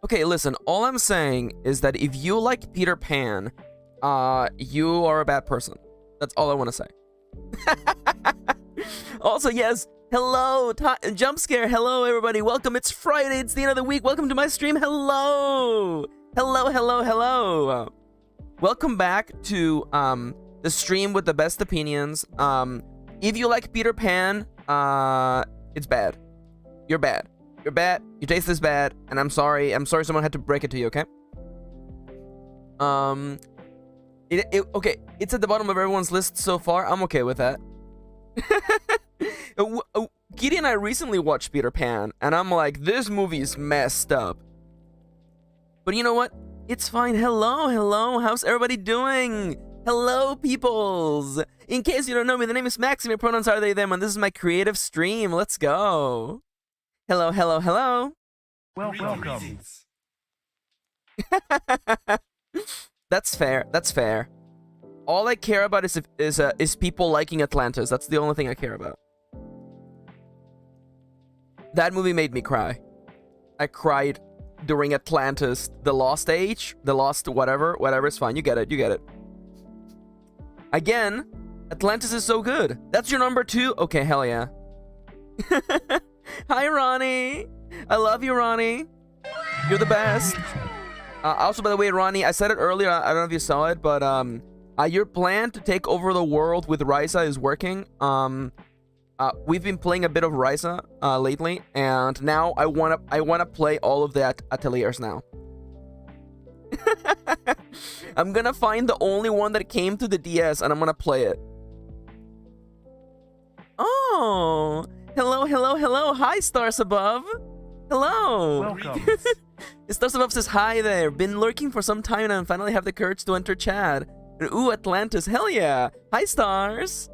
Okay, listen, all I'm saying is that if you like Peter Pan, you are a bad person. That's all I want to say. Also, yes, hello, Jump Scare, hello everybody, welcome, it's Friday, it's the end of the week, welcome to my stream, hello! Hello, hello, hello! Welcome back to, the stream with the best opinions. If you like Peter Pan, it's bad. You're bad. You're bad, your taste is bad, and I'm sorry someone had to break it to you, okay? Okay, it's at the bottom of everyone's list so far, I'm okay with that. Kitty and I recently watched Peter Pan, and I'm like, this movie is messed up. But you know what? It's fine. Hello, hello. How's everybody doing? Hello, peoples. In case you don't know me, the name is Max, and my pronouns are they, them, and this is my creative stream. Let's go. Hello, hello, hello. Welcome. That's fair. That's fair. All I care about is people liking Atlantis. That's the only thing I care about. That movie made me cry. I cried during Atlantis, the Lost Age, the Lost whatever, it's fine. You get it. You get it. Again, Atlantis is so good. That's your number 2? Okay, hell yeah. Hi, Ronnie. I love you, Ronnie. You're the best. Also, by the way, Ronnie, I said it earlier. I don't know if you saw it, but your plan to take over the world with Ryza is working. We've been playing a bit of Ryza lately, and now I wanna play all of the ateliers now. I'm gonna find the only one that came to the DS, and I'm gonna play it. Oh, hello, hello, hello. Hi, Stars Above. Hello. Welcome. Stars Above says, hi there. Been lurking for some time now and finally have the courage to enter chat. Ooh, Atlantis. Hell yeah. Hi, Stars.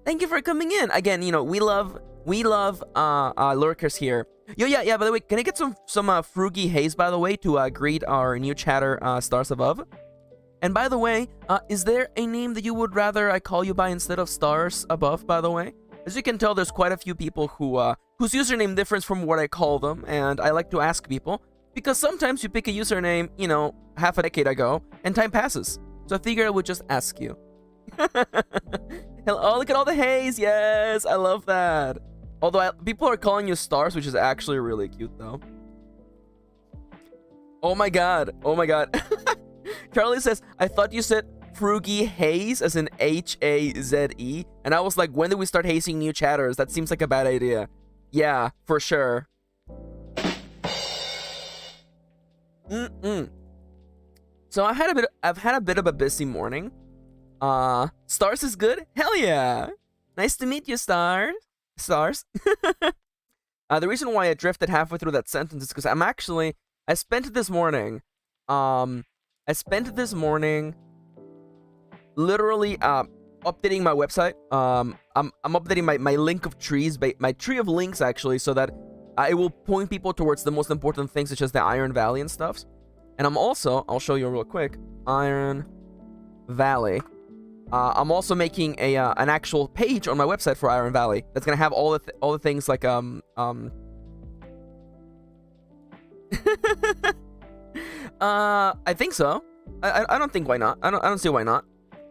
Thank you for coming in. Again, you know, we love lurkers here. Yeah, by the way, can I get some Froogie Haze, by the way, to greet our new chatter, Stars Above? And by the way, is there a name that you would rather I call you by instead of Stars Above, by the way? As you can tell, there's quite a few people whose username differs from what I call them, and I like to ask people, because sometimes you pick a username, you know, half a decade ago, and time passes. So I figured I would just ask you. Oh, look at all the haze. Yes, I love that. Although people are calling you Stars, which is actually really cute, though. Oh my god. Oh my god. Charlie says, I thought you said Froogie Haze, as in H-A-Z-E. And I was like, when did we start hazing new chatters? That seems like a bad idea. Yeah, for sure. So I've had a bit of a busy morning. Stars is good? Hell yeah! Nice to meet you, Stars. The reason why I drifted halfway through that sentence is because I spent this morning literally updating my website. I'm updating my link of trees, my tree of links actually, so that it will point people towards the most important things, such as the Iron Valley and stuff. And I'm also, I'll show you real quick, Iron Valley. I'm also making an actual page on my website for Iron Valley that's gonna have all the things like I think so. I don't think why not. I don't see why not.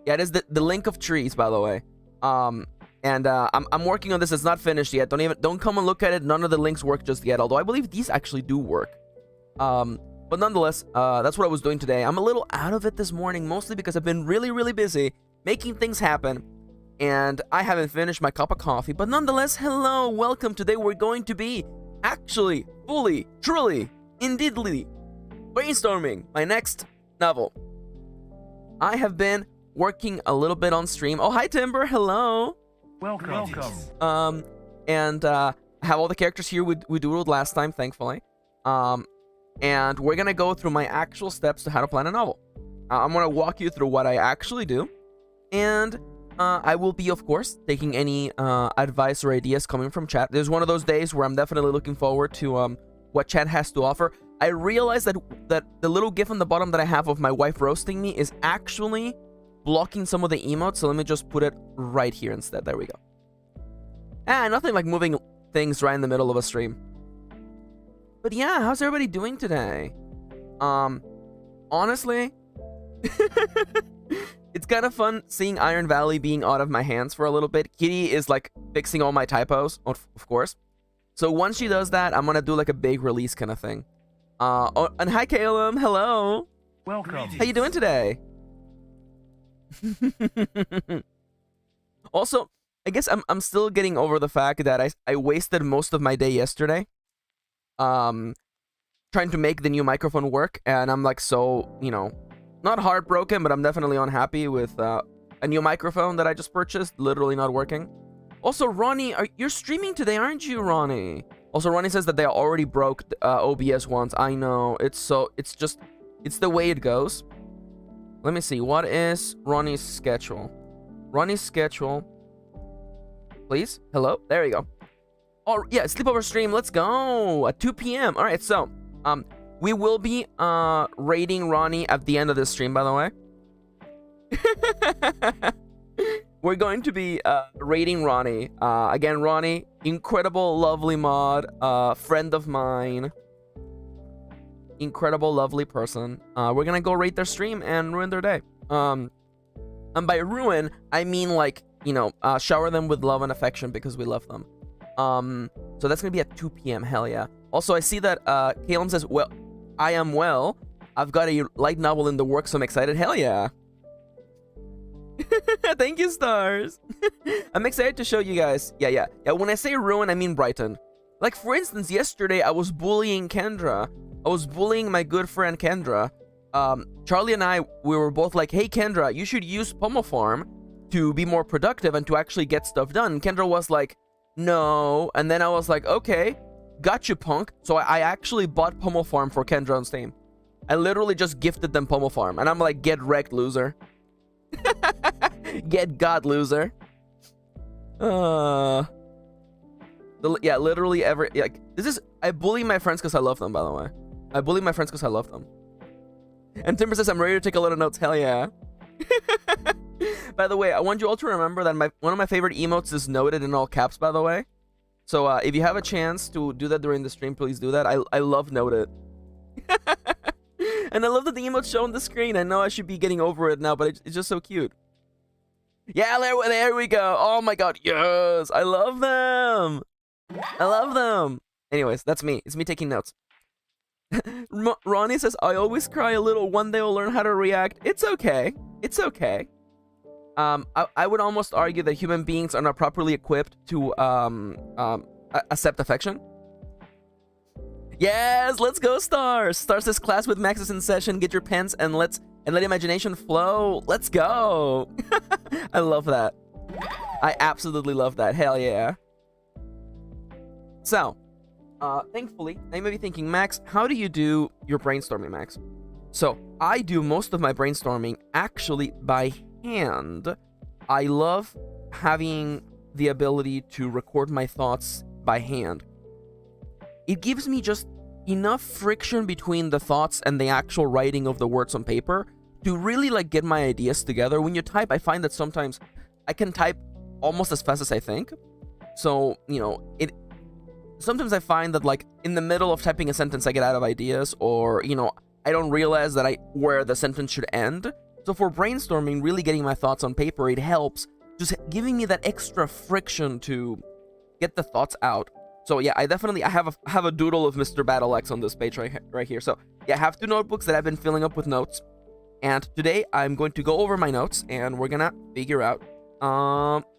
Yeah, it is the link of trees, by the way. And I'm working on this. It's not finished yet. Don't come and look at it. None of the links work just yet. Although I believe these actually do work. But nonetheless, that's what I was doing today. I'm a little out of it this morning, mostly because I've been really, really busy making things happen, and I haven't finished my cup of coffee. But nonetheless, hello, welcome. Today we're going to be actually, fully, truly, indeedly brainstorming my next novel. I have been working a little bit on stream. Oh, hi, Timber. Hello. Welcome. And I have all the characters here we doodled last time, thankfully. And we're gonna go through my actual steps to how to plan a novel. I'm gonna walk you through what I actually do, and I will be, of course, taking any advice or ideas coming from chat. There's one of those days where I'm definitely looking forward to what chat has to offer. I realized that the little gif on the bottom that I have of my wife roasting me is actually blocking some of the emotes, so let me just put it right here instead. There we go. Nothing like moving things right in the middle of a stream. But yeah, how's everybody doing today? Honestly, it's kind of fun seeing Iron Valley being out of my hands for a little bit. Kitty is like fixing all my typos, of course. So once she does that, I'm gonna do like a big release kind of thing. Oh, and hi Calum, hello. Welcome. How you doing today? Also, I guess I'm still getting over the fact that I wasted most of my day yesterday trying to make the new microphone work, and I'm like, so, you know, not heartbroken, but I'm definitely unhappy with a new microphone that I just purchased literally not working. Also, Ronnie, you're streaming today, aren't you, Ronnie? Also, Ronnie says that they already broke OBS once. I know, it's the way it goes. Let me see, what is Ronnie's schedule? Ronnie's schedule. Please? Hello? There you go. Oh, yeah, sleepover stream. Let's go. At 2 p.m. All right, so, we will be, rating Ronnie at the end of this stream, by the way. We're going to be, rating Ronnie. Again, Ronnie, incredible, lovely mod, friend of mine. Incredible, lovely person. We're gonna go rate their stream and ruin their day. And by ruin, I mean like, you know, shower them with love and affection because we love them. So that's gonna be at 2 p.m. Hell yeah. Also, I see that Calum says, well, I am well. I've got a light novel in the works, so I'm excited. Hell yeah. Thank you, stars. I'm excited to show you guys. Yeah. When I say ruin, I mean Brighton. Like, for instance, yesterday I was bullying Kendra. I was bullying my good friend Kendra. Charlie and I, we were both like, hey Kendra, you should use Pommel Farm to be more productive and to actually get stuff done. Kendra was like, no. And then I was like, okay, got you, punk. So I actually bought Pommel Farm for Kendra on Steam. I literally just gifted them Pommel Farm. And I'm like, get wrecked, loser. Get God, loser. Yeah, literally like, this is, I bully my friends because I love them, by the way. I bully my friends because I love them. And Timber says, I'm ready to take a lot of notes. Hell yeah. By the way, I want you all to remember that one of my favorite emotes is noted in all caps, by the way. So if you have a chance to do that during the stream, please do that. I love noted. And I love that the emotes show on the screen. I know I should be getting over it now, but it's just so cute. Yeah, there we go. Oh my god, yes. I love them. I love them. Anyways, that's me. It's me taking notes. Ronnie says, I always cry a little. One day I'll learn how to react. It's okay. It's okay. I would almost argue that human beings are not properly equipped to accept affection. Yes, let's go, Stars. Stars says, class with Max is in session. Get your pens and let imagination flow. Let's go. I love that. I absolutely love that. Hell yeah. So, thankfully, I may be thinking, Max, how do you do your brainstorming, Max? So, I do most of my brainstorming actually by hand. I love having the ability to record my thoughts by hand. It gives me just enough friction between the thoughts and the actual writing of the words on paper to really like get my ideas together. When you type, I find that sometimes I can type almost as fast as I think. So, you know, sometimes I find that like in the middle of typing a sentence, I get out of ideas, or, you know, I don't realize that where the sentence should end. So for brainstorming, really getting my thoughts on paper, it helps just giving me that extra friction to get the thoughts out. So yeah, I have a doodle of Mr. Battle Axe on this page right here. So yeah, I have 2 notebooks that I've been filling up with notes. And today I'm going to go over my notes and we're gonna figure out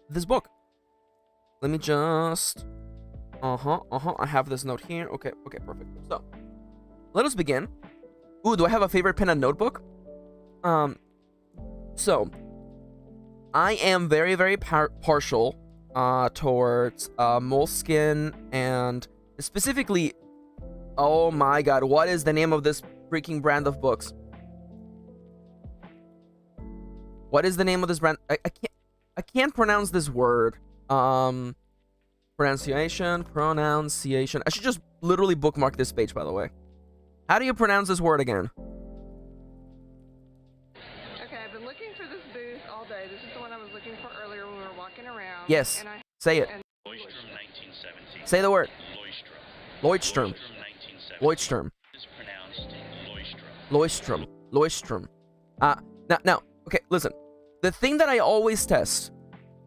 this book. Let me just I have this note here. Okay, perfect. So let us begin. Ooh, do I have a favorite pen and notebook? So I am very, very partial towards Moleskine, and specifically, oh my god, what is the name of this freaking brand of books? What is the name of this brand? I can't pronounce this word. Pronunciation. I should just literally bookmark this page, by the way. How do you pronounce this word again? Okay, I've been looking for this booth all day. This is the one I was looking for earlier when we were walking around. Yes. Say it. Lloydstrom 1917. Say the word. Lloydstrom. Lloydstrom. Lloydstrom. It's pronounced Lloydstrom. Leuchtturm. Now, okay, listen. The thing that I always test,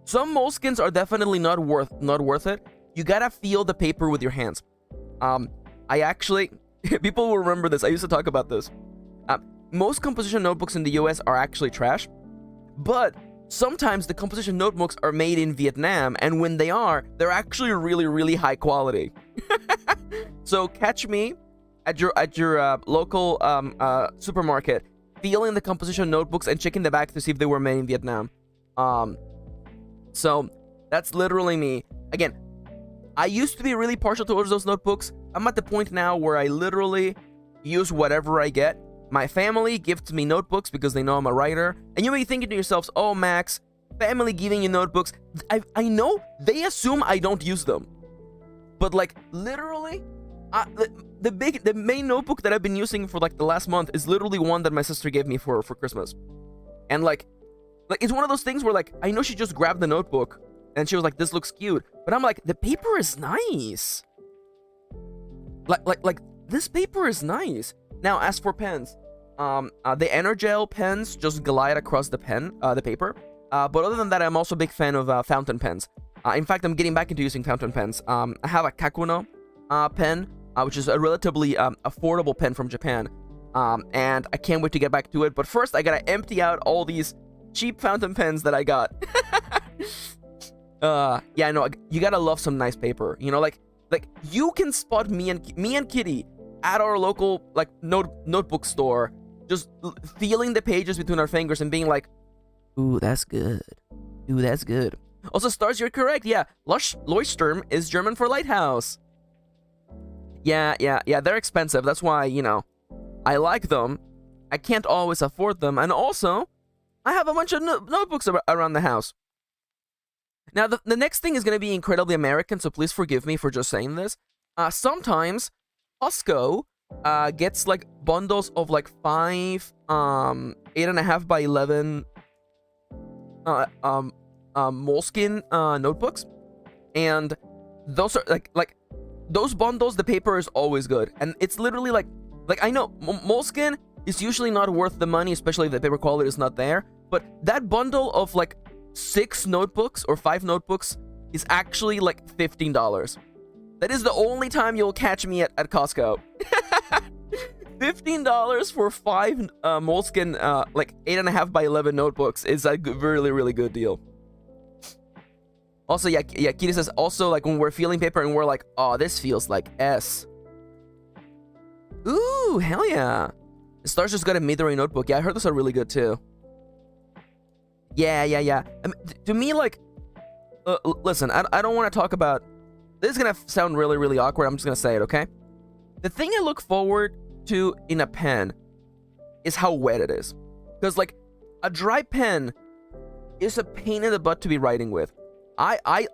some moleskins are definitely not worth it. You gotta feel the paper with your hands. I actually, people will remember this. I used to talk about this. Most composition notebooks in the US are actually trash, but sometimes the composition notebooks are made in Vietnam, and when they are, they're actually really, really high quality. So catch me at your local supermarket, feeling the composition notebooks and checking the back to see if they were made in Vietnam. So that's literally me. Again, I used to be really partial towards those notebooks. I'm at the point now where I literally use whatever I get. My family gifts me notebooks because they know I'm a writer. And you may be thinking to yourselves, oh, Max, family giving you notebooks. I know they assume I don't use them. But like literally, the main notebook that I've been using for like the last month is literally one that my sister gave me for Christmas. And like it's one of those things where like I know she just grabbed the notebook and she was like, this looks cute. But I'm like, the paper is nice. Like this paper is nice. Now, as for pens, the Energel pens just glide across the paper. But other than that, I'm also a big fan of fountain pens. In fact, I'm getting back into using fountain pens. I have a Kakuno pen, which is a relatively affordable pen from Japan. And I can't wait to get back to it. But first, I gotta empty out all these cheap fountain pens that I got. Yeah, no, you gotta love some nice paper. You know, like you can spot me and Kitty at our local like notebook store, just feeling the pages between our fingers and being like, ooh, that's good. Ooh, that's good. Also, Stars, you're correct. Yeah, Leuchtturm is German for lighthouse. Yeah, they're expensive. That's why, you know, I like them. I can't always afford them. And also, I have a bunch of notebooks around the house. Now, the next thing is going to be incredibly American, so please forgive me for just saying this. Sometimes Costco gets like bundles of like 5 8.5 by 11 moleskin notebooks, and those are like those bundles. The paper is always good, and it's literally like I know moleskin is usually not worth the money, especially if the paper quality is not there. But that bundle of like 6 notebooks or 5 notebooks is actually like $15. That is the only time you'll catch me at Costco. $15 for 5 moleskin like 8.5 by 11 notebooks is a really, really good deal. Also, yeah, Kitty says also like when we're feeling paper and we're like, oh, this feels like S. Ooh, hell yeah. Stars just got a Midori notebook. Yeah, I heard those are really good too. Yeah. I mean, to me, like, listen, I don't want to talk about. This is gonna sound really, really awkward. I'm just gonna say it, okay? The thing I look forward to in a pen is how wet it is, because like a dry pen is a pain in the butt to be writing with. I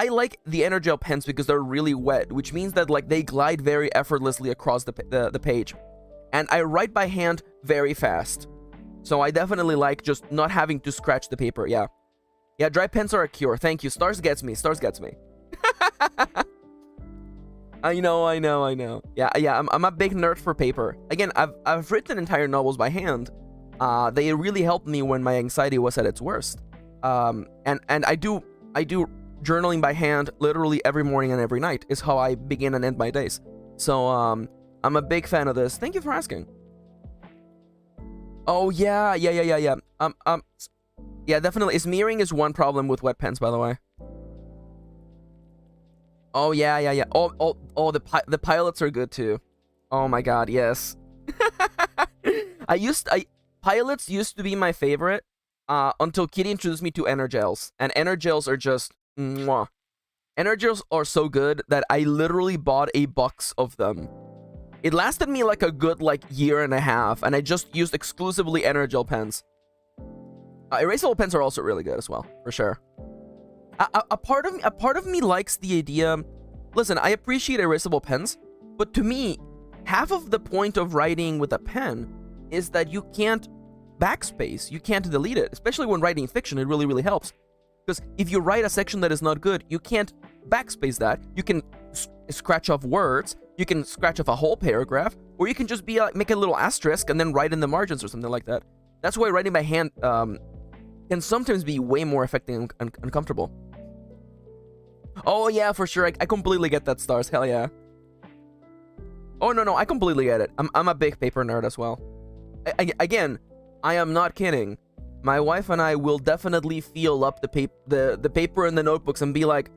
like the Energel pens because they're really wet, which means that like they glide very effortlessly across the page, and I write by hand very fast. So I definitely like just not having to scratch the paper. Yeah, dry pens are a cure. Thank you. Stars gets me. I know. Yeah. I'm a big nerd for paper. Again, I've written entire novels by hand. They really helped me when my anxiety was at its worst. And I do journaling by hand literally every morning and every night is how I begin and end my days. So I'm a big fan of this. Thank you for asking. Oh yeah. Yeah, definitely. Smearing is one problem with wet pens, by the way. Oh yeah. Oh, the pilots are good too. Oh my god, yes. Pilots used to be my favorite until Kitty introduced me to Energels, and Energels are just mwah. Energels are so good that I literally bought a box of them. It lasted me like a good year and a half, and I just used exclusively Energel pens. Erasable pens are also really good as well, for sure. A part of me likes the idea. Listen, I appreciate erasable pens, but to me, half of the point of writing with a pen is that you can't backspace, you can't delete it. Especially when writing fiction, it really, really helps. Because if you write a section that is not good, you can't backspace that. You can scratch off words. You can scratch off a whole paragraph, or you can just be like, make a little asterisk and then write in the margins or something like that. That's why writing by hand can sometimes be way more effective and uncomfortable. Oh yeah, for sure. I completely get that, Stars. Hell yeah. Oh no, I completely get it. I'm a big paper nerd as well. Again, I am not kidding. My wife and I will definitely feel up the paper and the notebooks and be like,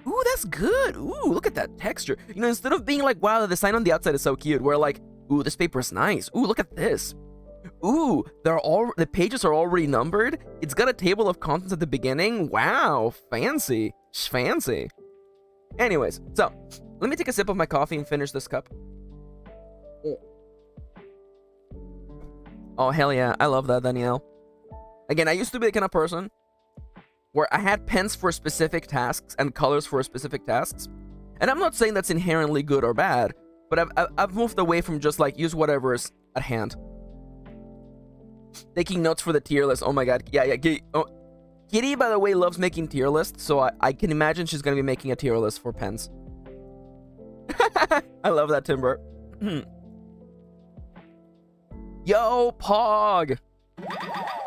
ooh, that's good. Ooh, look at that texture. You know, instead of being like, wow, the design on the outside is so cute, we're like, ooh, this paper is nice. Ooh, look at this. Ooh, the pages are already numbered. It's got a table of contents at the beginning. Wow, fancy. Fancy. Anyways, so let me take a sip of my coffee and finish this cup. Oh, hell yeah. I love that, Danielle. Again, I used to be the kind of person where I had pens for specific tasks and colors for specific tasks. And I'm not saying that's inherently good or bad, but I've moved away from just like use whatever is at hand. Taking notes for the tier list. Oh my god. Yeah. Kitty, by the way, loves making tier lists, so I can imagine she's going to be making a tier list for pens. I love that, Timber. Yo, Pog!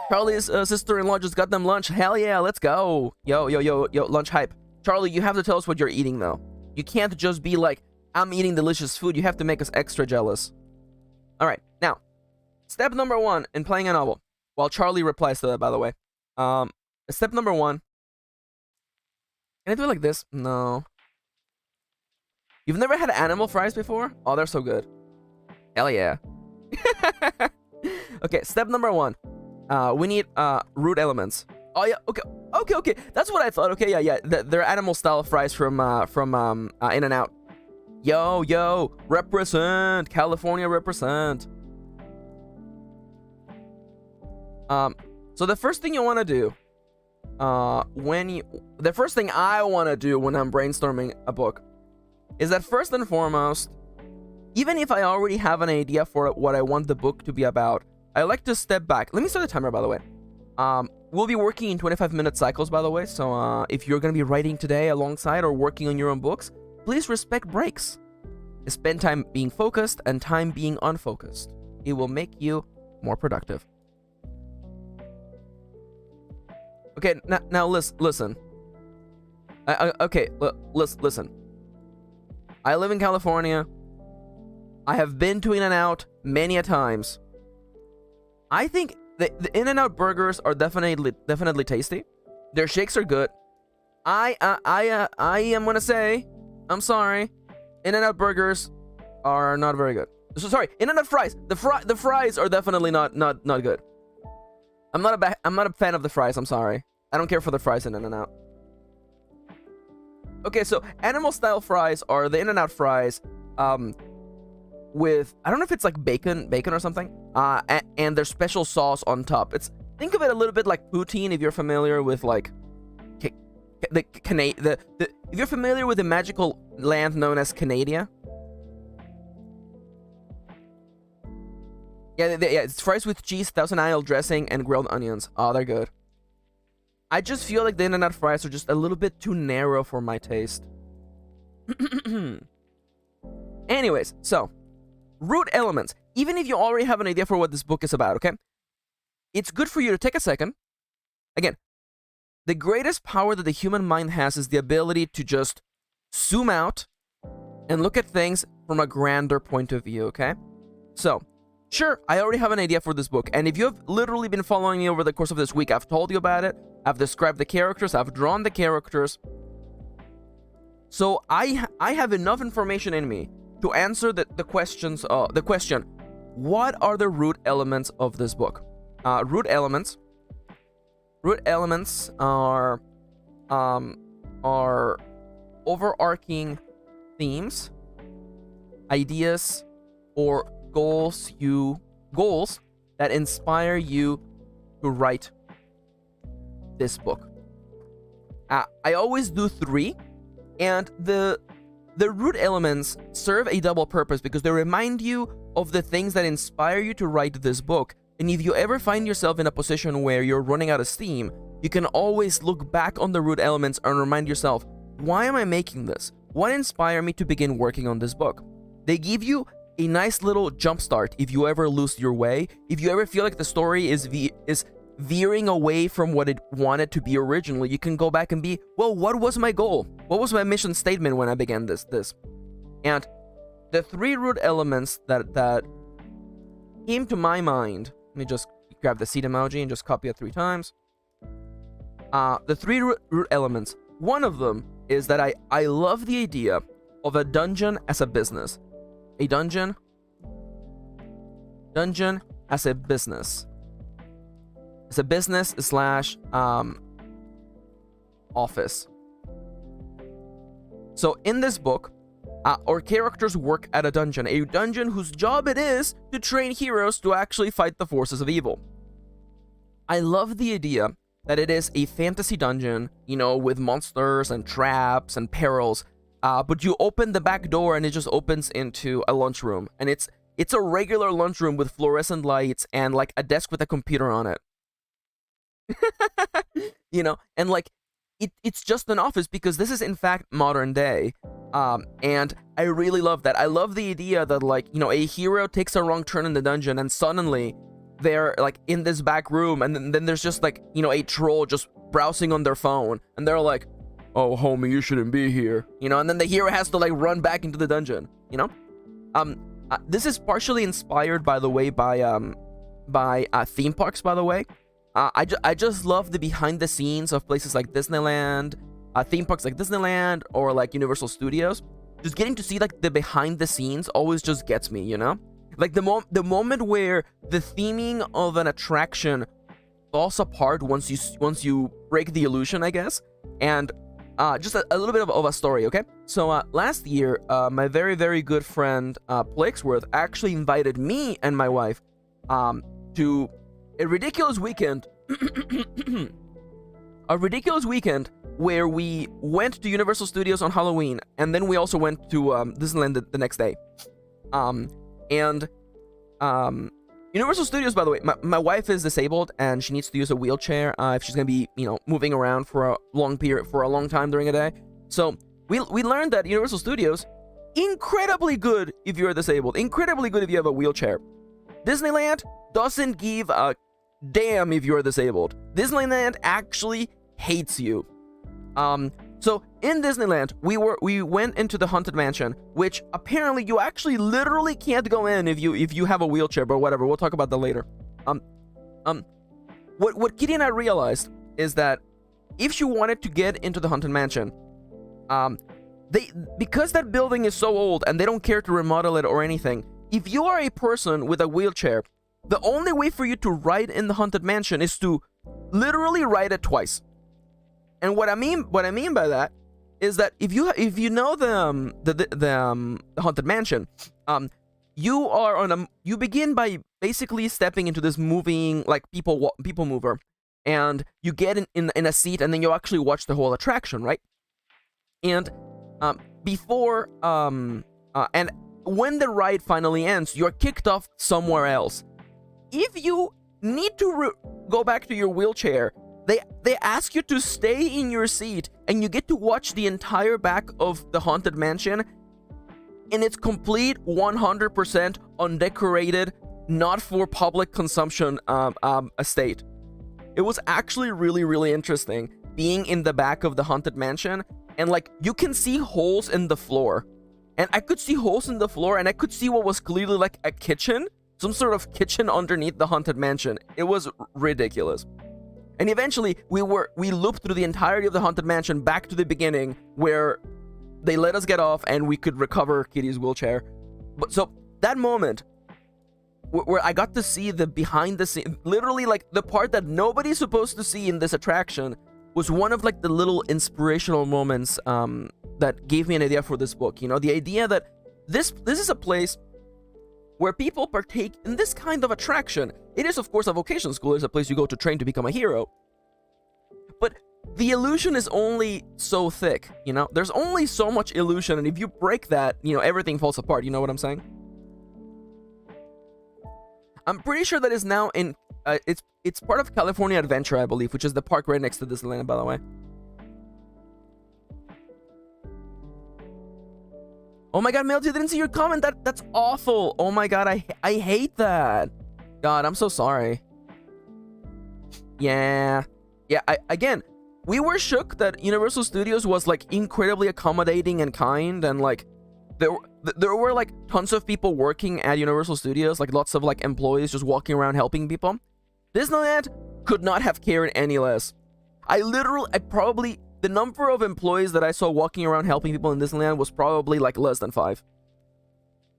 Charlie's sister-in-law just got them lunch. Hell yeah, let's go. Yo, lunch hype. Charlie, you have to tell us what you're eating, though. You can't just be like, I'm eating delicious food. You have to make us extra jealous. All right, now, step number 1 in playing a novel. While Charlie replies to that, by the way. Step number 1. Can I do it like this? No. You've never had animal fries before? Oh, they're so good. Hell yeah. Okay, step number 1. We need root elements. Oh yeah, okay. That's what I thought. Okay, yeah. They're animal style fries from In-N-Out. Yo, represent California, represent. So the first thing you want to do, the first thing I want to do when I'm brainstorming a book, is that first and foremost, even if I already have an idea for what I want the book to be about, I like to step back. Let me start the timer, by the way. We'll be working in 25-minute cycles, by the way, so if you're going to be writing today alongside or working on your own books, please respect breaks. Spend time being focused and time being unfocused. It will make you more productive. Okay, now listen. Listen. I live in California. I have been to In-N-Out many a times. I think the In-N-Out burgers are definitely tasty. Their shakes are good. I am gonna say, I'm sorry, In-N-Out burgers are not very good. So sorry, In-N-Out fries. The fries are definitely not good. I'm not a fan of the fries. I'm sorry. I don't care for the fries in In-N-Out. Okay, so animal style fries are the In-N-Out fries, with, I don't know if it's like bacon or something, and their special sauce on top. Think of it a little bit like poutine if you're familiar with like if you're familiar with the magical land known as Canada. Yeah, it's fries with cheese, Thousand Isle dressing, and grilled onions. Oh, they're good. I just feel like the In-N-Out fries are just a little bit too narrow for my taste. Anyways, so root elements. Even if you already have an idea for what this book is about, okay? It's good for you to take a second. Again, the greatest power that the human mind has is the ability to just zoom out and look at things from a grander point of view, okay? So, sure, I already have an idea for this book, and if you have literally been following me over the course of this week, I've told you about it, I've described the characters, I've drawn the characters. So I have enough information in me to answer the question, what are the root elements of this book? Root elements are overarching themes, ideas, or goals that inspire you to write this book. I always do 3, and the root elements serve a double purpose because they remind you of the things that inspire you to write this book. And if you ever find yourself in a position where you're running out of steam, you can always look back on the root elements and remind yourself, why am I making this? What inspired me to begin working on this book? They give you a nice little jump start if you ever lose your way. If you ever feel like the story is veering away from what it wanted to be originally, you can go back and be, well, what was my goal? What was my mission statement when I began this? And the 3 root elements that came to my mind, let me just grab the seed emoji and just copy it 3 times. The 3 root elements, one of them is that I love the idea of a dungeon as a business. A dungeon as a business. It's a business slash office. So in this book, our characters work at a dungeon whose job it is to train heroes to actually fight the forces of evil. I love the idea that it is a fantasy dungeon, you know, with monsters and traps and perils, but you open the back door and it just opens into a lunchroom, and it's a regular lunchroom with fluorescent lights and like a desk with a computer on it. You know, and like it's just an office because this is in fact modern day. And I really love that. I love the idea that, like, you know, a hero takes a wrong turn in the dungeon and suddenly they're like in this back room, and then there's just like, you know, a troll just browsing on their phone, and they're like, oh homie, you shouldn't be here, you know, and then the hero has to like run back into the dungeon, you know. This is partially inspired, by the way, by theme parks, by the way. I just love the behind the scenes of places like Disneyland, theme parks like Disneyland or like Universal Studios. Just getting to see like the behind the scenes always just gets me, you know? Like the moment where the theming of an attraction falls apart once you break the illusion, I guess. And just a little bit of a story, okay? So last year, my very, very good friend Blakesworth actually invited me and my wife to a ridiculous weekend. A ridiculous weekend where we went to Universal Studios on Halloween, and then we also went to Disneyland the next day. Universal Studios, by the way, my wife is disabled and she needs to use a wheelchair if she's gonna be, you know, moving around for a long time during a day. So we learned that Universal Studios, incredibly good if you're disabled, incredibly good if you have a wheelchair. Disneyland doesn't give a damn if you're disabled. Disneyland actually hates you. So in Disneyland, we went into the Haunted Mansion, which apparently you actually literally can't go in if you have a wheelchair, but whatever, we'll talk about that later. What Kitty and I realized is that if she wanted to get into the Haunted Mansion, because that building is so old and they don't care to remodel it or anything, if you are a person with a wheelchair, the only way for you to ride in the Haunted Mansion is to literally ride it twice. And what I mean by that is that if you know the Haunted Mansion, you begin by basically stepping into this moving like people mover, and you get in a seat, and then you actually watch the whole attraction, right? And and when the ride finally ends, you're kicked off somewhere else. If you need to go back to your wheelchair, they ask you to stay in your seat, and you get to watch the entire back of the Haunted Mansion in its complete 100% undecorated, not for public consumption estate. It was actually really, really interesting being in the back of the Haunted Mansion, and like you can see holes in the floor. And I could see holes in the floor, and I could see what was clearly like a kitchen, some sort of kitchen underneath the Haunted Mansion. It was ridiculous. And eventually, we looped through the entirety of the Haunted Mansion back to the beginning, where they let us get off and we could recover Kitty's wheelchair. But so that moment where I got to see the behind the scenes, literally like the part that nobody's supposed to see in this attraction, was one of like the little inspirational moments that gave me an idea for this book. You know, the idea that this is a place where people partake in this kind of attraction. It is, of course, a vocation school. It's a place you go to train to become a hero. But the illusion is only so thick, you know? There's only so much illusion, and if you break that, you know, everything falls apart. You know what I'm saying? I'm pretty sure that is now in... it's part of California Adventure, I believe, which is the park right next to Disneyland, by the way. Oh my god, Melty, I didn't see your comment. That's awful. Oh my god, I hate that. God, I'm so sorry. Yeah. Yeah, again, we were shook that Universal Studios was like incredibly accommodating and kind, and like there were like tons of people working at Universal Studios, like lots of like employees just walking around helping people. Disneyland could not have cared any less. The number of employees that I saw walking around helping people in Disneyland was probably like less than 5.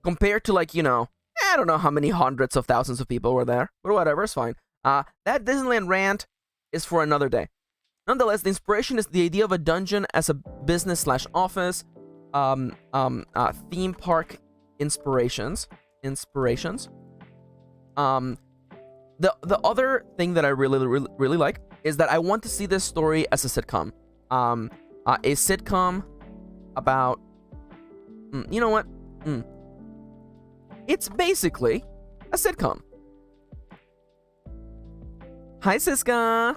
Compared to like, I don't know how many hundreds of thousands of people were there, but whatever, it's fine. That Disneyland rant is for another day. Nonetheless, the inspiration is the idea of a dungeon as a business/office, theme park inspirations. The other thing that I really like is that I want to see this story as a sitcom. A sitcom about, you know what? It's basically a sitcom. Hi, Siska.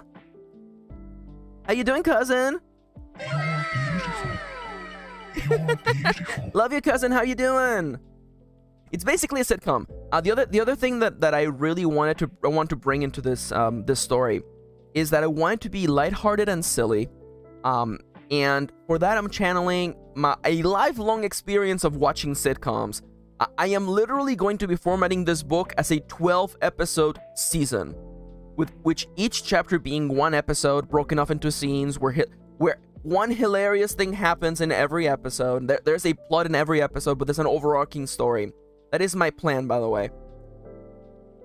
How you doing, cousin? Love you, cousin. How you doing? It's basically a sitcom. The other thing that I really want to bring into this this story is that I want it to be lighthearted and silly. And for that, I'm channeling a lifelong experience of watching sitcoms. I am literally going to be formatting this book as a 12-episode season, with which each chapter being one episode broken off into scenes where one hilarious thing happens in every episode. There's a plot in every episode, but there's an overarching story. That is my plan, by the way.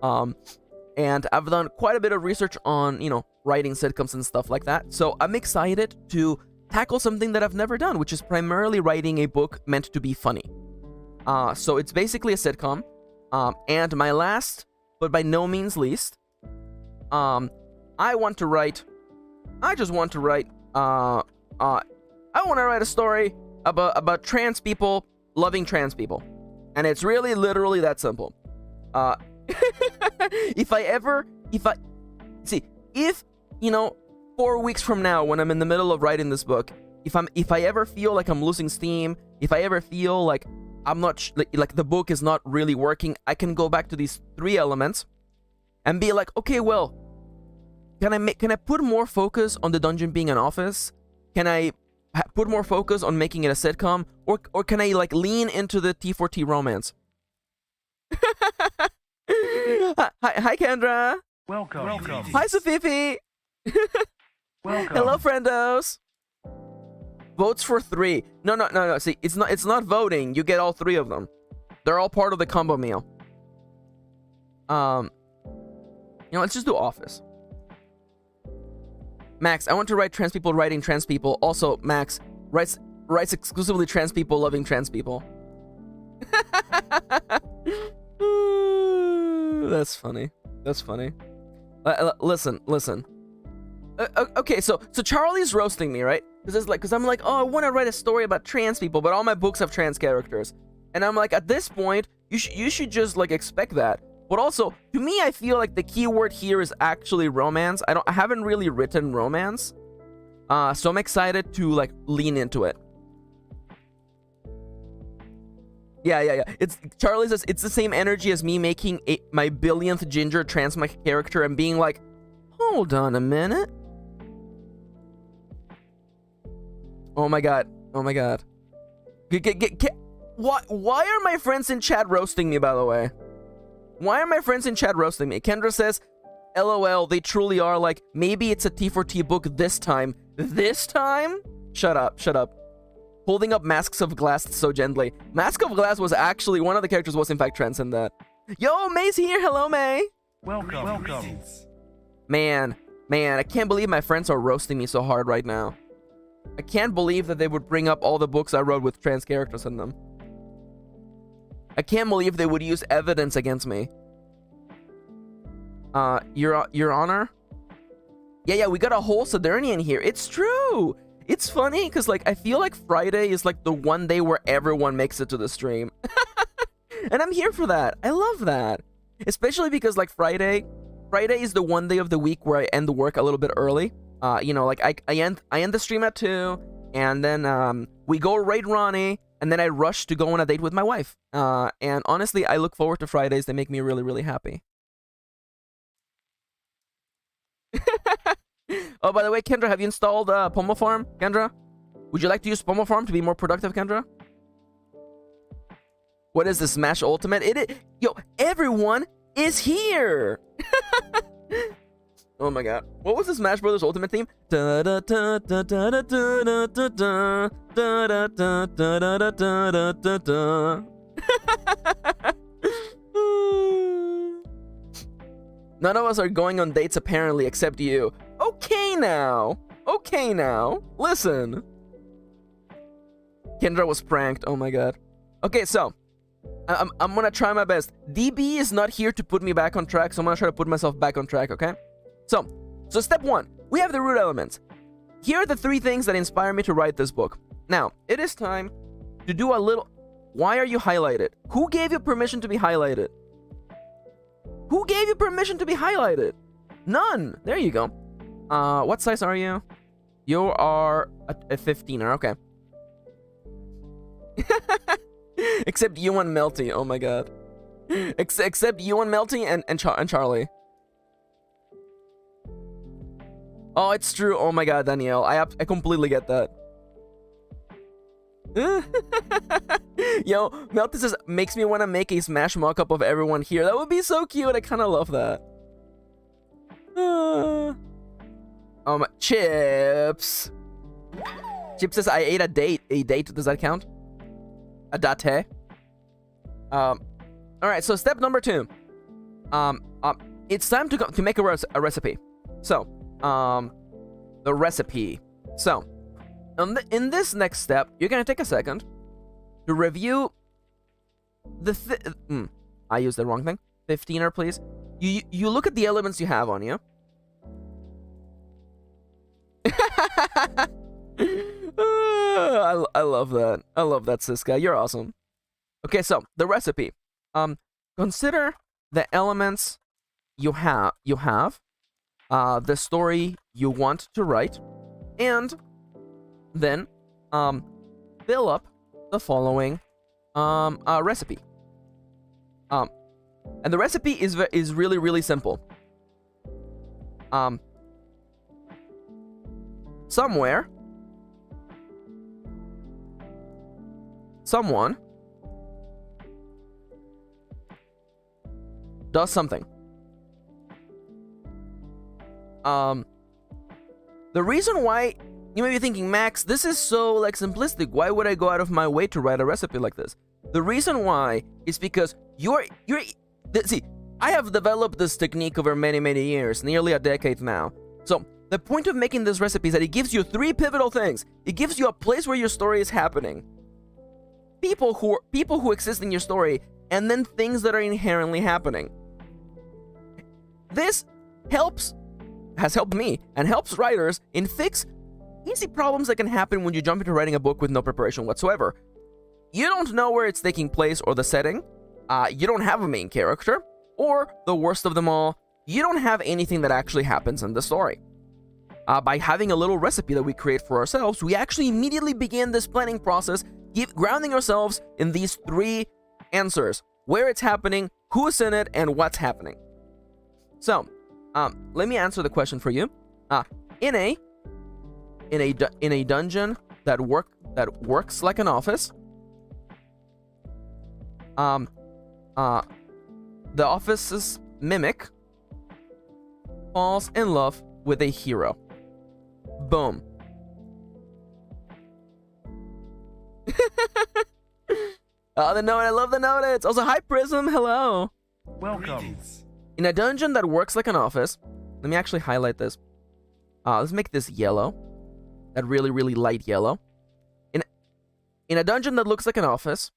And I've done quite a bit of research on, writing sitcoms and stuff like that. So I'm excited to tackle something that I've never done, which is primarily writing a book meant to be funny. So it's basically a sitcom. And my last, but by no means least, I want to write a story about trans people loving trans people. And it's really literally that simple. If 4 weeks from now, when I'm in the middle of writing this book, if I ever feel like I'm losing steam, if I ever feel like I'm not like the book is not really working, I can go back to these 3 elements and be like, okay, well, can I put more focus on the dungeon being an office? Can I put more focus on making it a sitcom, or can I like lean into the T4T romance? Hi, Kendra. Welcome. Hi, Sofifi. Welcome. Hello, friendos. Votes for 3. No. See, it's not voting. You get all 3 of them. They're all part of the combo meal. Let's just do office. Max, I want to write trans people writing trans people. Also, Max writes exclusively trans people loving trans people. That's funny. Listen. Okay, so Charlie's roasting me, right? Because I'm like, oh, I want to write a story about trans people, but all my books have trans characters, and I'm like, at this point, you should just like expect that. But also, to me, I feel like the key word here is actually romance. I haven't really written romance, so I'm excited to like lean into it. Yeah. Charlie says it's the same energy as me making my billionth ginger trans character and being like, hold on a minute. Oh my god. Why are my friends in chat roasting me, by the way? Why are my friends in chat roasting me? Kendra says, LOL, they truly are like, maybe it's a T4T book this time. This time? Shut up. Holding up Masks of Glass so gently. Mask of Glass was actually, one of the characters was in fact trans in that. Yo, May's here. Hello, May. Welcome. Man, I can't believe my friends are roasting me so hard right now. I can't believe that they would bring up all the books I wrote with trans characters in them. I can't believe they would use evidence against me. Your Honor? Yeah, we got a whole Sodernian here. It's true. It's funny because like I feel like Friday is like the one day where everyone makes it to the stream. And I'm here for that. I love that. Especially because like Friday is the one day of the week where I end the work a little bit early. Like I end the stream at 2, and then we go raid Ronnie, and then I rush to go on a date with my wife. And honestly, I look forward to Fridays. They make me really, really happy. Oh, by the way, Kendra, have you installed Pomo Farm, Kendra? Would you like to use Pomo Farm to be more productive, Kendra? What is this, Smash Ultimate? Yo, everyone is here! Oh my god. What was the Smash Brothers Ultimate theme? None of us are going on dates apparently, except you. Okay now. Okay now. Listen. Kendra was pranked. Oh my god. Okay, so I'm gonna try my best. DB is not here to put me back on track, so I'm gonna try to put myself back on track, okay? So step 1, we have the root elements. Here are the 3 things that inspire me to write this book. Now, it is time to do a little... Why are you highlighted? Who gave you permission to be highlighted? Who gave you permission to be highlighted? None. There you go. What size are you? You are a 15er, okay. Except you and Melty, oh my god. Except you and Melty and Charlie. Oh, it's true. Oh my god, Danielle. I completely get that. Yo, Melty says, makes me want to make a Smash mock-up of everyone here. That would be so cute. I kind of love that. Chips. Chips says, I ate a date. A date, does that count? A date? Alright, so step number 2. It's time to make a recipe. So, the recipe. So, in this next step, you're gonna take a second to review the I used the wrong thing. 15er, please. You look at the elements you have on you. I love that. I love that, Siska. You're awesome. Okay, so the recipe. Consider the elements you have. The story you want to write, and then fill up the following recipe. And the recipe is really, really simple. Somewhere, someone does something. The reason why you may be thinking, Max, this is so like simplistic. Why would I go out of my way to write a recipe like this? The reason why is because see, I have developed this technique over many, many years, nearly a decade now. So the point of making this recipe is that it gives you 3 pivotal things. It gives you a place where your story is happening, people who exist in your story, and then things that are inherently happening. This has helped me and helps writers in fix easy problems that can happen when you jump into writing a book with no preparation whatsoever. You don't know where it's taking place or the setting. You don't have a main character, or the worst of them all, you don't have anything that actually happens in the story. By having a little recipe that we create for ourselves, we actually immediately begin this planning process, grounding ourselves in these 3 answers: where it's happening, who's in it, and what's happening. So, let me answer the question for you. In a dungeon that works like an office, the office's mimic falls in love with a hero. Boom. The note, I love the note. It's also, hi Prism, hello. Welcome. In a dungeon that works like an office, let me actually highlight this. Let's make this yellow. That really, really light yellow. In a dungeon that looks like an office,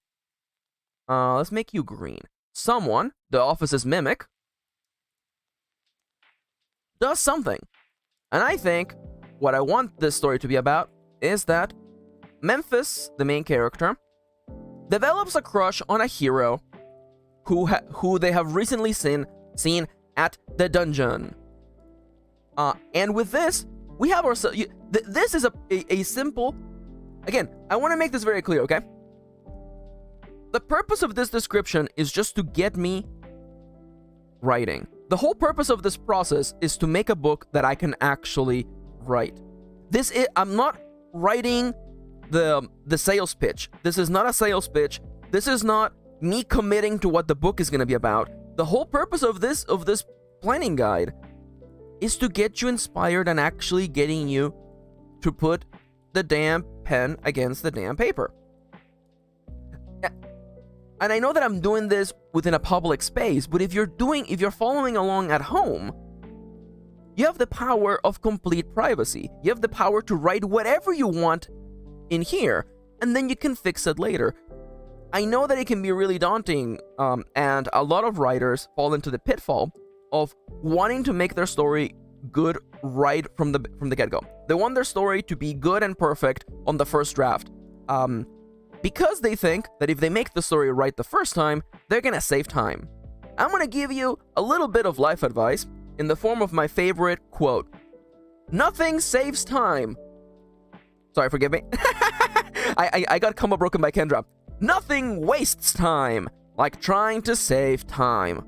let's make you green. Someone, the office's mimic, does something. And I think what I want this story to be about is that Memphis, the main character, develops a crush on a hero who they have recently seen at the dungeon. And with this, we have ourselves... This is a simple... Again, I want to make this very clear, okay? The purpose of this description is just to get me writing. The whole purpose of this process is to make a book that I can actually write. I'm not writing the sales pitch. This is not a sales pitch. This is not me committing to what the book is going to be about. The whole purpose of this planning guide is to get you inspired and actually getting you to put the damn pen against the damn paper. And I know that I'm doing this within a public space, but if you're following along at home, you have the power of complete privacy. You have the power to write whatever you want in here, and then you can fix it later. I know that it can be really daunting, and a lot of writers fall into the pitfall of wanting to make their story good right from the get-go. They want their story to be good and perfect on the first draft. Because they think that if they make the story right the first time, they're gonna save time. I'm gonna give you a little bit of life advice in the form of my favorite quote. Nothing saves time. Sorry, forgive me. I got combo broken by Kendra. Nothing wastes time like trying to save time.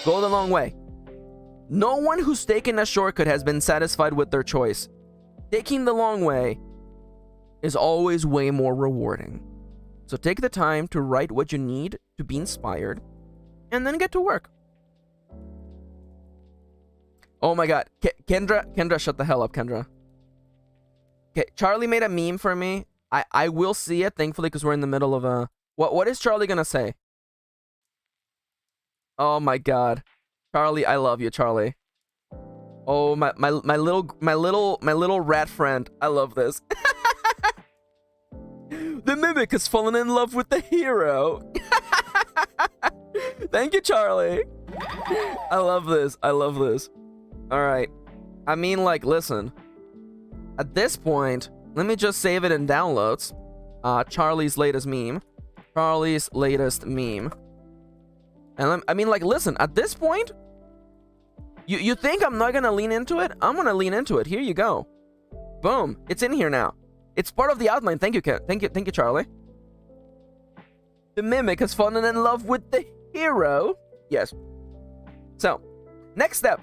Go the long way. No one who's taken a shortcut has been satisfied with their choice. Taking the long way is always way more rewarding. So take the time to write what you need to be inspired, and then get to work. Oh my god. Kendra, shut the hell up, Kendra. Okay, Charlie made a meme for me. I will see it, thankfully, because we're in the middle of a... What is Charlie gonna say? Oh my god. Charlie, I love you, Charlie. Oh, my little rat friend. I love this. The mimic has fallen in love with the hero. Thank you, Charlie. I love this. I love this. All right. I mean, like, listen. At this point, let me just save it in downloads. Charlie's latest meme. Charlie's latest meme. And I mean, like, listen. At this point, you think I'm not gonna lean into it? I'm gonna lean into it. Here you go. Boom. It's in here now. It's part of the outline. Thank you, thank you, Charlie. The mimic has fallen in love with the hero. Yes. So, next step.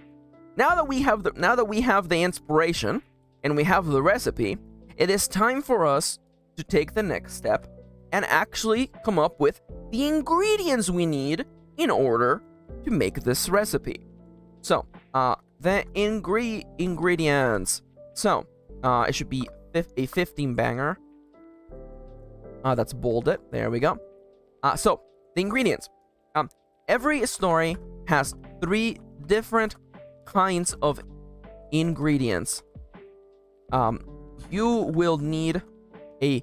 Now that we have the inspiration and we have the recipe, it is time for us to take the next step and actually come up with the ingredients we need in order to make this recipe. So, the ingredients. So, it should be a 15 banger. That's bolded. There we go. So, the ingredients. Every story has 3 different kinds of ingredients. You will need a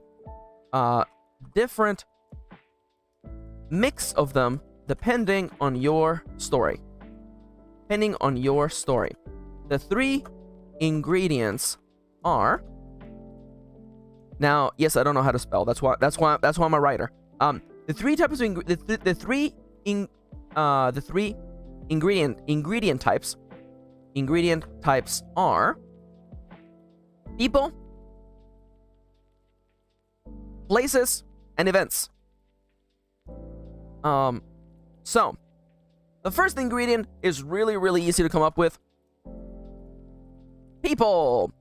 different mix of them depending on your story. Depending on your story. The 3 ingredients are... Now, yes, I don't know how to spell. That's why I'm a writer. The 3 types of the three ingredient types. Ingredient types are people, places, and events. So the first ingredient is really easy to come up with. People.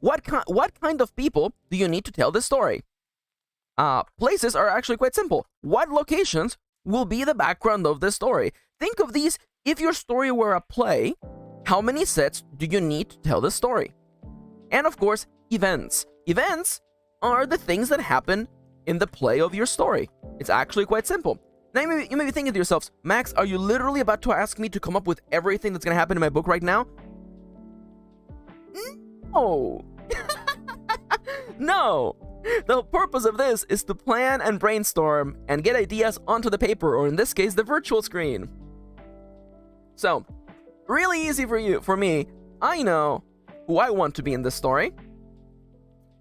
What kind of people do you need to tell this story? Places are actually quite simple. What locations will be the background of this story? Think of these. If your story were a play, how many sets do you need to tell the story? And of course, events. Events are the things that happen in the play of your story. It's actually quite simple. Now you may be thinking to yourselves, Max, are you literally about to ask me to come up with everything that's going to happen in my book right now? No. No. The purpose of this is to plan and brainstorm and get ideas onto the paper, or in this case, the virtual screen. So, really easy for me. I know who I want to be in this story.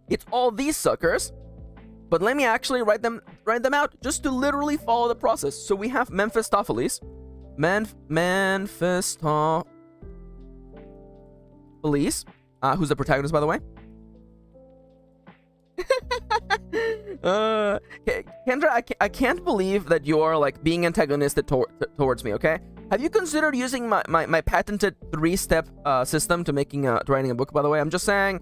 It's all these suckers. But let me actually write them out just to literally follow the process. So we have Mephistopheles. Mephistopheles, who's the protagonist, by the way. Kendra, I can't believe that you're like being antagonistic towards me, okay? Have you considered using my patented 3-step system to writing a book, by the way? I'm just saying,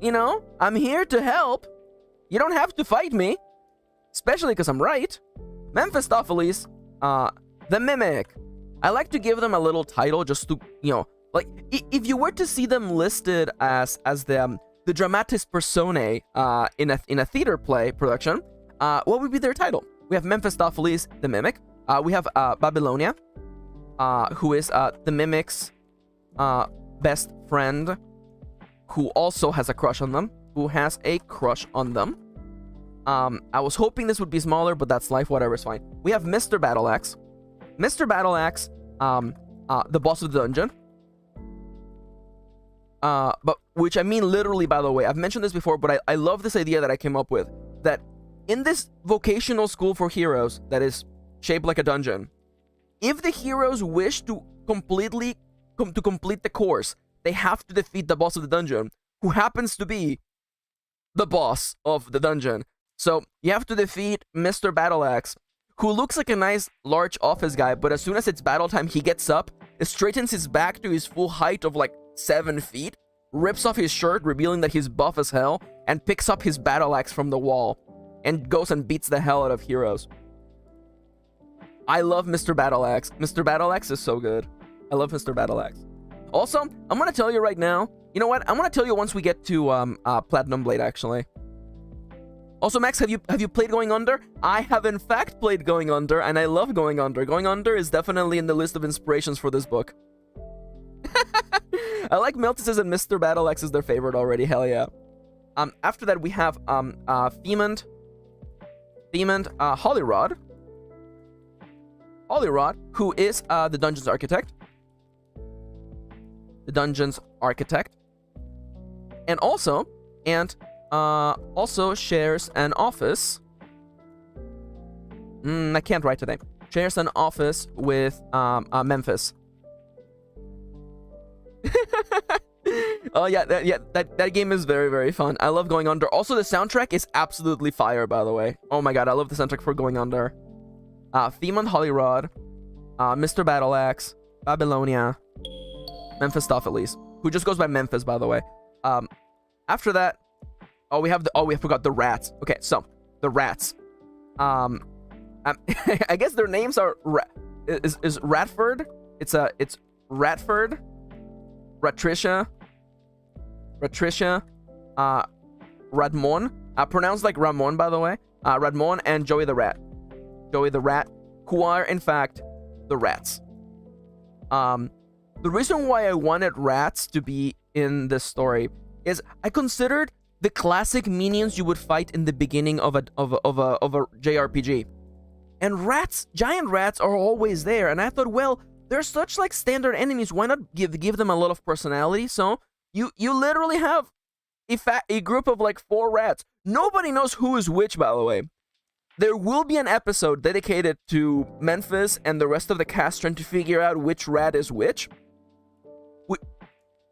you know, I'm here to help. You don't have to fight me, especially because I'm right. Mephistopheles, the Mimic. I like to give them a little title just to, you know, like if you were to see them listed as the dramatis personae in a theater play production, what would be their title? We have Mephistopheles, the Mimic. We have Babylonia, who is the Mimic's best friend, who also has a crush on them. I was hoping this would be smaller, but that's life. Whatever, it's fine. We have Mr. Battleaxe. Mr. Battleaxe, the boss of the dungeon. But which I mean literally, by the way. I've mentioned this before, but I love this idea that I came up with. That in this vocational school for heroes that is shaped like a dungeon, if the heroes wish to complete the course, they have to defeat the boss of the dungeon, who happens to be the boss of the dungeon. So you have to defeat Mr. Battleaxe, who looks like a nice large office guy, but as soon as it's battle time, he gets up, straightens his back to his full height of like 7 feet, rips off his shirt, revealing that he's buff as hell, and picks up his Battleaxe from the wall, and goes and beats the hell out of heroes. I love Mr. Battleaxe. Mr. Battleaxe is so good. I love Mr. Battleaxe. Also, I'm gonna tell you right now. You know what? I'm gonna tell you once we get to Platinum Blade, actually. Also, Max, have you played Going Under? I have in fact played Going Under, and I love Going Under. Going Under is definitely in the list of inspirations for this book. I like Meltis and Mr. Battleaxe is their favorite already. Hell yeah. After that we have Themond, Hollyrod, who is the dungeon's architect. And also shares an office. I can't write today. Shares an office with Memphis. Oh yeah, that game is very, very fun. I love Going Under. Also, the soundtrack is absolutely fire, by the way. Oh my god, I love the soundtrack for Going Under. Themond Hollyrod, Mr. Battleaxe, Babylonia, Mephistopheles, who just goes by Memphis, by the way. After that, we forgot the rats. Okay, so the rats. I guess their names are is Ratford. It's Ratford, Ratricia, Radmon. Pronounced like Ramon, by the way. Radmon and Joey the Rat. Joey the Rat, who are in fact the rats. The reason why I wanted rats to be in this story is I considered the classic minions you would fight in the beginning of a JRPG. And rats, giant rats, are always there. And I thought, well, they're such like standard enemies. Why not give them a lot of personality? So you literally have a group of like 4 rats. Nobody knows who is which, by the way. There will be an episode dedicated to Memphis and the rest of the cast trying to figure out which rat is which.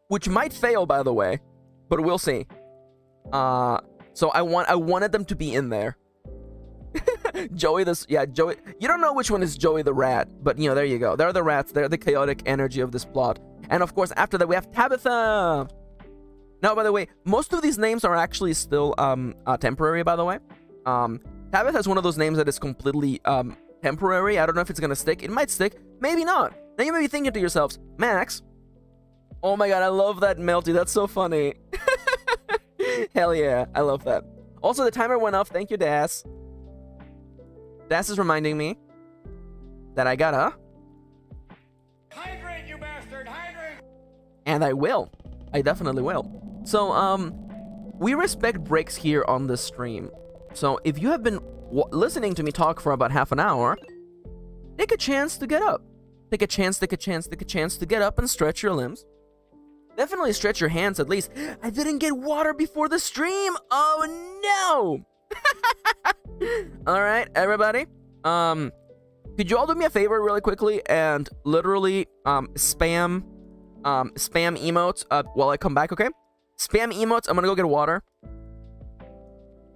Which might fail, by the way, but we'll see. So I wanted them to be in there. Joey. You don't know which one is Joey the Rat, but you know, there you go. They're the rats. They're the chaotic energy of this plot. And of course, after that, we have Tabitha. Now, by the way, most of these names are actually still temporary, by the way. Tabitha is one of those names that is completely temporary. I don't know if it's gonna stick. It might stick, maybe not. Now you may be thinking to yourselves, Max, oh my god, I love that Melty. That's so funny. Hell yeah, I love that. Also, the timer went off. Thank you, Das. Das is reminding me that I gotta hydrate, you bastard, hydrate. And I will. I definitely will. So, we respect breaks here on this stream. So, if you have been listening to me talk for about half an hour, take a chance to get up. Take a chance to get up and stretch your limbs. Definitely stretch your hands at least. I didn't get water before the stream. Oh no! Alright, everybody. Could you all do me a favor really quickly and literally spam emotes while I come back, okay? Spam emotes. I'm gonna go get water.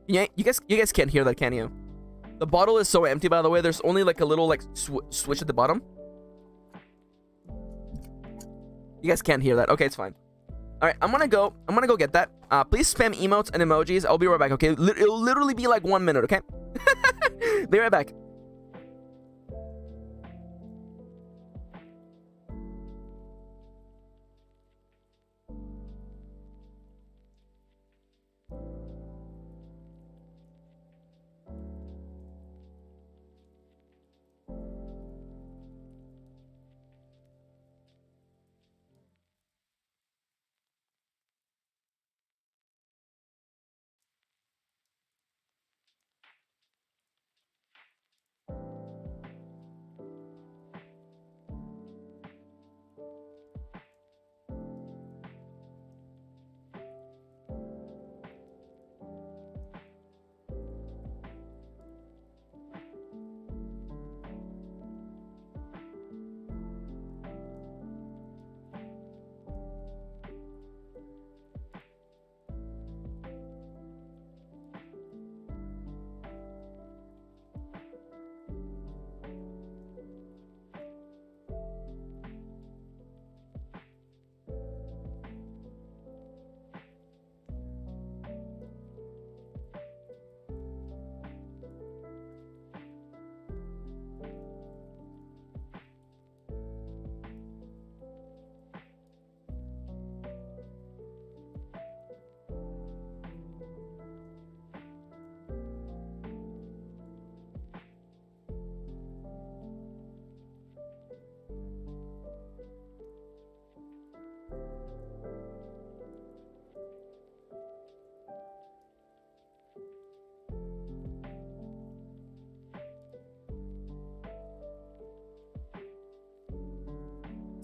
Yeah, you guys can't hear that, can you? The bottle is so empty, by the way. There's only like a little like switch at the bottom. You guys can't hear that. Okay, it's fine. All right, I'm gonna go get that. Please spam emotes and emojis. I'll be right back. Okay, it'll literally be like 1 minute. Okay, be right back.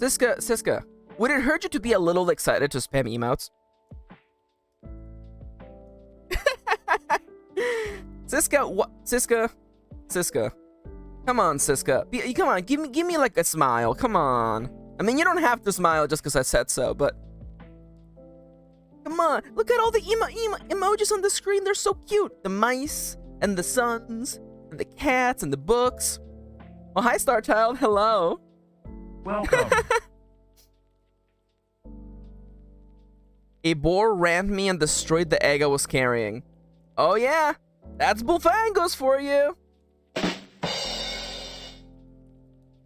Siska, would it hurt you to be a little excited to spam emotes? Siska, what? Siska. Come on, Siska. Come on, give me like a smile. Come on. I mean, you don't have to smile just because I said so, but come on. Look at all the emojis on the screen. They're so cute. The mice and the suns and the cats and the books. Oh, hi, Star Child. Hello. Welcome. A boar rammed me and destroyed the egg I was carrying. Oh yeah, that's Bullfangos for you.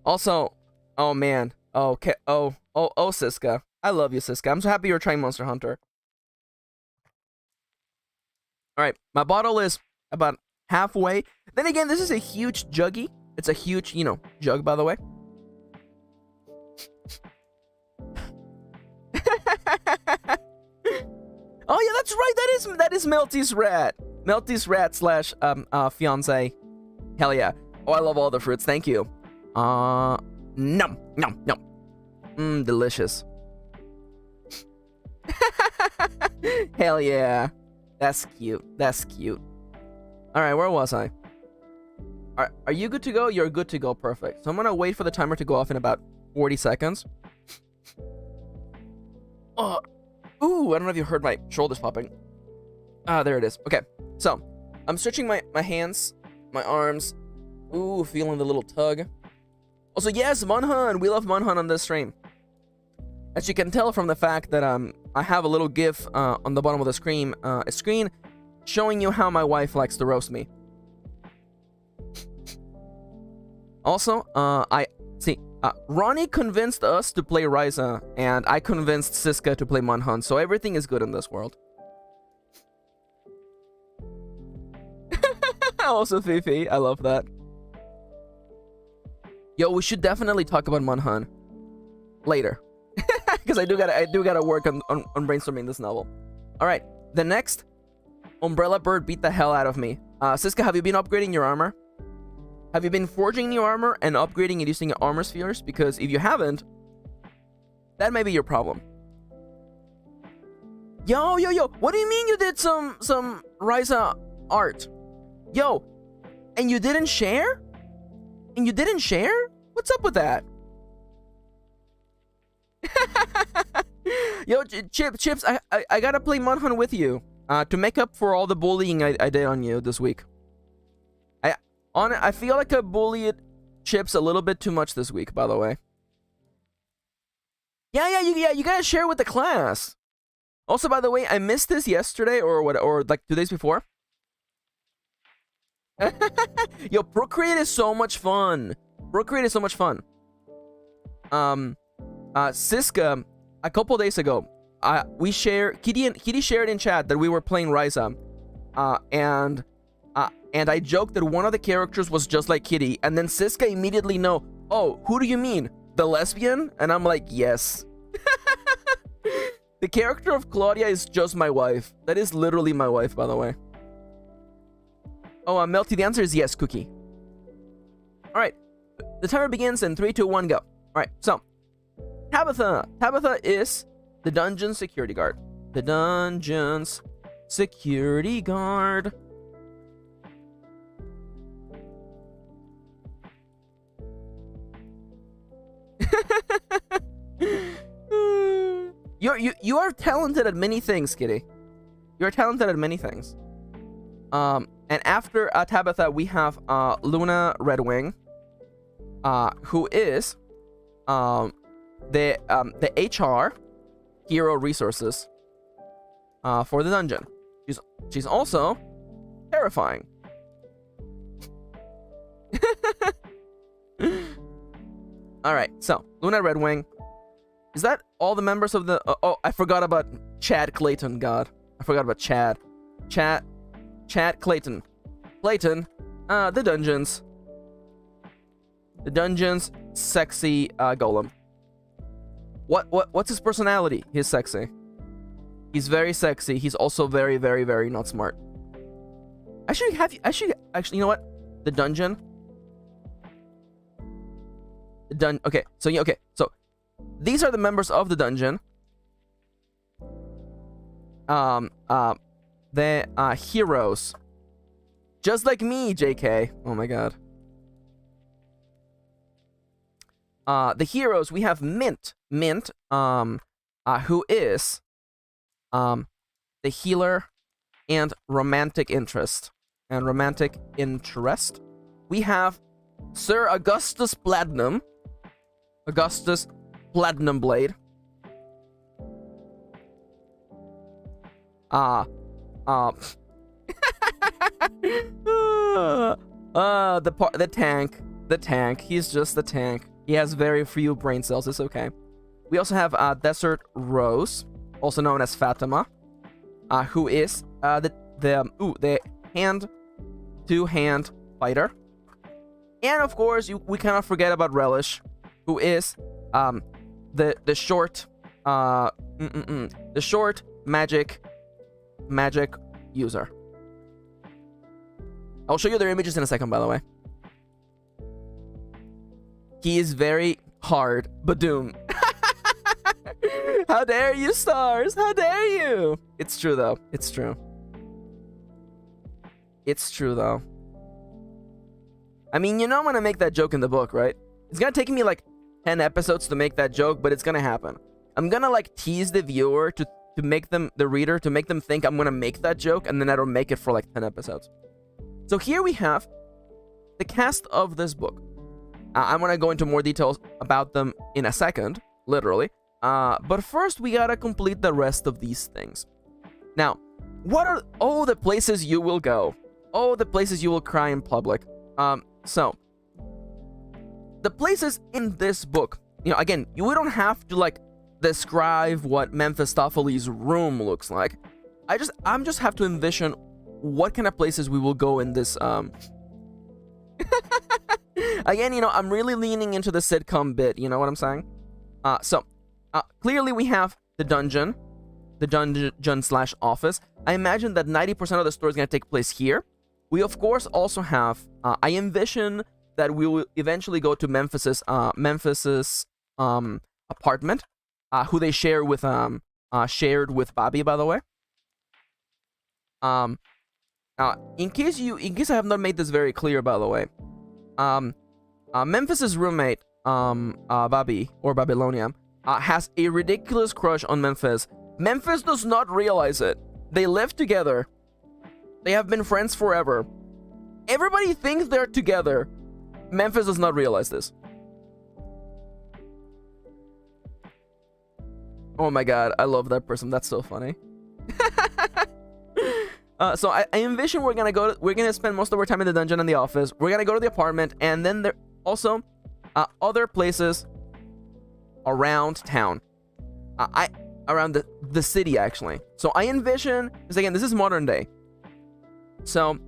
Also, oh man, okay, oh, Siska, I love you, Siska. I'm so happy you're trying Monster Hunter. All right, my bottle is about halfway. Then again, this is a huge juggie. It's a huge, jug, by the way. Oh yeah, that's right. That is Melty's rat. Melty's rat slash fiance. Hell yeah. Oh, I love all the fruits. Thank you. No. Delicious. Hell yeah. That's cute. All right, where was I? Are you good to go? You're good to go. Perfect. So I'm gonna wait for the timer to go off in about 40 seconds. Oh. Ooh, I don't know if you heard my shoulders popping. Ah, there it is. Okay, so I'm stretching my hands, my arms. Ooh, feeling the little tug. Also, yes, Monhun. We love Monhun on this stream. As you can tell from the fact that I have a little GIF on the bottom of the screen, a screen showing you how my wife likes to roast me. Also, Ronnie convinced us to play Ryza, and I convinced Siska to play Monhun, so everything is good in this world. Also, Fifi, I love that. Yo, we should definitely talk about Monhun later, because I do gotta work on brainstorming this novel. All right, the next Umbrella Bird beat the hell out of me. Siska, have you been upgrading your armor? Have you been forging new armor and upgrading it using your armor spheres? Because if you haven't, that may be your problem. Yo, what do you mean you did some Ryza art? Yo, and you didn't share? What's up with that? Yo, Chips, I gotta play Monhun with you. to make up for all the bullying I did on you this week. I feel like I bullied Chips a little bit too much this week, by the way. Yeah, you gotta share with the class. Also, by the way, I missed this yesterday or like 2 days before. Yo, Procreate is so much fun. Procreate is so much fun. Siska, a couple days ago, Kitty shared in chat that we were playing Ryza, and I joked that one of the characters was just like Kitty, and then Siska immediately know, oh, who do you mean? The lesbian? And I'm like, yes. The character of Claudia is just my wife. That is literally my wife, by the way. Oh, Melty, the answer is yes, Cookie. Alright, the timer begins in 3, 2, 1, go. Alright, so, Tabitha. Tabitha is the dungeon security guard. The dungeon's security guard. You are talented at many things, Kitty. You are talented at many things. And after Tabitha, we have Luna Redwing, who is the HR hero resources for the dungeon. She's also terrifying. All right, so Luna Redwing. Is that all the members of the? Oh, I forgot about Chad Clayton. God, I forgot about Chad. Chad Clayton. Clayton. The dungeons. The dungeons. Sexy golem. What's his personality? He's sexy. He's very sexy. He's also very, very, very not smart. Actually, you know what? The dungeon. Okay, so these are the members of the dungeon. The heroes. Just like me, JK. Oh my god. The heroes, we have Mint. Mint, who is the healer and romantic interest. We have Sir Augustus Platinum. Augustus Platinum Blade. The tank. He's just the tank. He has very few brain cells. It's okay. We also have Desert Rose, also known as Fatima, who is the hand-to-hand fighter. And of course, we cannot forget about Relish, who is the short magic user. I'll show you their images in a second, by the way. He is very hard, Badoom. How dare you, Stars? How dare you? It's true, though. It's true. It's true, though. I mean, you know I'm gonna make that joke in the book, right? It's gonna take me like 10 episodes to make that joke, but it's gonna happen. I'm gonna like tease the viewer to make them, the reader, to make them think I'm gonna make that joke, and then I don't make it for like 10 episodes. So here we have the cast of this book. I'm gonna go into more details about them in a second, literally. But first we gotta complete the rest of these things. Now, what are all the places you will go? Oh, the places you will cry in public. So the places in this book, you know, again, we don't have to like describe what Mephistopheles' room looks like. I'm just have to envision what kind of places we will go in this. Again, you know, I'm really leaning into the sitcom bit. You know what I'm saying? So clearly we have the dungeon / office. I imagine that 90% of the story is gonna take place here. We of course also have. I envision that we will eventually go to Memphis's apartment, who they share with shared with Bobby, by the way. In case I have not made this very clear, by the way, Memphis's roommate, Bobby or Babylonia, has a ridiculous crush on Memphis. Memphis does not realize it. They live together. They have been friends forever. Everybody thinks they're together. Memphis does not realize this. Oh my god, I love that person. That's so funny. So I envision we're gonna spend most of our time in the dungeon and the office. We're gonna go to the apartment, and then there also other places around town. Around the city, actually. So I envision, because again, this is modern day. So,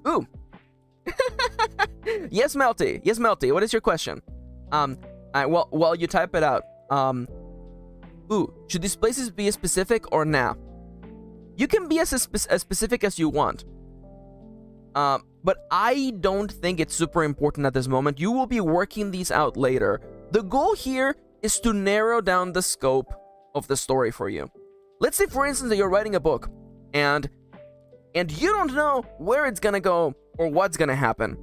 ooh. Yes, Melty. Yes, Melty. What is your question? While you type it out. Ooh, should these places be specific or nah? You can be as specific as you want. But I don't think it's super important at this moment. You will be working these out later. The goal here is to narrow down the scope of the story for you. Let's say, for instance, that you're writing a book, and you don't know where it's gonna go or what's gonna happen.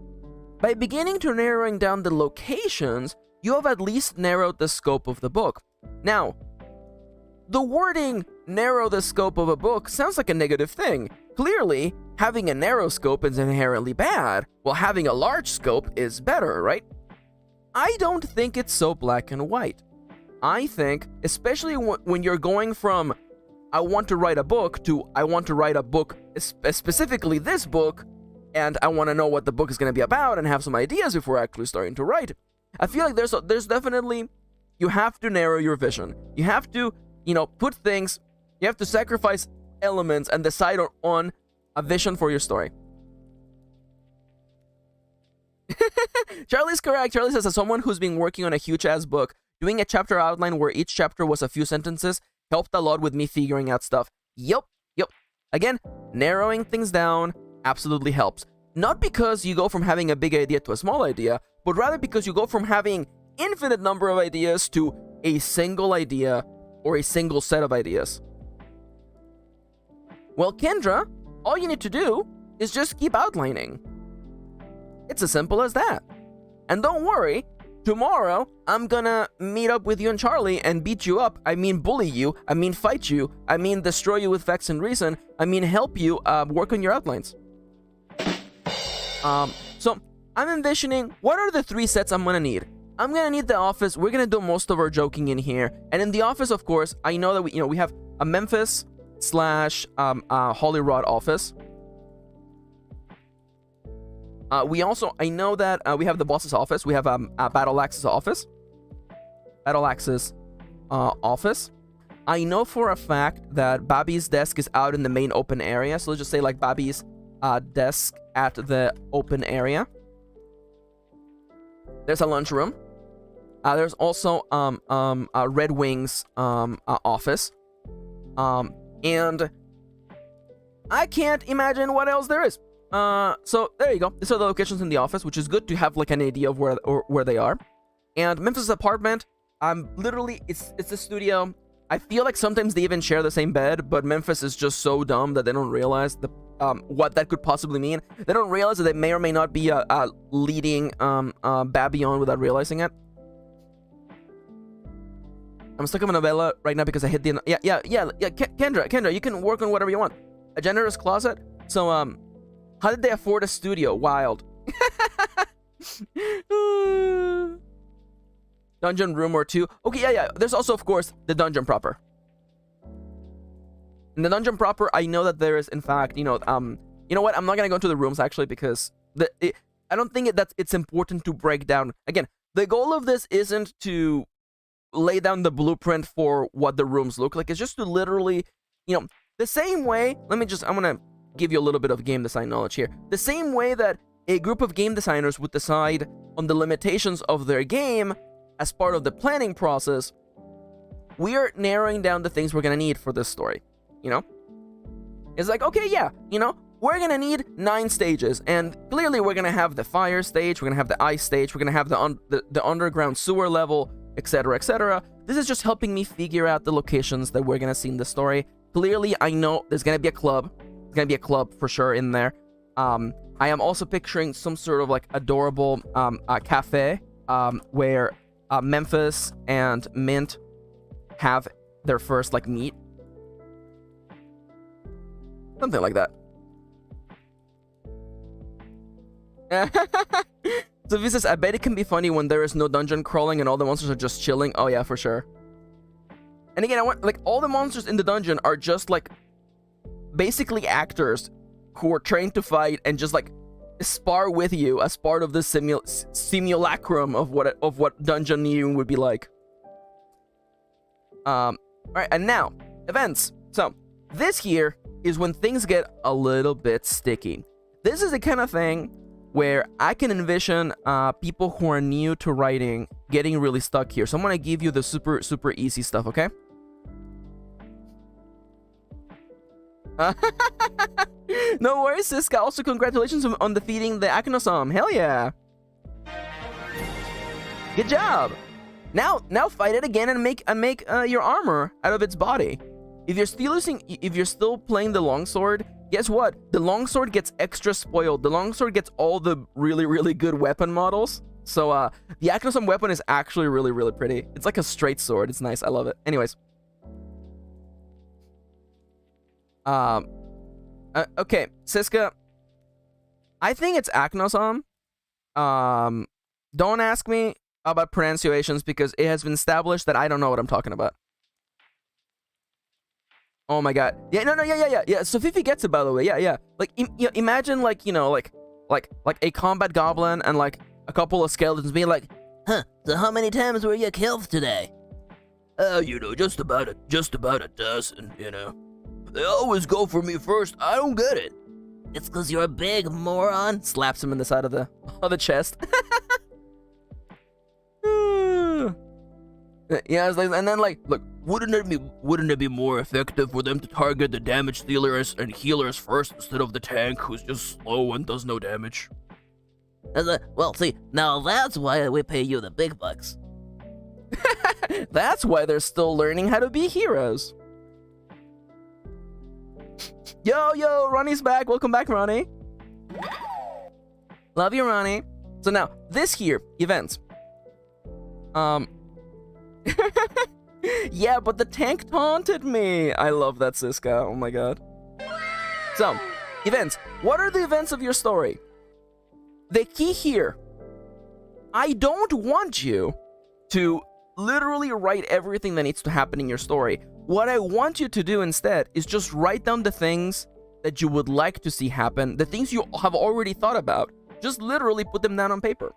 By beginning to narrowing down the locations, you have at least narrowed the scope of the book. Now, the wording narrow the scope of a book sounds like a negative thing. Clearly, having a narrow scope is inherently bad, while having a large scope is better, right? I don't think it's so black and white. I think, especially when you're going from I want to write a book to I want to write a book, specifically this book, and I want to know what the book is going to be about and have some ideas before actually starting to write. I feel like there's definitely, you have to narrow your vision. You have to, put things, you have to sacrifice elements and decide on a vision for your story. Charlie's correct. Charlie says, as someone who's been working on a huge-ass book, doing a chapter outline where each chapter was a few sentences helped a lot with me figuring out stuff. Yep. Again, narrowing things down absolutely helps. Not because you go from having a big idea to a small idea, but rather because you go from having infinite number of ideas to a single idea or a single set of ideas. Well, Kendra, all you need to do is just keep outlining. It's as simple as that. And don't worry, tomorrow I'm gonna meet up with you and Charlie and beat you up. I mean bully you, I mean fight you, I mean destroy you with facts and reason, I mean help you work on your outlines. So I'm envisioning, what are the 3 sets I'm gonna need? I'm gonna need the office. We're gonna do most of our joking in here. And in the office, of course, I know that we have a Memphis / Hollyrod office. I know that we have the boss's office. We have Battle Axe's office. Battle Axe's office. I know for a fact that Bobby's desk is out in the main open area. So let's just say like Bobby's desk at the open area. There's a lunchroom. There's also Red Wing's office. And I can't imagine what else there is. So there you go. These are the locations in the office, which is good to have like an idea of where they are. And Memphis' apartment, literally it's a studio. I feel like sometimes they even share the same bed, but Memphis is just so dumb that they don't realize what that could possibly mean. They don't realize that they may or may not be leading Babby on without realizing it. I'm stuck in a novella right now because I hit the... Yeah, Kendra, you can work on whatever you want. A generous closet? So, how did they afford a studio? Wild. Dungeon room or 2. Okay, yeah. There's also, of course, the dungeon proper. In the dungeon proper, I know that there is, in fact, you know what? I'm not gonna go into the rooms actually because I don't think it's important to break down. Again, the goal of this isn't to lay down the blueprint for what the rooms look like. It's just to literally, the same way. I'm gonna give you a little bit of game design knowledge here. The same way that a group of game designers would decide on the limitations of their game as part of the planning process, we are narrowing down the things we're gonna need for this story. It's like, okay, yeah, we're gonna need 9 stages, and clearly we're gonna have the fire stage, we're gonna have the ice stage, we're gonna have the underground sewer level, etc., etc. This is just helping me figure out the locations that we're gonna see in the story. Clearly, I know there's gonna be a club. There's gonna be a club for sure in there. I am also picturing some sort of like adorable cafe where Memphis and Mint have their first like meet. Something like that. So he says, I bet it can be funny when there is no dungeon crawling and all the monsters are just chilling. Oh yeah, for sure. And again, I want, like, all the monsters in the dungeon are just like basically actors who are trained to fight and just like spar with you as part of the simulacrum of what dungeon you would be like. All right, and now events. So this here is when things get a little bit sticky. This is the kind of thing where I can envision people who are new to writing getting really stuck here. So I'm gonna give you the super easy stuff, okay? No worries, Siska. Also, congratulations on defeating the Akinosom. Hell yeah! Good job. Now fight it again and make your armor out of its body. If you're still playing the longsword, guess what? The longsword gets extra spoiled. The longsword gets all the really good weapon models. So the Akinosom weapon is actually really pretty. It's like a straight sword. It's nice. I love it. Anyways. Okay, Siska. I think it's Akinosom. Don't ask me about pronunciations because it has been established that I don't know what I'm talking about. Oh my god. Yeah, no, yeah. So Fifi gets it, by the way. Yeah. Like, imagine, like, you know, like a combat goblin and like a couple of skeletons being like, huh? So how many times were you killed today? You know, just about a dozen. You know, they always go for me first. I don't get it. It's because you're a big moron. Slaps him in the side of the chest. Yeah, it's like, and then like, look, wouldn't it be more effective for them to target the damage dealers and healers first instead of the tank who's just slow and does no damage? Well, see, now that's why we pay you the big bucks. That's why they're still learning how to be heroes. Yo, Ronnie's back. Welcome back, Ronnie. Love you, Ronnie. So now, this here, events. Yeah, but the tank taunted me. I love that, Siska. Oh my god. So, events. What are the events of your story? The key here. I don't want you to literally write everything that needs to happen in your story. What I want you to do instead is just write down the things that you would like to see happen, the things you have already thought about. Just literally put them down on paper.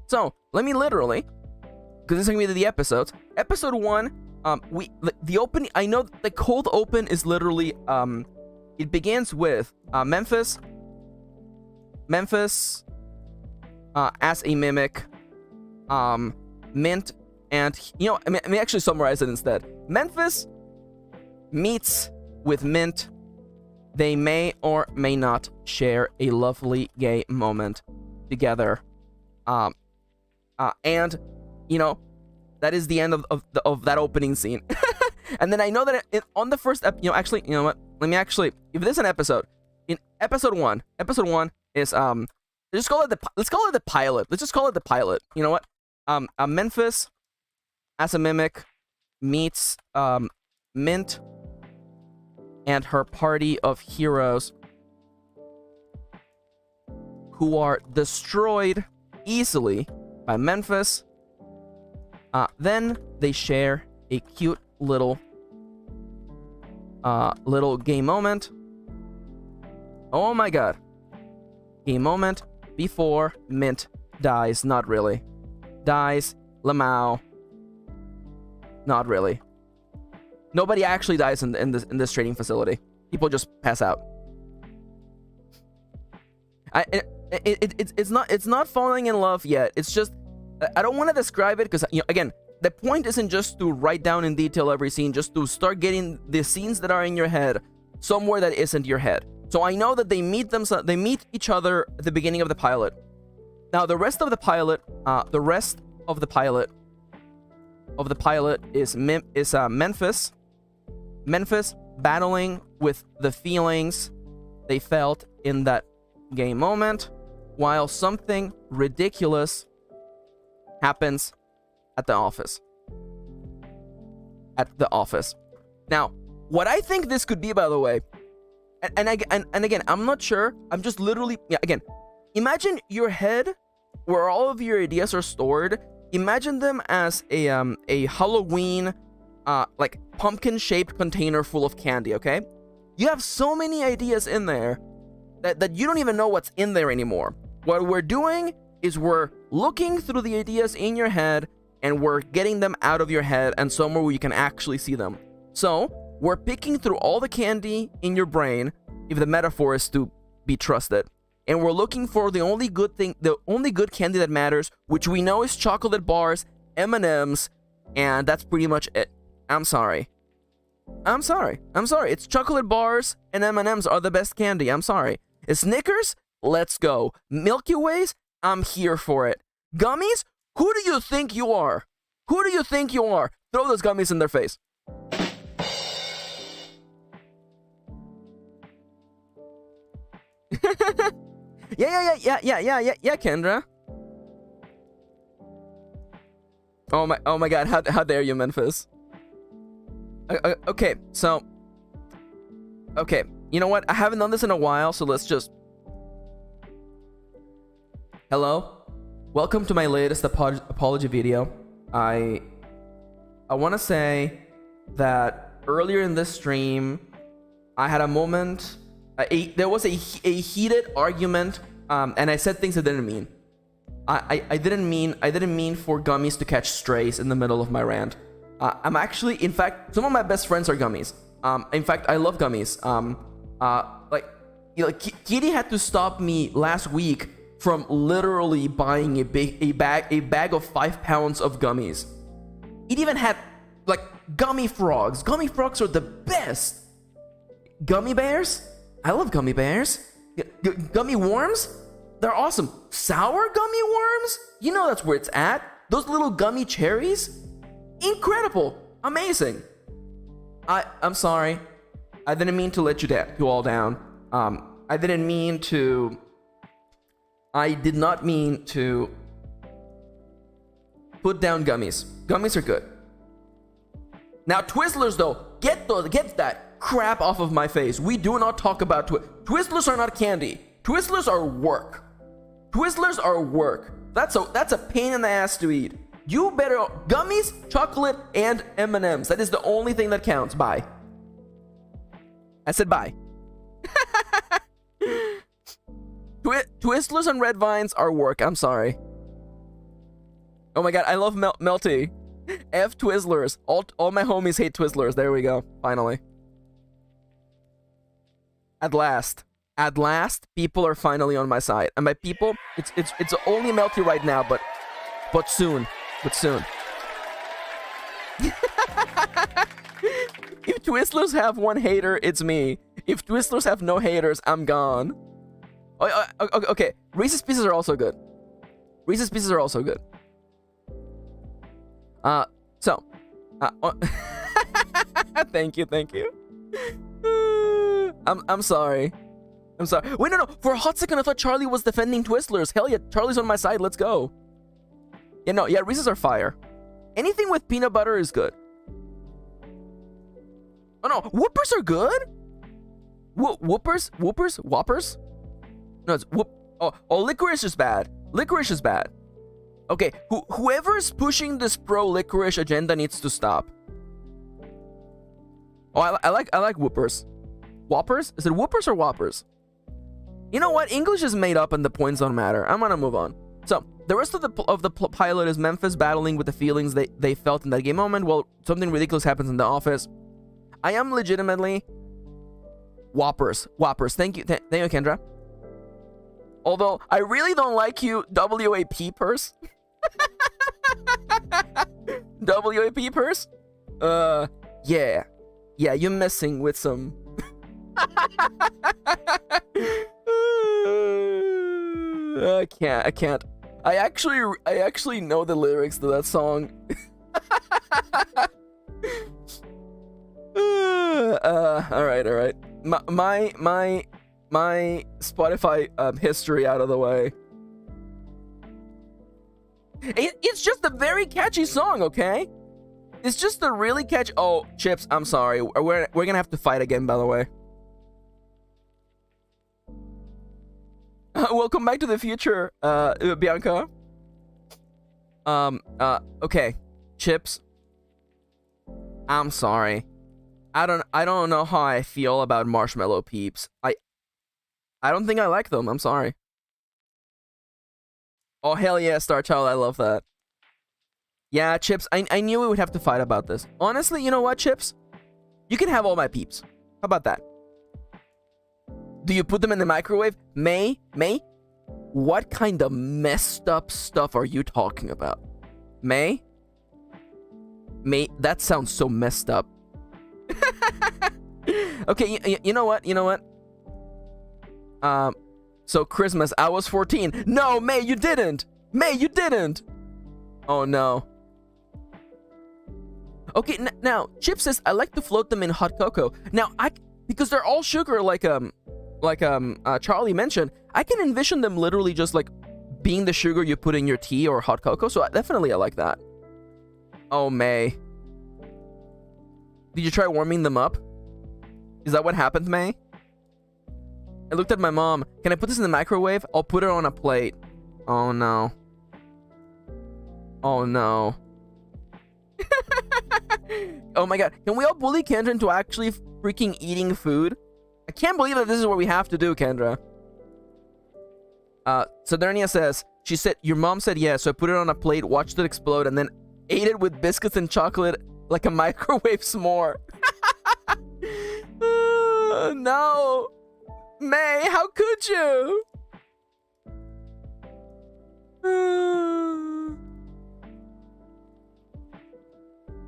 So, let me literally, because this is gonna be the episodes. Episode 1, the opening. I know the cold open is literally it begins with Memphis as a mimic, Mint, and you know, let me actually summarize it instead. Memphis meets with Mint. They may or may not share a lovely gay moment together, and you know, that is the end of that opening scene. And then I know that on the first actually, you know what? Let me actually, if there's an episode in episode one is let's call it the pilot. Let's just call it the pilot. You know what? Memphis as a mimic meets Mint and her party of heroes who are destroyed easily by Memphis. Then they share a cute little gay moment. Oh my god. Gay moment before Mint dies. Not really. Dies. Lamau. Not really. Nobody actually dies in this training facility. People just pass out. It's not falling in love yet. It's just, I don't want to describe it because, you know, again, the point isn't just to write down in detail every scene, just to start getting the scenes that are in your head somewhere that isn't your head. So I know that they meet each other at the beginning of the pilot. Now the rest of the pilot is Memphis battling with the feelings they felt in that gay moment, while something ridiculous happens at the office. Now, what I think this could be, by the way, And again, I'm not sure. I'm just literally, yeah, again, imagine your head where all of your ideas are stored. Imagine them as a Halloween like pumpkin-shaped container full of candy, okay? You have so many ideas in there that you don't even know what's in there anymore. What we're doing is we're looking through the ideas in your head and we're getting them out of your head and somewhere where you can actually see them. So, we're picking through all the candy in your brain, if the metaphor is to be trusted. And we're looking for the only good candy that matters, which we know is chocolate bars, M&Ms, and that's pretty much it. I'm sorry. It's chocolate bars and M&Ms are the best candy. I'm sorry. Snickers? Let's go. Milky Ways? I'm here for it. Gummies? Who do you think you are? Who do you think you are? Throw those gummies in their face. Yeah, Kendra. Oh my God! How dare you, Memphis? Okay, so, okay, you know what? I haven't done this in a while, so let's just. Hello, welcome to my latest apology video. I want to say that earlier in this stream, I had a moment. There was a heated argument, and I said things I didn't mean. I didn't mean for gummies to catch strays in the middle of my rant. I'm actually, in fact, some of my best friends are gummies. In fact, I love gummies. Kitty had to stop me last week from literally buying a bag of 5 pounds of gummies. It even had like gummy frogs. Gummy frogs are the best. Gummy bears? I love gummy bears. Gummy worms? They're awesome. Sour gummy worms? You know that's where it's at. Those little gummy cherries? Incredible. Amazing. I'm sorry. I didn't mean to let you all down. I did not mean to put down gummies. Gummies are good. Now Twizzlers though, get that crap off of my face. We do not talk about Twizzlers are not candy. Twizzlers are work. Twizzlers are work. That's a pain in the ass to eat. You better gummies, chocolate, and M&Ms. That is the only thing that counts. Bye. I said bye. Twizzlers and red vines are work. I'm sorry. Oh my God, I love Melty. F Twizzlers. All my homies hate Twizzlers. There we go. Finally. At last, people are finally on my side. And by people, it's only Melty right now, but soon. If Twizzlers have one hater, it's me. If Twizzlers have no haters, I'm gone. Okay. Reese's Pieces are also good. Thank you. I'm sorry. Wait, no. For a hot second, I thought Charlie was defending Twizzlers. Hell yeah, Charlie's on my side. Let's go. Yeah, Reese's are fire. Anything with peanut butter is good. Oh no, Whoopers are good. Whoopers? No, it's whoop. Oh, licorice is bad. Okay, whoever's pushing this pro licorice agenda needs to stop. Oh, I like Whoopers. Whoppers? Is it Whoopers or Whoppers? You know what? English is made up and the points don't matter. I'm gonna move on. So, the rest of the pilot is Memphis battling with the feelings they felt in that game moment while something ridiculous happens in the office. I am legitimately Whoppers. Thank you, Kendra. Although, I really don't like you, WAP purse. WAP purse? Yeah, you're messing with some... I can't. I actually know the lyrics to that song. All right. My Spotify history out of the way. It's just a very catchy song, okay? It's just a really catchy. Oh, Chips, I'm sorry. We're gonna have to fight again, by the way. Welcome back to the future, Bianca. Okay, Chips. I'm sorry. I don't know how I feel about marshmallow peeps. I don't think I like them. I'm sorry. Oh hell yeah, Star Child, I love that. Yeah, Chips, I knew we would have to fight about this. Honestly, you know what, Chips? You can have all my peeps. How about that? Do you put them in the microwave? May? What kind of messed up stuff are you talking about? May, that sounds so messed up. Okay, you know what? So Christmas, I was 14. No, May, you didn't. May, you didn't. Oh no. Okay, now Chip says I like to float them in hot cocoa. Now because they're all sugar, like Charlie mentioned, I can envision them literally just like being the sugar you put in your tea or hot cocoa. So definitely I like that. Oh May, did you try warming them up? Is that what happened, May? I looked at my mom. Can I put this in the microwave? I'll put it on a plate. Oh no. Oh no. Oh my god. Can we all bully Kendra into actually freaking eating food? I can't believe that this is what we have to do, Kendra. Sodernia says, she said, your mom said yes, so I put it on a plate, watched it explode, and then ate it with biscuits and chocolate like a microwave s'more. No. May, how could you?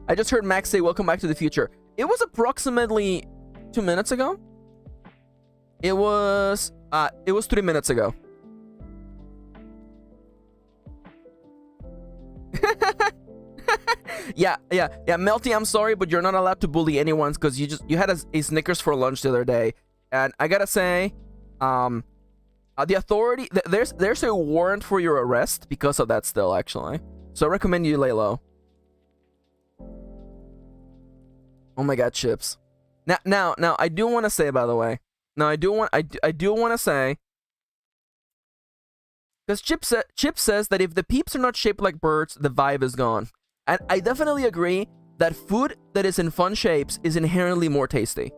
I just heard Max say, welcome back to the future. It was approximately 2 minutes ago. It was 3 minutes ago. Yeah, Melty, I'm sorry, but you're not allowed to bully anyone because you had a Snickers for lunch the other day. And I gotta say, the authority, there's a warrant for your arrest because of that still, actually. So I recommend you lay low. Oh my god, Chips. Now, I do want to say, by the way. Now, I do want to say, because Chip says that if the peeps are not shaped like birds, the vibe is gone. And I definitely agree that food that is in fun shapes is inherently more tasty.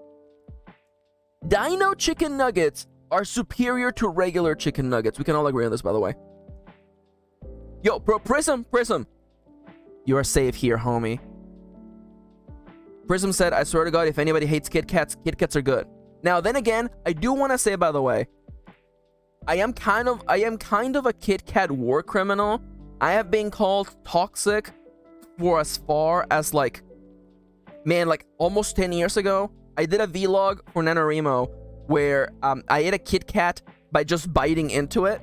Dino chicken nuggets are superior to regular chicken nuggets. We can all agree on this, by the way. Yo, bro, Prism. You are safe here, homie. Prism said, I swear to God, if anybody hates Kit Kats are good. Now, then again, I do want to say, by the way, I am kind of a Kit Kat war criminal. I have been called toxic for as far as like almost 10 years ago. I did a vlog for NaNoWriMo where I ate a Kit Kat by just biting into it.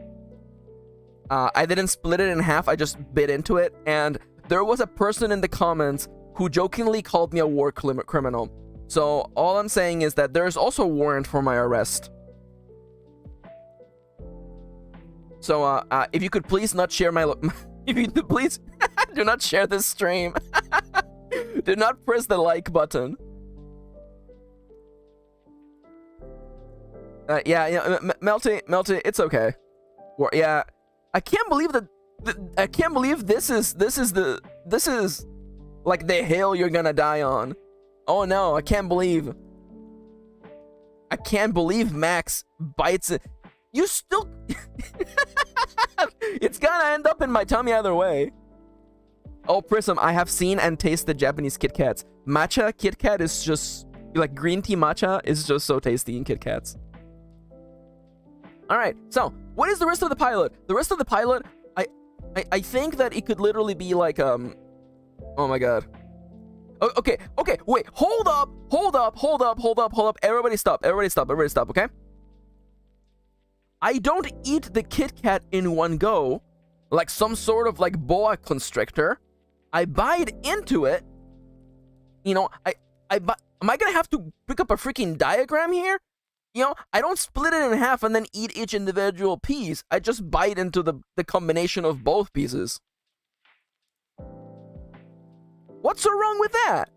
I didn't split it in half, I just bit into it, and there was a person in the comments who jokingly called me a war criminal. So all I'm saying is that there's also a warrant for my arrest. So if you could please not share my if you could please do not share this stream. Do not press the like button. Yeah, Melty, it's okay. Yeah, I can't believe that. I can't believe this is like the hill you're gonna die on. Oh no, I can't believe Max bites it. You still it's gonna end up in my tummy either way. Oh, Prism, I have seen and tasted Japanese Kit Kats. Matcha Kit Kat is just like green tea matcha is just so tasty in Kit Kats. Alright, so what is the rest of the pilot? The rest of the pilot, I think that it could literally be like oh my god. Okay, wait, hold up. Everybody stop, okay? I don't eat the Kit Kat in one go, like some sort of like boa constrictor. I bite into it. You know, am I gonna have to pick up a freaking diagram here? You know, I don't split it in half and then eat each individual piece. I just bite into the combination of both pieces. What's so wrong with that?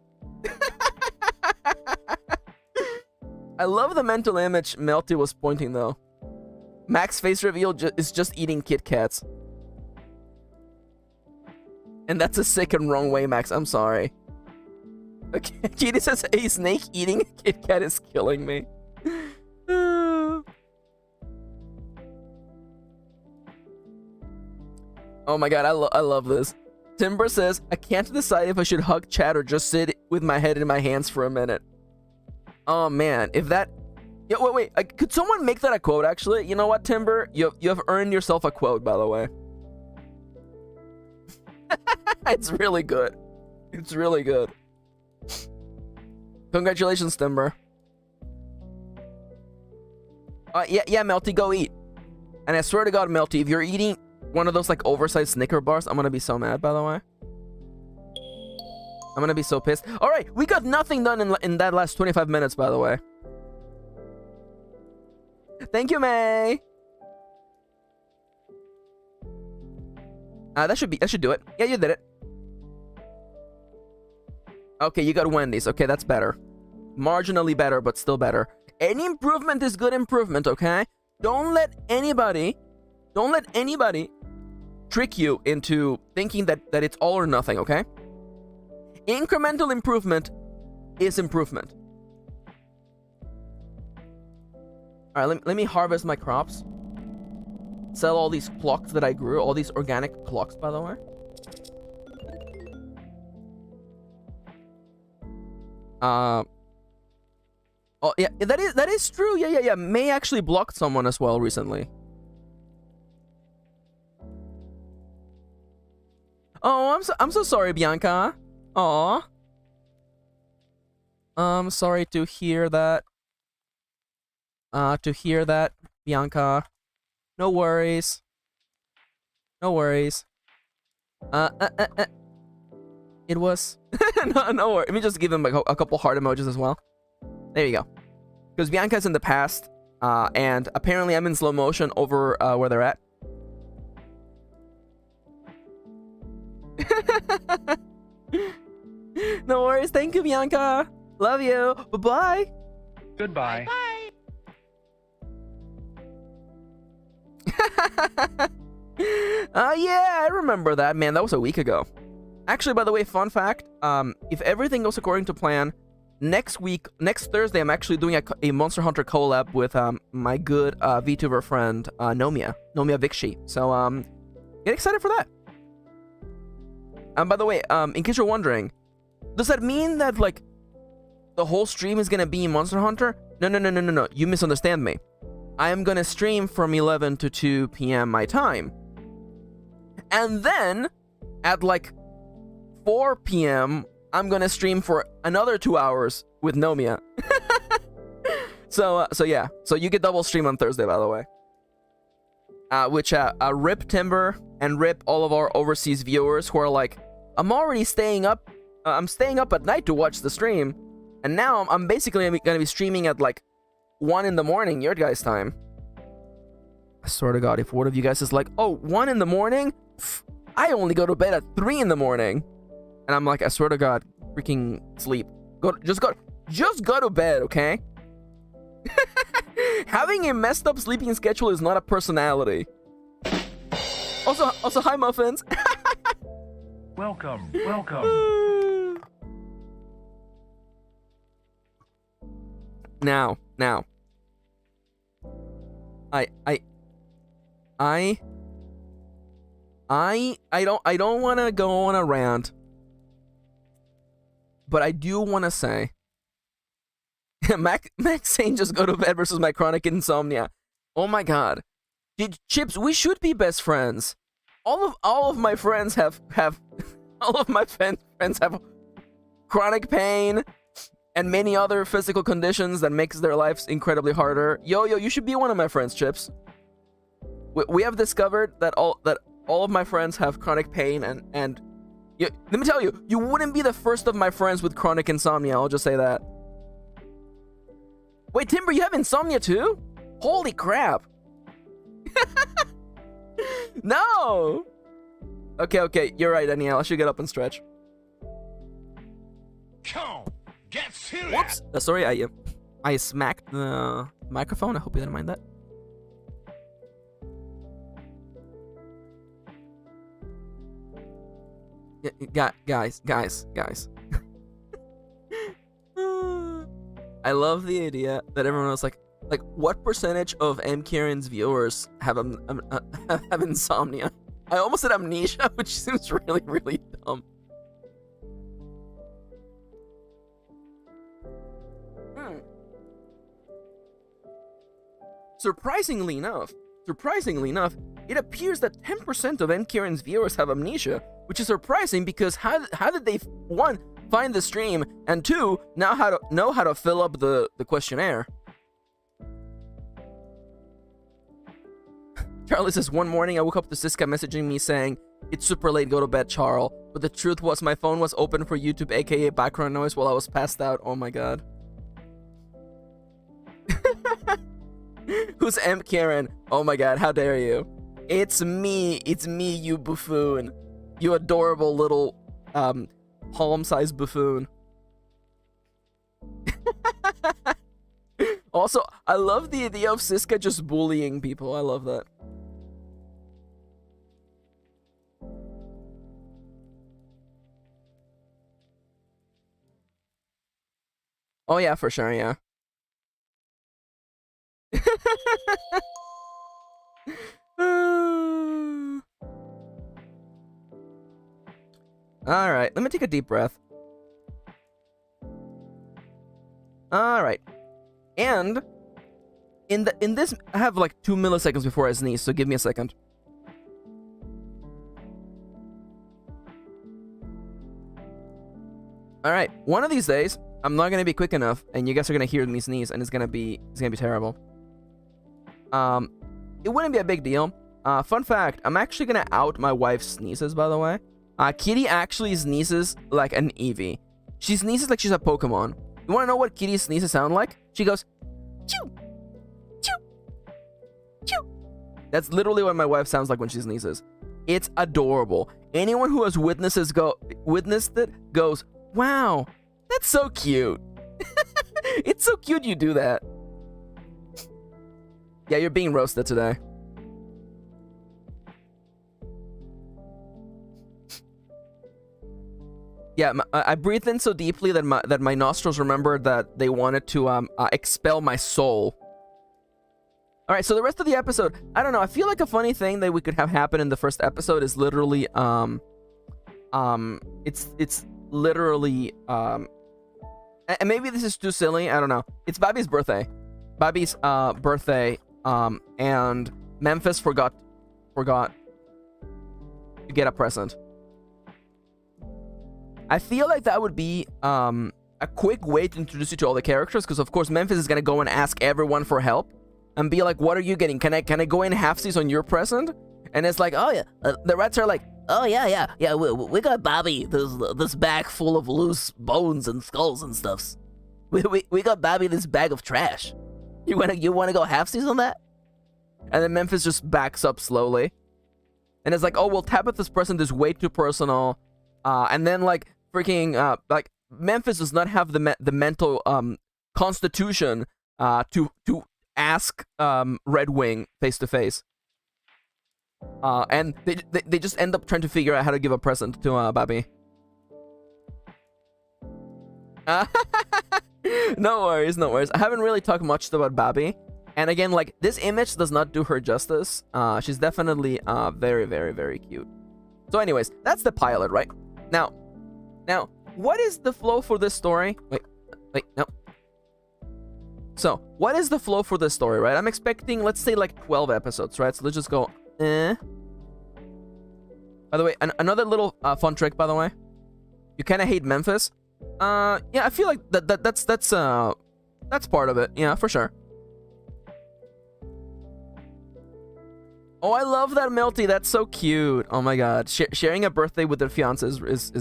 I love the mental image Melty was pointing, though. Max face reveal is just eating Kit Kats. And that's a sick and wrong way, Max. I'm sorry. Okay, Kitty says a snake eating a Kit Kat is killing me. Oh my god, I love this. Timber says, I can't decide if I should hug chat or just sit with my head in my hands for a minute. Oh man, if that... Yeah, wait. Could someone make that a quote, actually? You know what, Timber? You have earned yourself a quote, by the way. It's really good. It's really good. Congratulations, Timber. Yeah, Melty, go eat. And I swear to God, Melty, if you're eating one of those like oversized Snicker bars, I'm gonna be so mad, by the way. I'm gonna be so pissed. All right, we got nothing done in that last 25 minutes, by the way. Thank you, May. That should do it. Yeah, you did it. Okay, you got Wendy's. Okay, that's better. Marginally better, but still better. Any improvement is good improvement, okay? Don't let anybody trick you into thinking that it's all or nothing, okay? Incremental improvement is improvement. All right, let me harvest my crops. Sell all these clocks that I grew, all these organic clocks, by the way. Oh yeah, that is true. Yeah. May actually blocked someone as well recently. Oh, I'm so sorry, Bianca. Aw. I'm sorry to hear that. Bianca. No worries. No worries. It was no worries. Let me just give them a couple heart emojis as well. There you go. Because Bianca's in the past, and apparently I'm in slow motion over where they're at. No worries. Thank you, Bianca. Love you. Bye-bye. Goodbye. Yeah, I remember that, man. That was a week ago. Actually, by the way, fun fact, if everything goes according to plan, next Thursday, I'm actually doing a Monster Hunter collab with my good VTuber friend, Nomia Vikshi. So, get excited for that. By the way, in case you're wondering, does that mean that, like, the whole stream is gonna be Monster Hunter? No. You misunderstand me. I am gonna stream from 11 to 2 p.m. my time. And then, at, like, 4 p.m., I'm gonna stream for another 2 hours with Nomia. So yeah. So you get double stream on Thursday, by the way. Which, rip Timber and rip all of our overseas viewers who are like, I'm already staying up. I'm staying up at night to watch the stream. And now I'm basically gonna be streaming at like 1 in the morning, your guys' time. I swear to God, if one of you guys is like, oh, 1 in the morning? I only go to bed at 3 in the morning. And I'm like, I swear to God, freaking sleep. Just go to bed, okay? Having a messed up sleeping schedule is not a personality. Also, hi, Muffins. Welcome. Now. I don't want to go on a rant, but I do want to say, Max saying just go to bed versus my chronic insomnia. Oh my God, Chips, we should be best friends. All of my friends have all of my friends have chronic pain and many other physical conditions that makes their lives incredibly harder. Yo, you should be one of my friends, Chips. We have discovered that all of my friends have chronic pain and let me tell you, you wouldn't be the first of my friends with chronic insomnia. I'll just say that. Wait, Timber, you have insomnia too? Holy crap. No. Okay, you're right, Danielle. I should get up and stretch. Come, get serious. Whoops. Sorry, I smacked the microphone. I hope you didn't mind that. Guys. I love the idea that everyone was like, what percentage of MKirin's viewers have have insomnia? I almost said amnesia, which seems really, really dumb. Surprisingly enough, it appears that 10% of MKirin's viewers have amnesia, which is surprising because how did they, one, find the stream, and two, know how to fill up the questionnaire? Charlie says, one morning I woke up to Siska messaging me saying, "It's super late, go to bed, Charles." But the truth was my phone was open for YouTube, aka background noise, while I was passed out. Oh my god. Who's MKirin? Oh my god, how dare you? It's me, you buffoon. You adorable little, palm-sized buffoon. Also, I love the idea of Siska just bullying people. I love that. Oh yeah, for sure, yeah. Alright, let me take a deep breath. Alright. And in this, I have like 2 milliseconds before I sneeze, so give me a second. Alright, one of these days, I'm not gonna be quick enough, and you guys are gonna hear me sneeze, and it's gonna be terrible. It wouldn't be a big deal. Fun fact, I'm actually gonna out my wife's sneezes, by the way. Kitty actually sneezes like an Eevee. She sneezes like she's a Pokemon. You wanna know what Kitty's sneezes sound like? She goes, chew, chew, chew. That's literally what my wife sounds like when she sneezes. It's adorable. Anyone who has witnessed it goes, wow, that's so cute. It's so cute you do that. Yeah, you're being roasted today. Yeah, I breathed in so deeply that my nostrils remembered that they wanted to expel my soul. All right, so the rest of the episode, I don't know. I feel like a funny thing that we could have happen in the first episode is literally it's literally and maybe this is too silly. I don't know. It's Bobby's birthday. Bobby's birthday. And Memphis forgot to get a present. I feel like that would be a quick way to introduce you to all the characters, because of course Memphis is gonna go and ask everyone for help and be like, "What are you getting? Can I go in halfsies on your present?" And it's like, "Oh yeah," the rats are like, "Oh yeah. We got Bobby this bag full of loose bones and skulls and stuffs. We got Bobby this bag of trash. You wanna go halfsies on that?" And then Memphis just backs up slowly, and it's like, "Oh well, Tabitha's present is way too personal," and then like freaking like Memphis does not have the mental constitution to ask Red Wing face to face, and they just end up trying to figure out how to give a present to Bobby. No worries. I haven't really talked much about Bobby. And again, like, this image does not do her justice. She's definitely very, very, very cute. So anyways, that's the pilot, right? Now, what is the flow for this story? Wait, no. So, what is the flow for this story, right? I'm expecting, let's say, like 12 episodes, right? So let's just go, By the way, another little fun trick, by the way. You kind of hate Memphis. Yeah, I feel like that's part of it. Yeah, for sure. Oh, I love that Melty. That's so cute. Oh my god. Sharing a birthday with their fiance is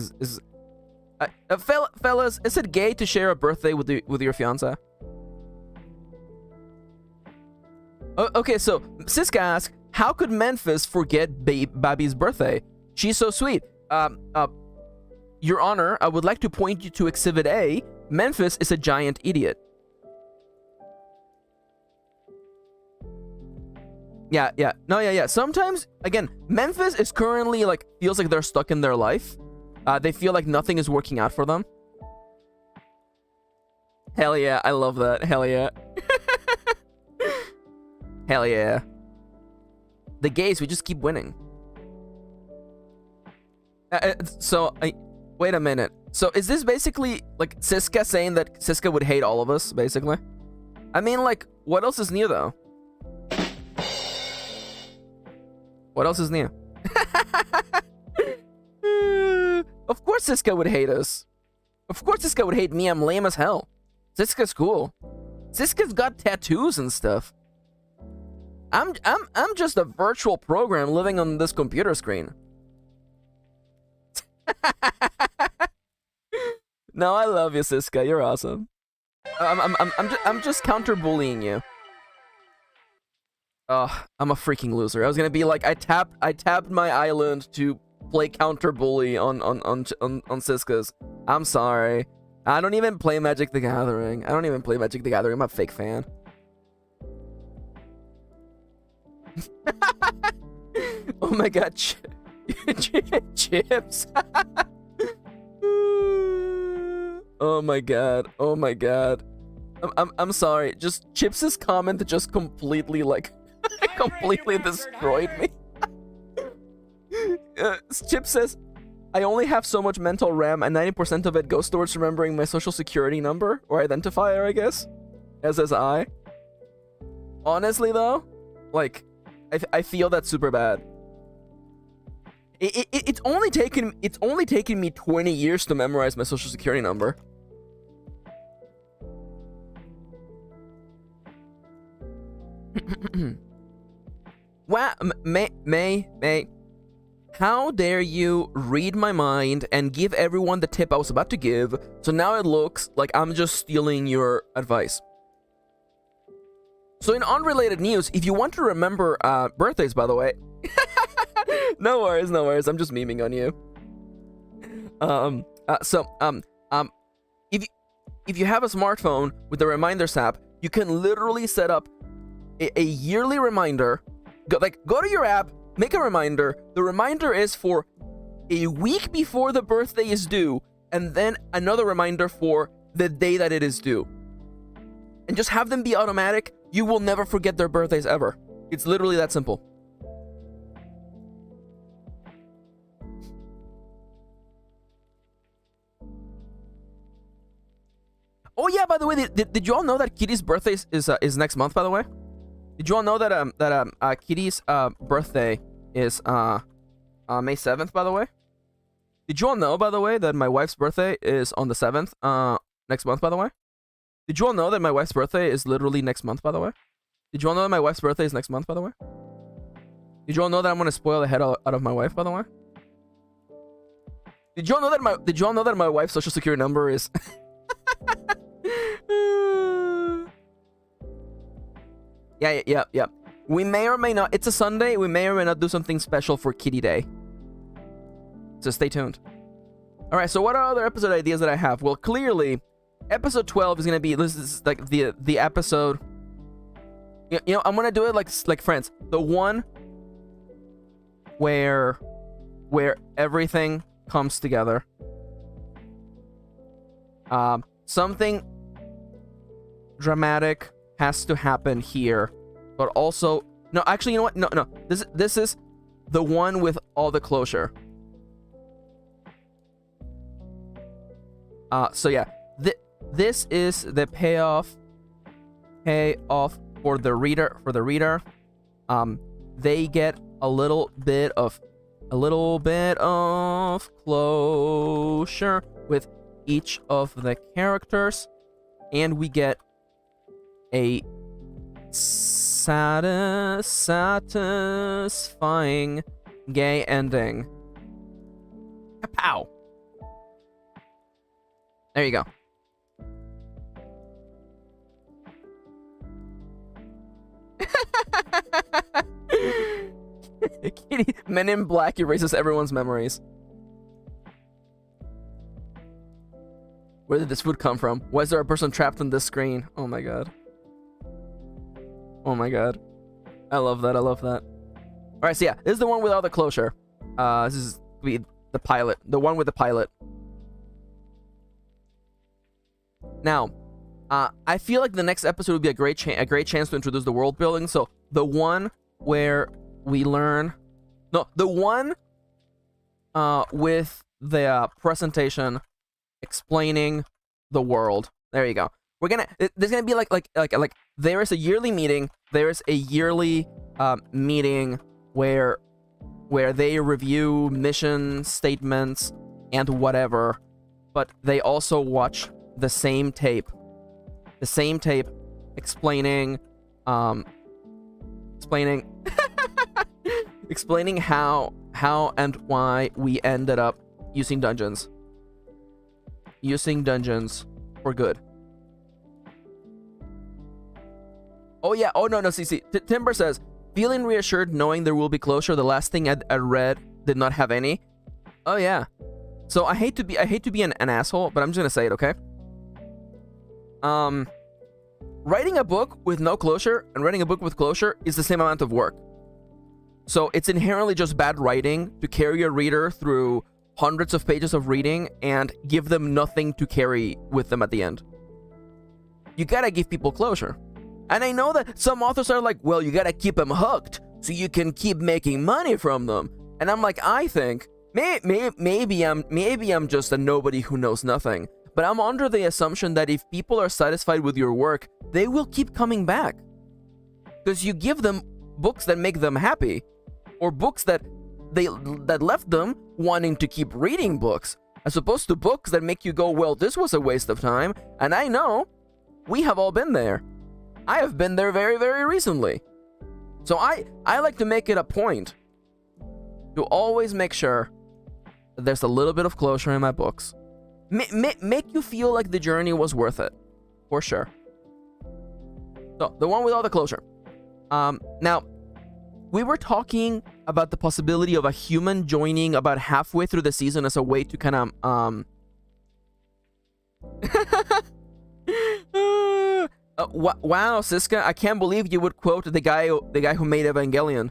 fellas, is it gay to share a birthday with your fiance? Okay, so Siska asks, how could Memphis forget Bobby's birthday? She's so sweet. Your Honor, I would like to point you to Exhibit A. Memphis is a giant idiot. Yeah. Sometimes, again, Memphis is currently, like, feels like they're stuck in their life. They feel like nothing is working out for them. Hell yeah, I love that. Hell yeah. Hell yeah. The gays, we just keep winning. Wait a minute. So is this basically like Siska saying that Siska would hate all of us, basically? I mean, like, what else is new though? What else is new? Of course Siska would hate us. Of course Siska would hate me. I'm lame as hell. Siska's cool. Siska's got tattoos and stuff. I'm just a virtual program living on this computer screen. No, I love you, Siska. You're awesome. I'm just counter-bullying you. Oh, I'm a freaking loser. I was gonna be like, I tapped my island to play counter-bully on Siska's. I'm sorry. I don't even play Magic the Gathering. I'm a fake fan. Oh my god, chips. Oh my god. Oh my god. I'm sorry. Just Chips' comment just completely like completely destroyed me. Chip says, I only have so much mental RAM and 90% of it goes towards remembering my social security number or identifier, I guess. As I. Honestly though, like I feel that's super bad. It's only taken me 20 years to memorize my social security number. Wow, May, how dare you read my mind and give everyone the tip I was about to give, so now it looks like I'm just stealing your advice. So in unrelated news, if you want to remember birthdays, by the way, no worries, I'm just memeing on you. If you have a smartphone with the Reminders app, you can literally set up a yearly reminder. Go to your app, make a reminder. The reminder is for a week before the birthday is due, and then another reminder for the day that it is due. And just have them be automatic. You will never forget their birthdays ever. It's literally that simple. Oh yeah, by the way, did you all know that Kitty's birthday is next month, by the way? Did you all know that Kitty's birthday is May 7th, by the way? Did you all know, by the way, that my wife's birthday is on the 7th next month, by the way? Did you all know that my wife's birthday is literally next month, by the way? Did you all know that my wife's birthday is next month, by the way? Did you all know that I'm gonna spoil the head out of my wife, by the way? Did you all know that my wife's social security number is Yeah. We may or may not. It's a Sunday. We may or may not do something special for Kitty Day. So stay tuned. All right. So what are other episode ideas that I have? Well, clearly, episode 12 is gonna be. This is like the episode. You know, I'm gonna do it like Friends. The one where everything comes together. Something dramatic has to happen here, but also no. Actually, you know what? No. This is the one with all the closure. So yeah, this is the payoff for the reader. They get a little bit of closure with each of the characters, and we get a satisfying gay ending. Kapow! There you go. Kitty, Men in Black erases everyone's memories. Where did this food come from? Why is there a person trapped on this screen? Oh my god. Oh my god. I love that. Alright, so yeah, this is the one with all the closure. This is the pilot, the one with the pilot. Now, I feel like the next episode would be a great chance to introduce the world building. So the one where we learn, no, the one with the presentation explaining the world. There you go. There's gonna be like there is a yearly meeting. There is a yearly meeting where they review mission statements and whatever, but they also watch the same tape explaining explaining how and why we ended up using dungeons for good. Oh yeah, oh no, see, Timber says, feeling reassured knowing there will be closure. The last thing I read did not have any. Oh yeah. So I hate to be an asshole, but I'm just gonna say it, okay? Writing a book with no closure and writing a book with closure is the same amount of work. So it's inherently just bad writing to carry a reader through hundreds of pages of reading and give them nothing to carry with them at the end. You gotta give people closure. And I know that some authors are like, well, you gotta keep them hooked so you can keep making money from them. And I'm like, I think maybe I'm just a nobody who knows nothing. But I'm under the assumption that if people are satisfied with your work, they will keep coming back. Because you give them books that make them happy, or books that left them wanting to keep reading books, as opposed to books that make you go, well, this was a waste of time. And I know we have all been there. I have been there very, very recently. So I like to make it a point to always make sure that there's a little bit of closure in my books. Make you feel like the journey was worth it, for sure. So, the one with all the closure. Now, we were talking about the possibility of a human joining about halfway through the season as a way to kind of, wow, Siska, I can't believe you would quote the guy who made Evangelion.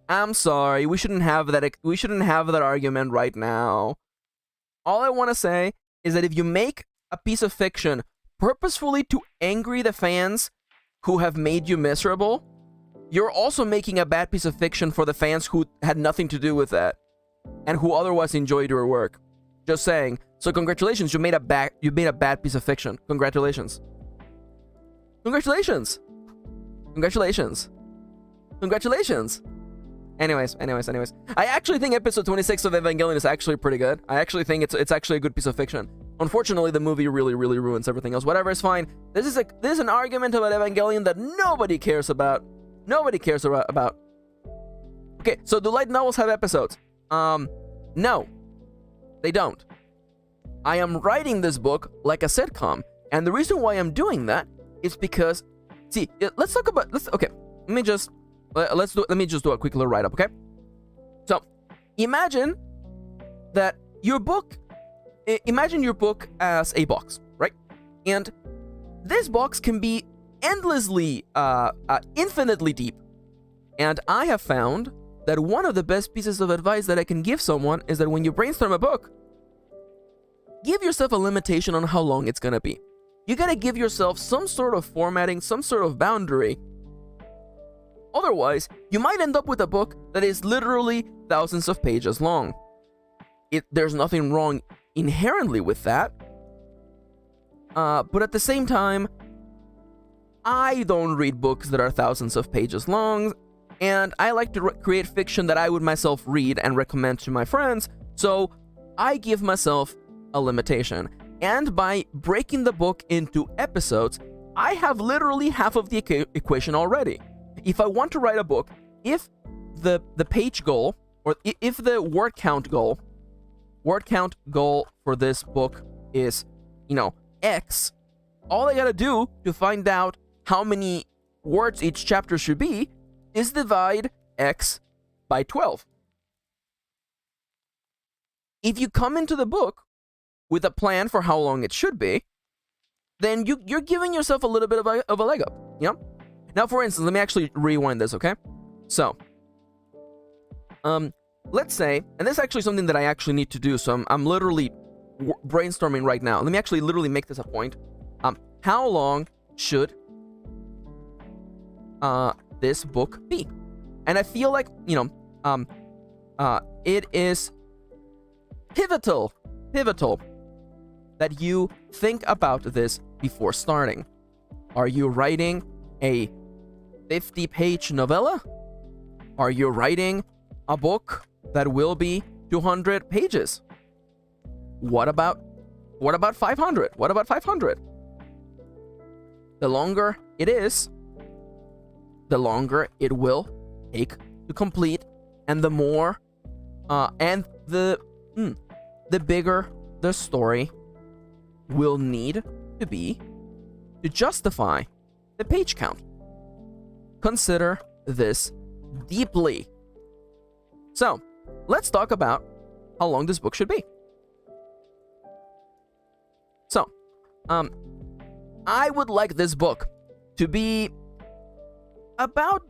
I'm sorry, we shouldn't have that argument right now. All I want to say is that if you make a piece of fiction purposefully to angry the fans who have made you miserable, you're also making a bad piece of fiction for the fans who had nothing to do with that and who otherwise enjoyed your work. Just saying. So congratulations, you made a bad piece of fiction. Congratulations. Congratulations. Congratulations. Congratulations. Anyways. I actually think episode 26 of Evangelion is actually pretty good. I actually think it's actually a good piece of fiction. Unfortunately, the movie really ruins everything else. Whatever, it's fine. This is an argument about Evangelion that nobody cares about. Nobody cares about. Okay, so do light novels have episodes? No. They don't. I am writing this book like a sitcom, and the reason why I'm doing that is because, see, let me just do a quick little write-up, okay? So, imagine your book as a box, right? And this box can be endlessly, infinitely deep. And I have found that one of the best pieces of advice that I can give someone is that when you brainstorm a book, give yourself a limitation on how long it's gonna be. You gotta give yourself some sort of formatting, some sort of boundary. Otherwise, you might end up with a book that is literally thousands of pages long. There's nothing wrong inherently with that. But at the same time, I don't read books that are thousands of pages long, and I like to create fiction that I would myself read and recommend to my friends, so I give myself a limitation. And by breaking the book into episodes, I have literally half of the equation already. If I want to write a book, if the page goal, or if the word count goal for this book is, X, all I gotta do to find out how many words each chapter should be is divide X by 12. If you come into the book with a plan for how long it should be, then you're giving yourself a little bit of a leg up, Now, for instance, let me actually rewind this, okay? So, let's say, and this is actually something that I actually need to do, so I'm literally brainstorming right now. Let me actually literally make this a point. How long should this book be? And I feel like, it is pivotal that you think about this before starting. Are you writing a 50-page novella? Are you writing a book that will be 200 pages? What about 500? What about 500? The longer it is, the longer it will take to complete, and the more and the bigger the story will need to be to justify the page count. Consider this deeply. So, let's talk about how long this book should be. So, I would like this book to be about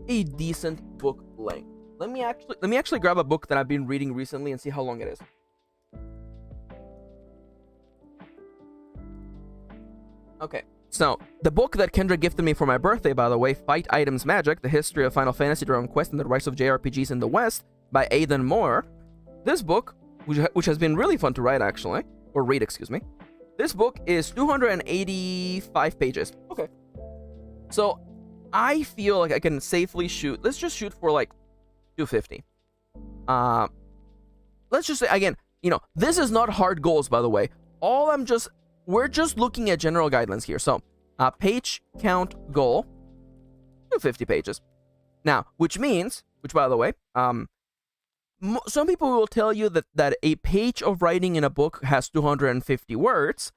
a decent book length. Let me actually grab a book that I've been reading recently and see how long it is. Okay, so the book that Kendra gifted me for my birthday, by the way, Fight Items Magic: The History of Final Fantasy, Dragon Quest, and the Rise of JRPGs in the West by Aidan Moore. This book, which has been really fun to write actually, or read, excuse me. This book is 285 pages. Okay, so I feel like I can safely shoot. Let's just shoot for like 250. Let's just say, again, this is not hard goals, by the way. We're just looking at general guidelines here. So, page count goal, 250 pages. Now, which by the way, some people will tell you that a page of writing in a book has 250 words.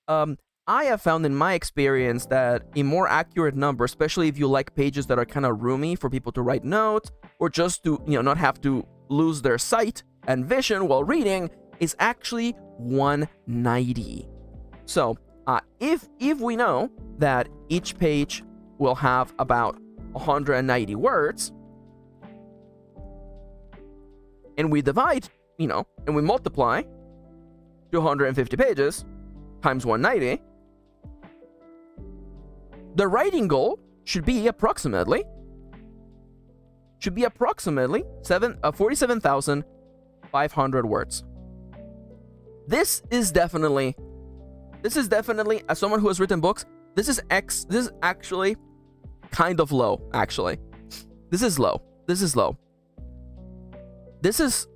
I have found in my experience that a more accurate number, especially if you like pages that are kind of roomy for people to write notes, or just to, not have to lose their sight and vision while reading, is actually 190. So, if we know that each page will have about 190 words, and we divide, and we multiply 250 pages times 190, the writing goal should be approximately 47,500 words. This is definitely, as someone who has written books, this is actually kind of low, actually. This is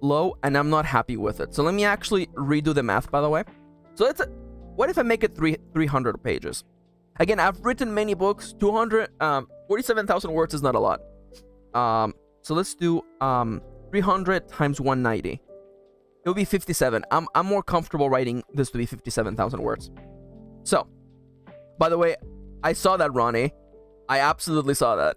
low, and I'm not happy with it. So let me actually redo the math, by the way. So what if I make it 300 pages? Again, I've written many books. 47,000 words is not a lot. So let's do 300 times 190. It will be 57. I'm more comfortable writing this to be 57,000 words. So, by the way, I saw that, Ronnie. I absolutely saw that.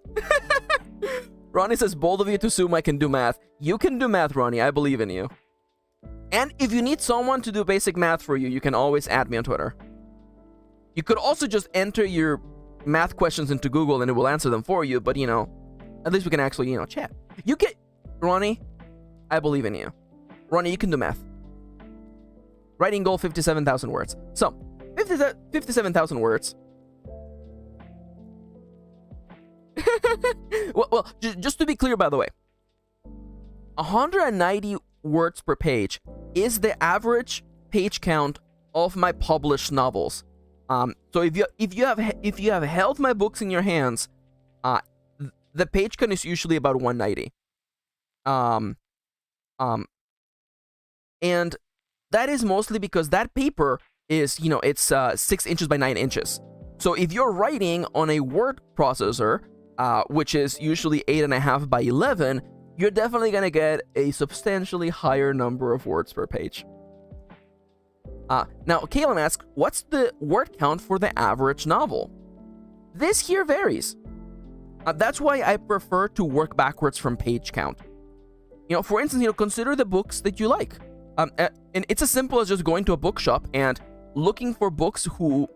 Ronnie says, bold of you to assume I can do math. You can do math, Ronnie. I believe in you. And if you need someone to do basic math for you, you can always add me on Twitter. You could also just enter your math questions into Google and it will answer them for you, but at least we can actually, chat. You can, Ronnie, I believe in you. Ronnie, you can do math. Writing goal, 57,000 words. So, 57,000 words. well, just to be clear, by the way, 190 words per page is the average page count of my published novels. So if you have held my books in your hands, the page count is usually about 190. And that is mostly because that paper is, it's 6 inches by 9 inches. So if you're writing on a word processor, which is usually 8.5 by 11, you're definitely gonna get a substantially higher number of words per page. Now, Kaylin asks, what's the word count for the average novel? This here varies. That's why I prefer to work backwards from page count. For instance, consider the books that you like. And it's as simple as just going to a bookshop and looking for books who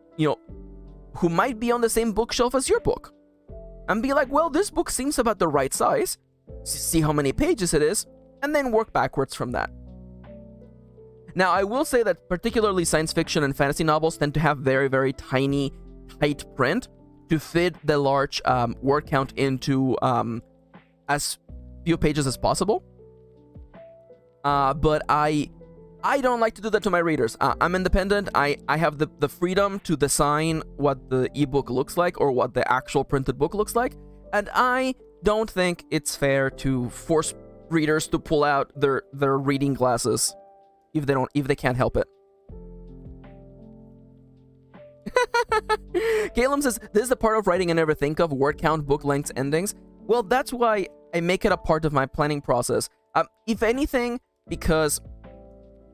might be on the same bookshelf as your book. And be like, well, this book seems about the right size. See how many pages it is. and then work backwards from that. Now, I will say that particularly science fiction and fantasy novels tend to have very, very tiny, tight print to fit the large word count into as few pages as possible. But I don't like to do that to my readers. I'm independent. I have the freedom to design what the ebook looks like or what the actual printed book looks like, and I don't think it's fair to force readers to pull out their reading glasses if they can't help it. Caleb says, this is the part of writing I never think of: word count, book lengths, endings. Well, that's why I make it a part of my planning process. If anything, because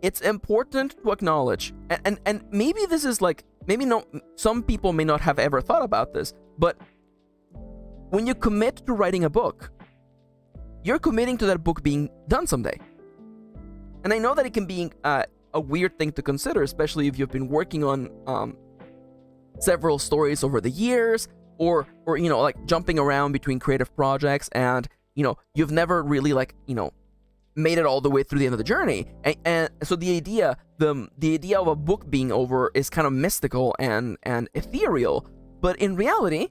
it's important to acknowledge, and maybe this is like, maybe no, some people may not have ever thought about this, but when you commit to writing a book, you're committing to that book being done someday. And I know that it can be a weird thing to consider, especially if you've been working on several stories over the years, or you know, like jumping around between creative projects, and you know, you've never really, like, you know, made it all the way through the end of the journey, and so the idea of a book being over is kind of mystical and ethereal. But in reality,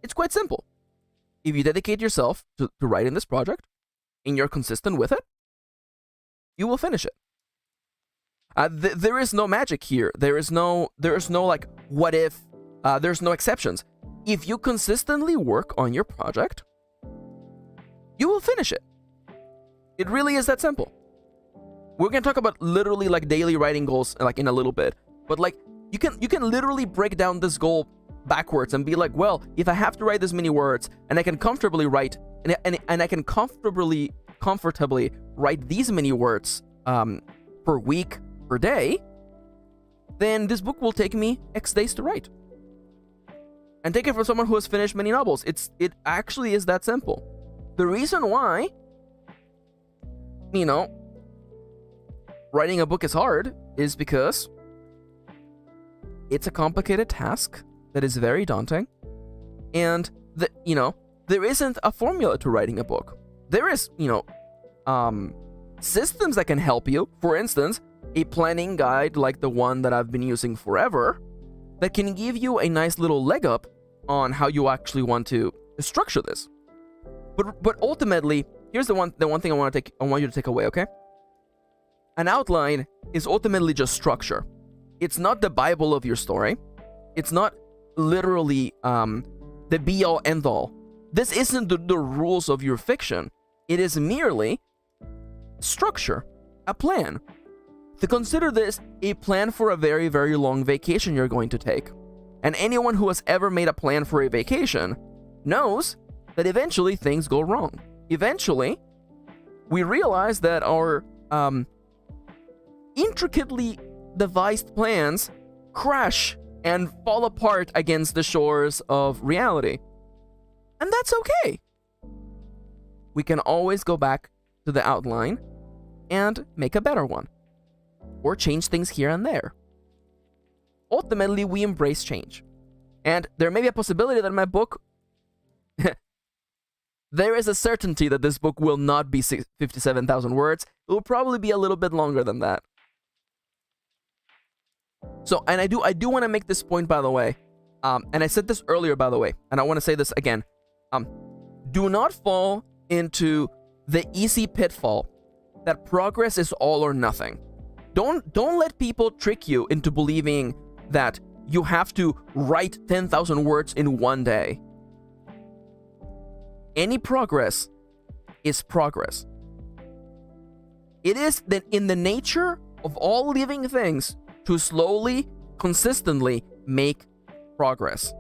it's quite simple. If you dedicate yourself to writing this project and you're consistent with it, you will finish it. There is no magic here. There is no like, what if. There's no exceptions. If you consistently work on your project, you will finish it. It really is that simple. We're gonna talk about literally like daily writing goals like in a little bit, but like you can literally break down this goal backwards and be like, well, if I have to write this many words and I can comfortably write and I can comfortably write these many words per week, per day, then this book will take me X days to write. And take it from someone who has finished many novels. It actually is that simple. The reason why, you know, writing a book is hard is because it's a complicated task that is very daunting, and you know, there isn't a formula to writing a book. There is, you know, systems that can help you. For instance, a planning guide like the one that I've been using forever that can give you a nice little leg up on how you actually want to structure this. But ultimately, here's the one thing I want you to take away, okay? An outline is ultimately just structure. It's not the Bible of your story. It's not literally the be-all, end-all. This isn't the rules of your fiction. It is merely structure, a plan. To consider this a plan for a very, very long vacation you're going to take. And anyone who has ever made a plan for a vacation knows that eventually things go wrong. Eventually, we realize that our intricately devised plans crash and fall apart against the shores of reality. And that's okay. We can always go back to the outline and make a better one, or change things here and there. Ultimately, we embrace change. And there may be a possibility that my book there is a certainty that this book will not be 57,000 words. It will probably be a little bit longer than that. So, and I do want to make this point, by the way. And I said this earlier, by the way, and I want to say this again. Do not fall into the easy pitfall that progress is all or nothing. Don't let people trick you into believing that you have to write 10,000 words in one day. Any progress is progress. It is in the nature of all living things to slowly, consistently make progress.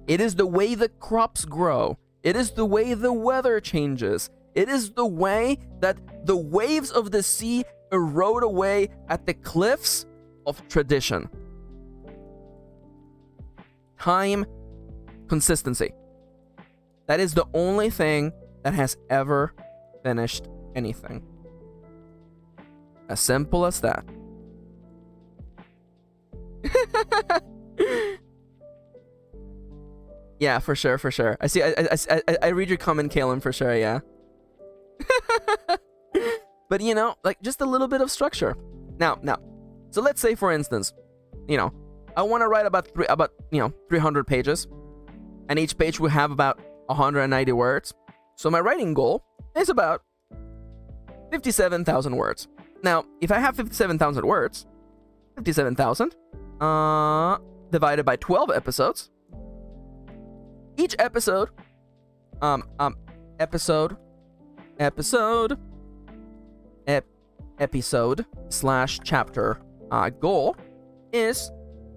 It is the way the crops grow. It is the way the weather changes. It is the way that the waves of the sea erode away at the cliffs of tradition. Time, consistency. That is the only thing that has ever finished anything. As simple as that. Yeah, for sure, for sure. I see. I read your comment, Kalen, for sure. Yeah. But, you know, like just a little bit of structure. Now, so let's say, for instance, you know, I want to write about 300 pages, and each page will have about 190 words. So my writing goal is about 57,000 words. Now, if I have 57,000 words, 57,000 divided by 12 episodes. Each episode slash chapter goal is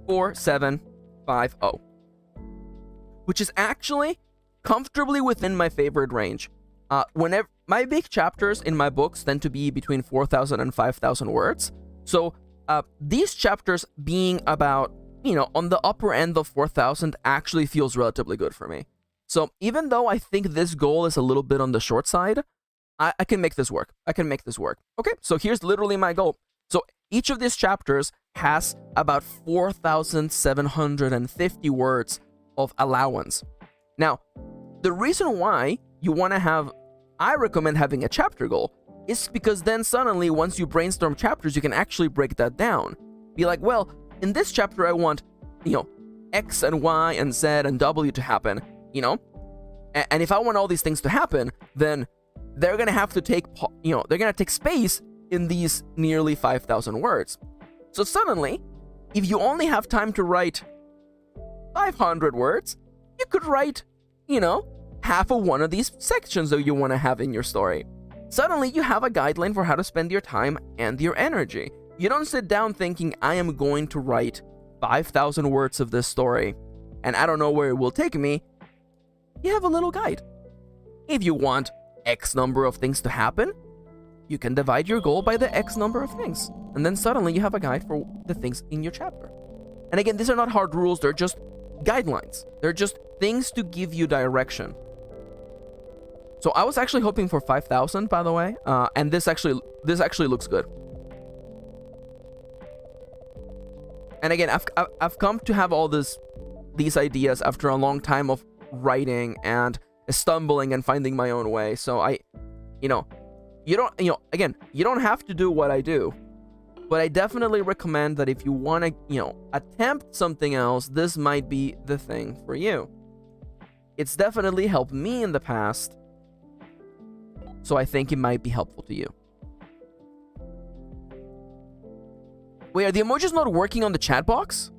4750, which is actually comfortably within my favorite range. Whenever my big chapters in my books tend to be between 4,000 and 5,000 words, so these chapters being about, you know, on the upper end of 4,000 actually feels relatively good for me. So even though I think this goal is a little bit on the short side, I can make this work. Okay, so here's literally my goal. So each of these chapters has about 4,750 words of allowance. Now, the reason why I recommend having a chapter goal is because then suddenly, once you brainstorm chapters, you can actually break that down. Be like, well, in this chapter, I want, you know, X and Y and Z and W to happen, you know? And if I want all these things to happen, then they're going to have to take, you know, they're going to take space in these nearly 5,000 words. So suddenly, if you only have time to write 500 words, you could write, you know, half of one of these sections that you want to have in your story. Suddenly, you have a guideline for how to spend your time and your energy. You don't sit down thinking, I am going to write 5,000 words of this story, and I don't know where it will take me. You have a little guide. If you want X number of things to happen, you can divide your goal by the X number of things. And then suddenly you have a guide for the things in your chapter. And again, these are not hard rules, they're just guidelines. They're just things to give you direction. So I was actually hoping for 5,000, by the way, and this actually looks good. And again, I've come to have all these ideas after a long time of writing and stumbling and finding my own way. So you don't have to do what I do, but I definitely recommend that if you want to, you know, attempt something else, this might be the thing for you. It's definitely helped me in the past, so I think it might be helpful to you. Wait, are the emojis not working on the chat box?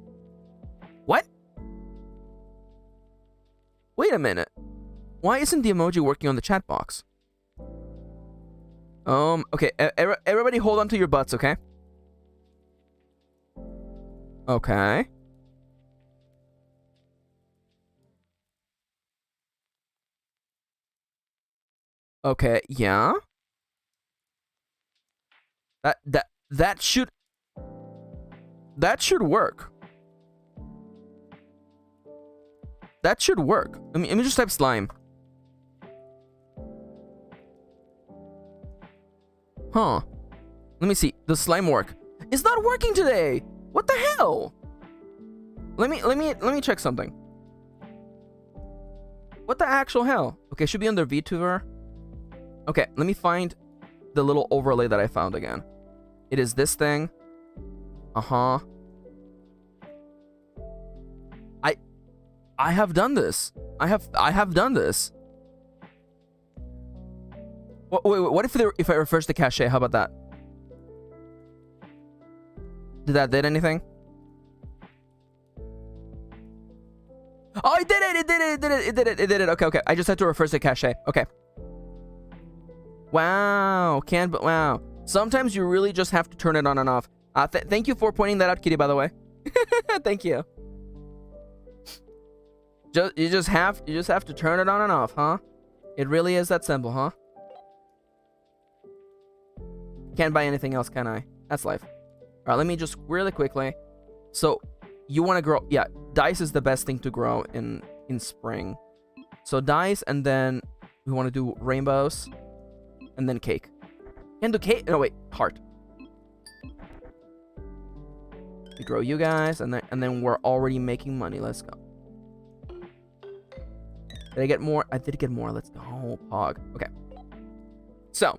What? Wait a minute. Why isn't the emoji working on the chat box? Okay, everybody hold on to your butts, okay? Okay. Okay, yeah. That should work. That should work. Let me just type slime. Huh. Let me see. Does slime work? It's not working today. What the hell? Let me check something. What the actual hell? Okay, should be under Vtuber. Okay, let me find the little overlay that I found again. It is this thing. Uh-huh. I have done this. I have done this. Wait, what if I refresh the cache? How about that? Did that did anything? Oh, it did it. Okay. I just had to refresh the cache. Okay. Wow. Wow. Sometimes you really just have to turn it on and off. Thank you for pointing that out, Kitty, by the way. Thank you. You just have to turn it on and off, huh? It really is that simple, huh? Can't buy anything else, can I? That's life. Alright, let me just really quickly. So, you want to grow... Yeah, dice is the best thing to grow in spring. So, dice, and then we want to do rainbows. And then cake. Can do cake... No, wait. Heart. We grow you guys, and then we're already making money. Let's go. Did I get more? I did get more. Let's go. Oh, pog. Okay. So,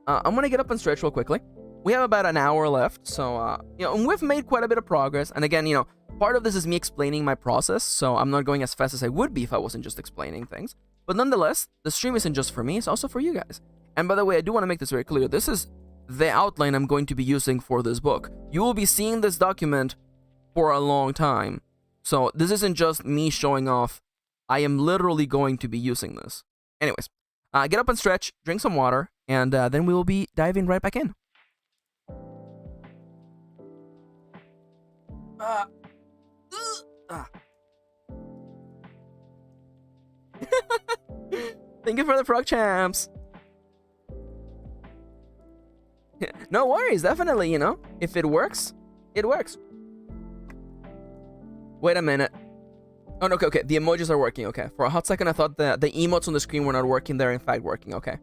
I'm gonna get up and stretch real quickly. We have about an hour left, so you know, and we've made quite a bit of progress. And again, you know, part of this is me explaining my process, so I'm not going as fast as I would be if I wasn't just explaining things. But nonetheless, the stream isn't just for me; it's also for you guys. And by the way, I do want to make this very clear. This is the outline I'm going to be using for this book. You will be seeing this document for a long time. So this isn't just me showing off. I am literally going to be using this. Anyways, get up and stretch, drink some water, and then we will be diving right back in. Thank you for the frog champs. No worries, definitely, you know. If it works, it works. Wait a minute. Oh, no, okay, the emojis are working, okay. For a hot second, I thought the emotes on the screen were not working. They're in fact working, okay.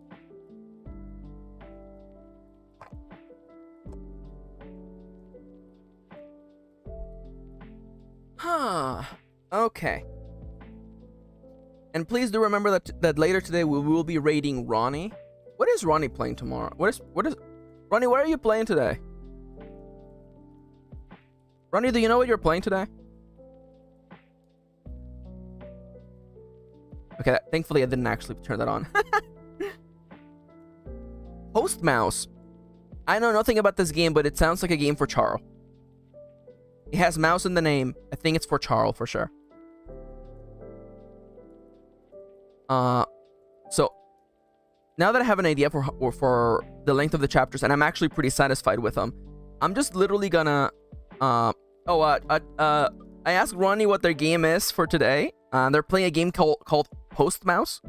Huh. Okay. And please do remember that later today we will be raiding Ronnie. What is Ronnie playing tomorrow? What is Ronnie, what are you playing today? Ronnie, do you know what you're playing today? Okay, thankfully I didn't actually turn that on. Host Mouse. I know nothing about this game, but it sounds like a game for Charles. It has mouse in the name. I think it's for Charles for sure. So now that I have an idea for the length of the chapters, and I'm actually pretty satisfied with them, I'm just literally gonna I asked Ronnie what their game is for today. They're playing a game called Host Mouse,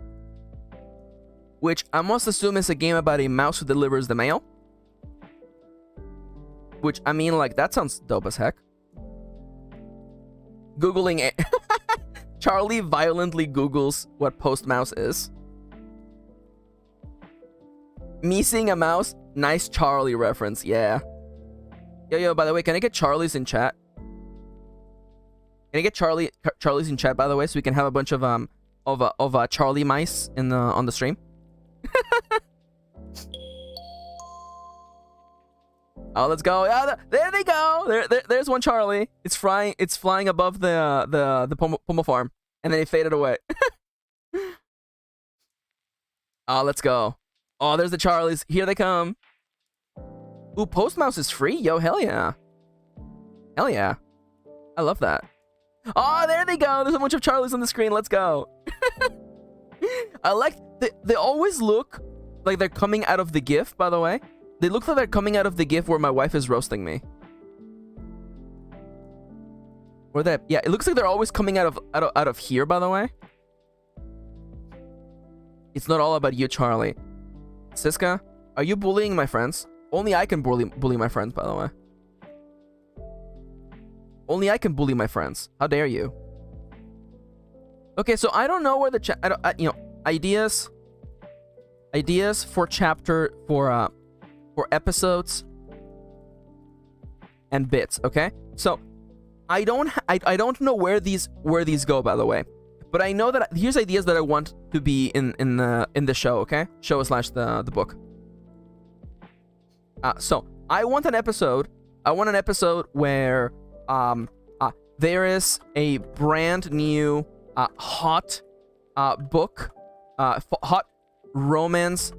which I must assume is a game about a mouse who delivers the mail. Which, I mean, like, that sounds dope as heck. Googling it. Charlie violently Googles what Post Mouse is. Me seeing a mouse, nice Charlie reference, yeah. Yo, by the way, can I get Charlie's in chat? Can I get Charlie's in chat, by the way, so we can have a bunch of Charlie mice in on the stream? Oh, let's go! Yeah, there they go. There's one Charlie. It's flying above the Pomo farm, and then it faded away. Oh, let's go! Oh, there's the Charlies. Here they come. Ooh, Post Mouse is free. Yo, hell yeah! Hell yeah! I love that. Oh, there they go. There's a bunch of Charlies on the screen. Let's go. I like they always look like they're coming out of the GIF. By the way. They look like they're coming out of the GIF where my wife is roasting me. Or that, yeah, it looks like they're always coming out of here, by the way. It's not all about you, Charlie. Siska, are you bullying my friends? Only I can bully my friends, by the way. Only I can bully my friends. How dare you? Okay, so I don't know where the you know, ideas for chapter for episodes and bits, okay? So I don't know where these go, by the way, but I know that here's ideas that I want to be in the show, okay? Show / the book. So I want an episode where there is a brand new hot book, hot romance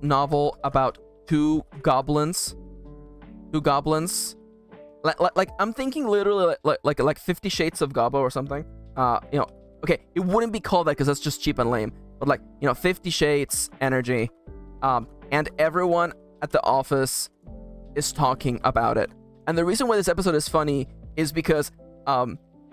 novel about two goblins. Like I'm thinking literally like 50 Shades of Gobbo or something. You know, okay, it wouldn't be called that because that's just cheap and lame. But like, you know, 50 Shades energy. And everyone at the office is talking about it. And the reason why this episode is funny is because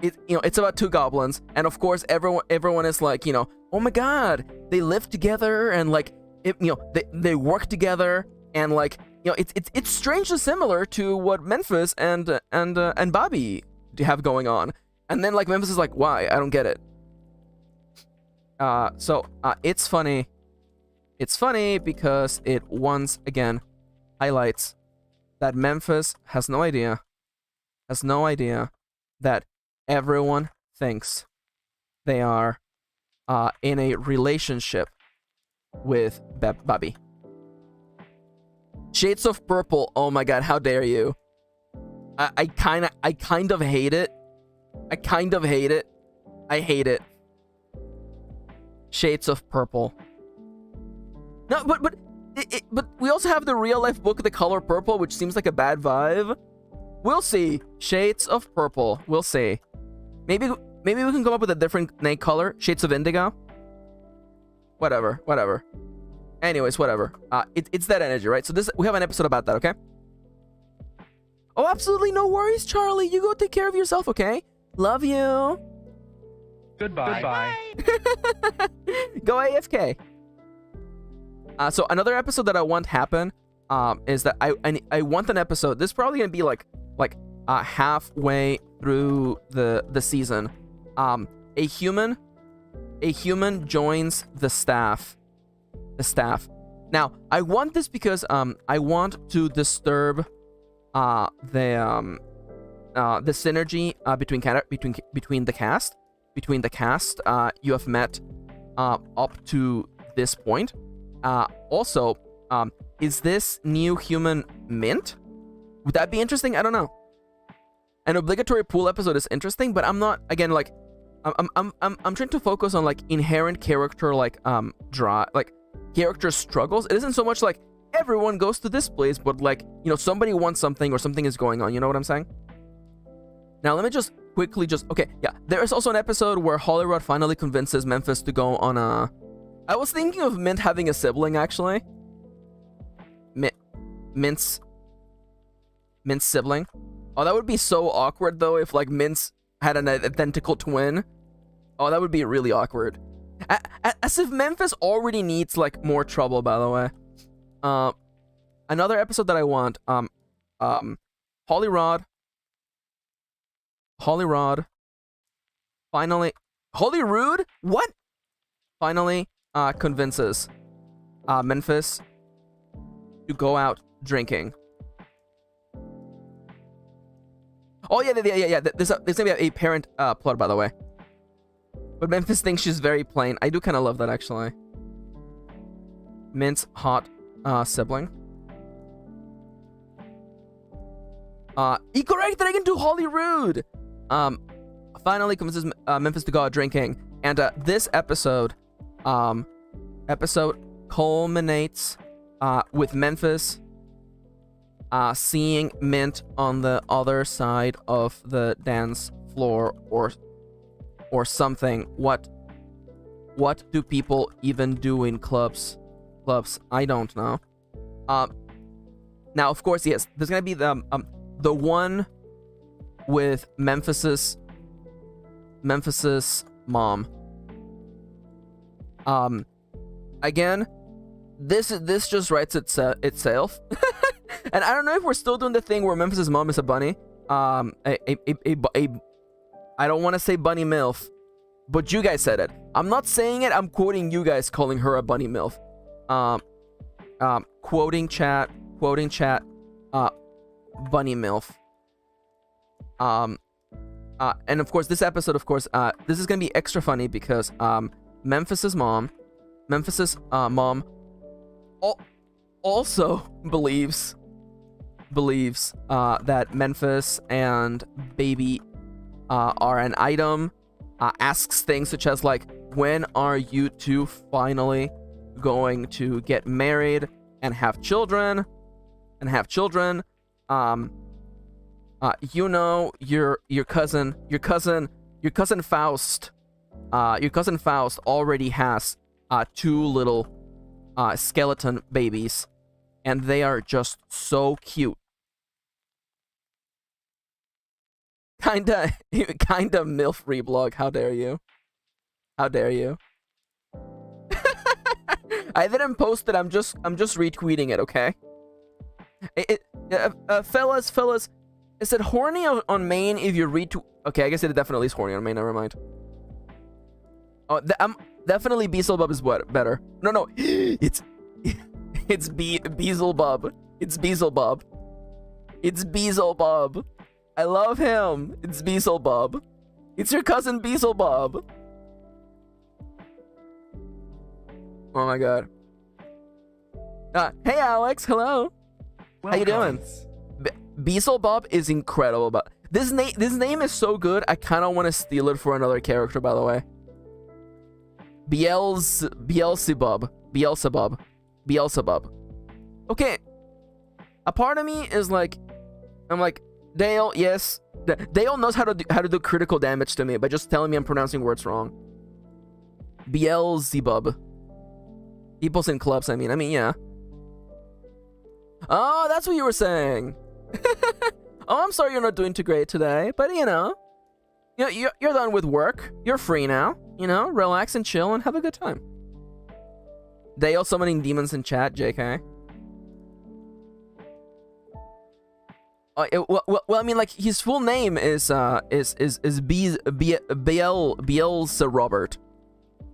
it's about two goblins, and of course everyone is like, you know, oh my god, they live together, and like they work together, and like, you know, it's strangely similar to what Memphis and Bobby have going on. And then like Memphis is like, why? I don't get it. So it's funny. It's funny because it once again highlights that Memphis has no idea that everyone thinks they are in a relationship Bobby. Shades of Purple. Oh my god, how dare you? I kind of hate it. I kind of hate it. I hate it. Shades of Purple. No, but we also have the real life book, The Color Purple, which seems like a bad vibe. We'll see. Shades of Purple. We'll see. Maybe we can come up with a different name color. Shades of Indigo. Whatever. Anyways, whatever. It's that energy, right? So we have an episode about that, okay? Oh, absolutely no worries, Charlie. You go take care of yourself, okay? Love you. Goodbye. Go AFK. So another episode that I want happen is that I want an episode. This is probably gonna be like halfway through the season. A human joins the staff. Now I want this because I want to disturb the synergy between the cast you have met up to this point. Also, is this new human Mint? Would that be interesting? I don't know. An obligatory pool episode is interesting, but I'm not, again, like I'm trying to focus on like inherent character, like character struggles. It isn't so much like everyone goes to this place, but like, you know, somebody wants something or something is going on. You know what I'm saying? Now, let me just quickly okay, yeah. There is also an episode where Holyrood finally convinces Memphis to go on a... I was thinking of Mint having a sibling, actually. Mint's sibling. Oh, that would be so awkward, though, if, like, Mint's had an identical twin. Oh, that would be really awkward. As if Memphis already needs, like, more trouble, by the way. Another episode that I want, Holyrood finally... Holyrood? What? Finally convinces Memphis to go out drinking. Oh, yeah. There's gonna be a parent plot, by the way. But Memphis thinks she's very plain. I do kind of love that, actually. Mint's hot sibling. Incorrect that I can do Holyrood! Finally convinces Memphis to go out drinking. And this episode culminates with Memphis seeing Mint on the other side of the dance floor or something. What do people even do in clubs? I don't know. Now, of course, yes, there's gonna be the one with Memphis's mom. Again, this just writes itself. And I don't know if we're still doing the thing where Memphis's mom is a bunny. I don't want to say bunny MILF, but you guys said it. I'm not saying it. I'm quoting you guys calling her a bunny MILF. Quoting chat, bunny MILF. And of course, this episode, this is gonna be extra funny because Memphis's mom also believes that Memphis and baby are an item. Asks things such as like, when are you two finally going to get married and have children? You know, your cousin Faust already has 2 little skeleton babies, and they are just so cute. Kinda MILF reblog. How dare you? I didn't post it. I'm just retweeting it. Okay. Fellas, is it horny on main if you retweet? Okay, I guess it definitely is horny on main. Never mind. Oh, definitely Beelzebub is better. No, it's Beelzebub. It's Beelzebub. I love him. It's Beelzebub. It's your cousin Beelzebub. Oh my god. Hey Alex, hello. How you doing? Beelzebub is incredible, but this name is so good. I kind of want to steal it for another character. By the way, Beelzebub. Okay, a part of me is like, I'm like, Dale. Yes, Dale knows how to do critical damage to me by just telling me I'm pronouncing words wrong. Beelzebub. People's in clubs. I mean, yeah. Oh, that's what you were saying. Oh, I'm sorry you're not doing too great today, but you're done with work. You're free now. Relax and chill and have a good time. Dale summoning demons in chat, JK. Well, I mean, like, his full name is Bielsa Robert.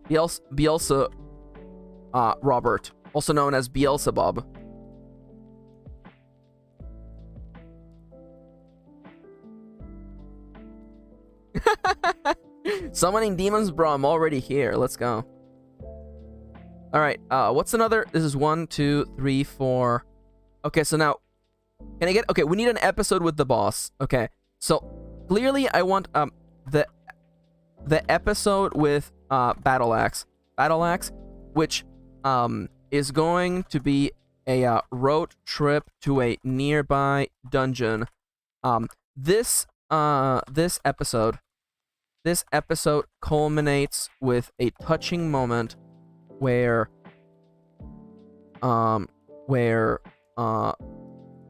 Bielsa Robert, also known as Beelzebub. Summoning demons, bro. I'm already here. Let's go. All right. What's another? This is 1, 2, 3, 4. Okay, so now, can I get? Okay, we need an episode with the boss. Okay, so clearly I want the episode with Battle Axe, which is going to be a road trip to a nearby dungeon. This episode culminates with a touching moment where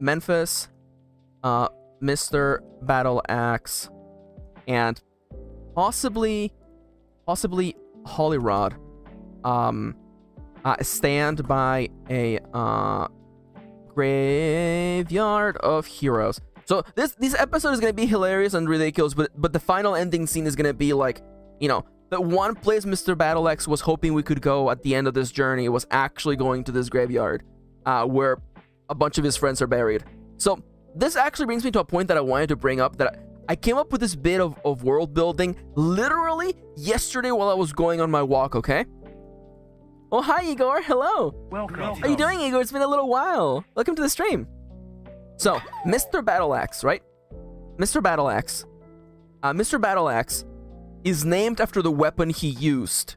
Memphis, Mr. Battle Axe, and possibly Hollyrod stand by a graveyard of heroes. So this episode is gonna be hilarious and ridiculous, but the final ending scene is gonna be like, the one place Mr. Battle Axe was hoping we could go at the end of this journey was actually going to this graveyard, where a bunch of his friends are buried. So this actually brings me to a point that I wanted to bring up, that I came up with this bit of world building literally yesterday while I was going on my walk. Okay. Oh, hi Igor. Hello. Welcome. How are you doing, Igor? It's been a little while. Welcome to the stream. So, Mr. Battle Axe, right? Mr. Battle Axe. Mr. Battle Axe is named after the weapon he used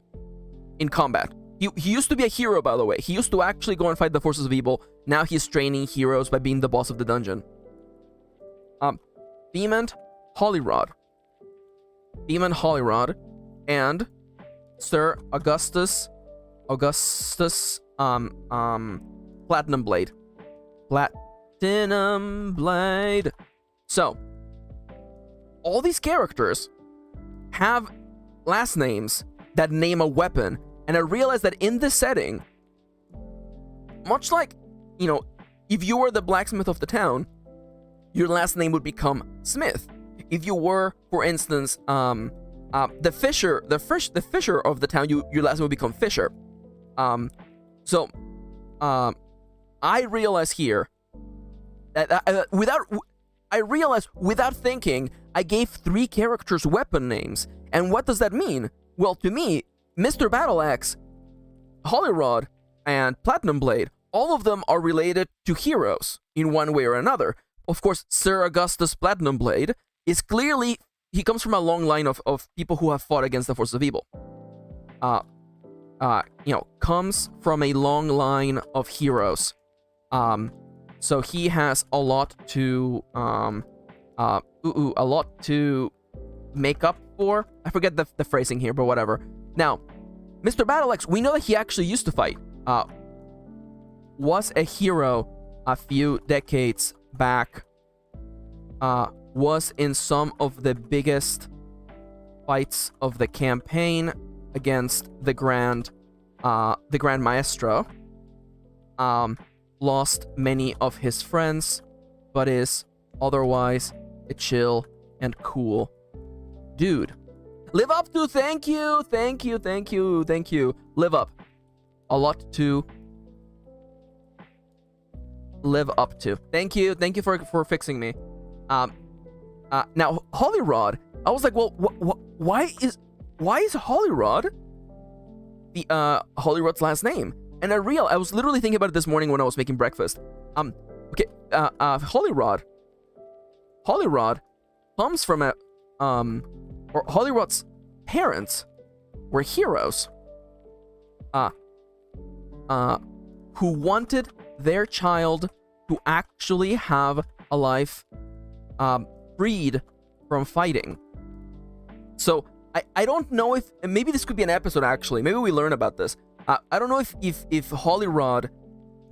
in combat. He used to be a hero, by the way. He used to actually go and fight the forces of evil. Now he's training heroes by being the boss of the dungeon. Beamant Hollyrod. And Sir Augustus Platinum Blade. So, all these characters have last names that name a weapon, and I realized that in this setting, much like, if you were the blacksmith of the town, your last name would become Smith. If you were, for instance, the fisher of the town, your last name would become Fisher. I realize here that without thinking, I gave 3 characters weapon names. And what does that mean? Well, to me, Mr. Battle Axe, Hollyrod, and Platinum Blade, all of them are related to heroes in one way or another. Of course, Sir Augustus Platinum Blade is clearly, he comes from a long line of people who have fought against the forces of evil. Comes from a long line of heroes. So he has a lot to make up for. I forget the phrasing here, but whatever. Now, Mr. Battle Axe, we know that he actually used to fight. Was a hero a few decades back. Was in some of the biggest fights of the campaign against the Grand Maestro. Lost many of his friends, but is otherwise a chill and cool dude. Live up to, thank you. Live up. A lot to live up to. Thank you for fixing me. Now Hollyrod, I was like, well, why is Hollyrod the Hollyrod's last name? And I was literally thinking about it this morning when I was making breakfast. Okay, Holyrod's comes from or Holyrod's parents were heroes. Who wanted their child to actually have a life freed from fighting. So I don't know if, maybe this could be an episode actually, maybe we learn about this. I don't know if Holyrod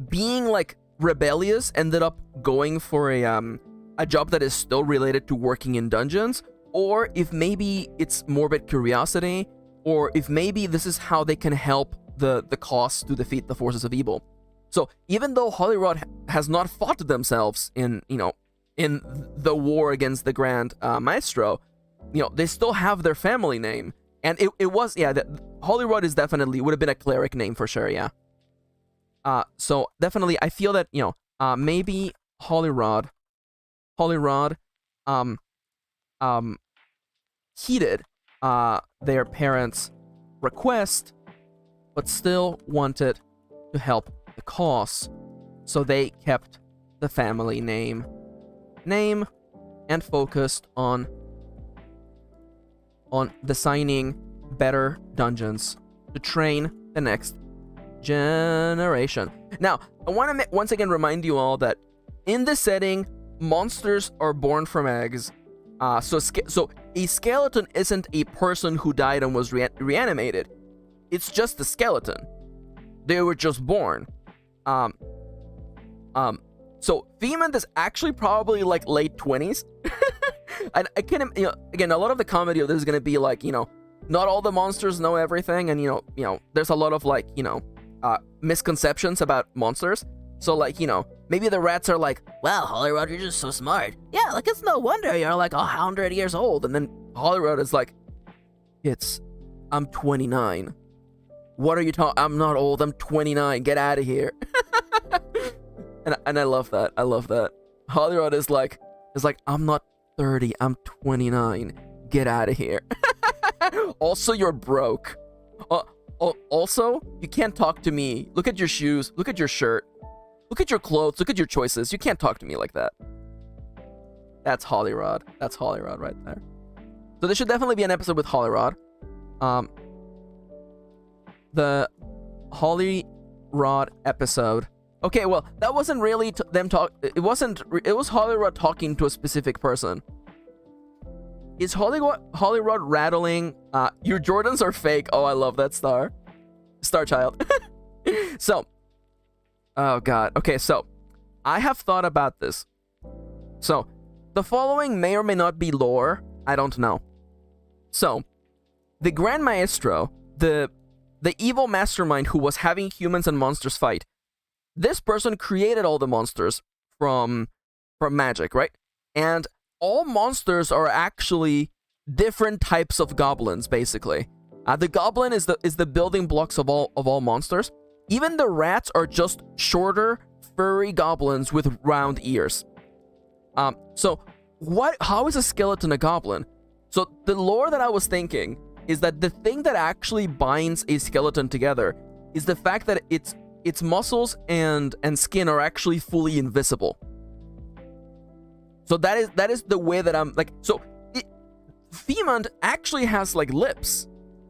being like rebellious ended up going for a job that is still related to working in dungeons, or if maybe it's morbid curiosity, or if maybe this is how they can help the cause to defeat the forces of evil. So even though Holyrod has not fought themselves in the war against the Grand Maestro, they still have their family name. And it was, Holyrod is definitely, would have been a cleric name for sure, yeah. So definitely, I feel that, maybe Holyrod, heeded their parents' request, but still wanted to help the cause. So they kept the family name and focused on designing better dungeons to train the next generation. Now, I want to once again remind you all that in this setting, monsters are born from eggs. So a skeleton isn't a person who died and was reanimated. It's just a skeleton. They were just born. So Femont is actually probably like late 20s. And I can, again, a lot of the comedy of this is gonna be like, not all the monsters know everything, and there's a lot of like, misconceptions about monsters. So like, maybe the rats are like, wow, Holyrod, you're just so smart. Yeah, like it's no wonder you're like 100 years old. And then Holyrod is like, I'm 29. What are you talking? I'm not old. I'm 29. Get out of here. and I love that. I love that. Holyrod is like, I'm not 30. I'm 29. Get out of here. Also, you're broke. Also, you can't talk to me. Look at your shoes. Look at your shirt. Look at your clothes. Look at your choices. You can't talk to me like that. That's Holyrod. That's Holyrod right there. So there should definitely be an episode with Holyrod. The Holyrod episode. Okay, well, that wasn't really them talk. It was Holyrod talking to a specific person. Is Holyrod rattling? Your Jordans are fake. Oh, I love that Star Child. So, oh god. Okay, so I have thought about this. So, the following may or may not be lore. I don't know. So, the Grand Maestro, the evil mastermind who was having humans and monsters fight, this person created all the monsters from magic, right? And all monsters are actually different types of goblins, basically. The goblin is the building blocks of all monsters. Even the rats are just shorter, furry goblins with round ears. So how is a skeleton a goblin? So the lore that I was thinking is that the thing that actually binds a skeleton together is the fact that its muscles and skin are actually fully invisible. So that is the way that I'm like. So Femont actually has like lips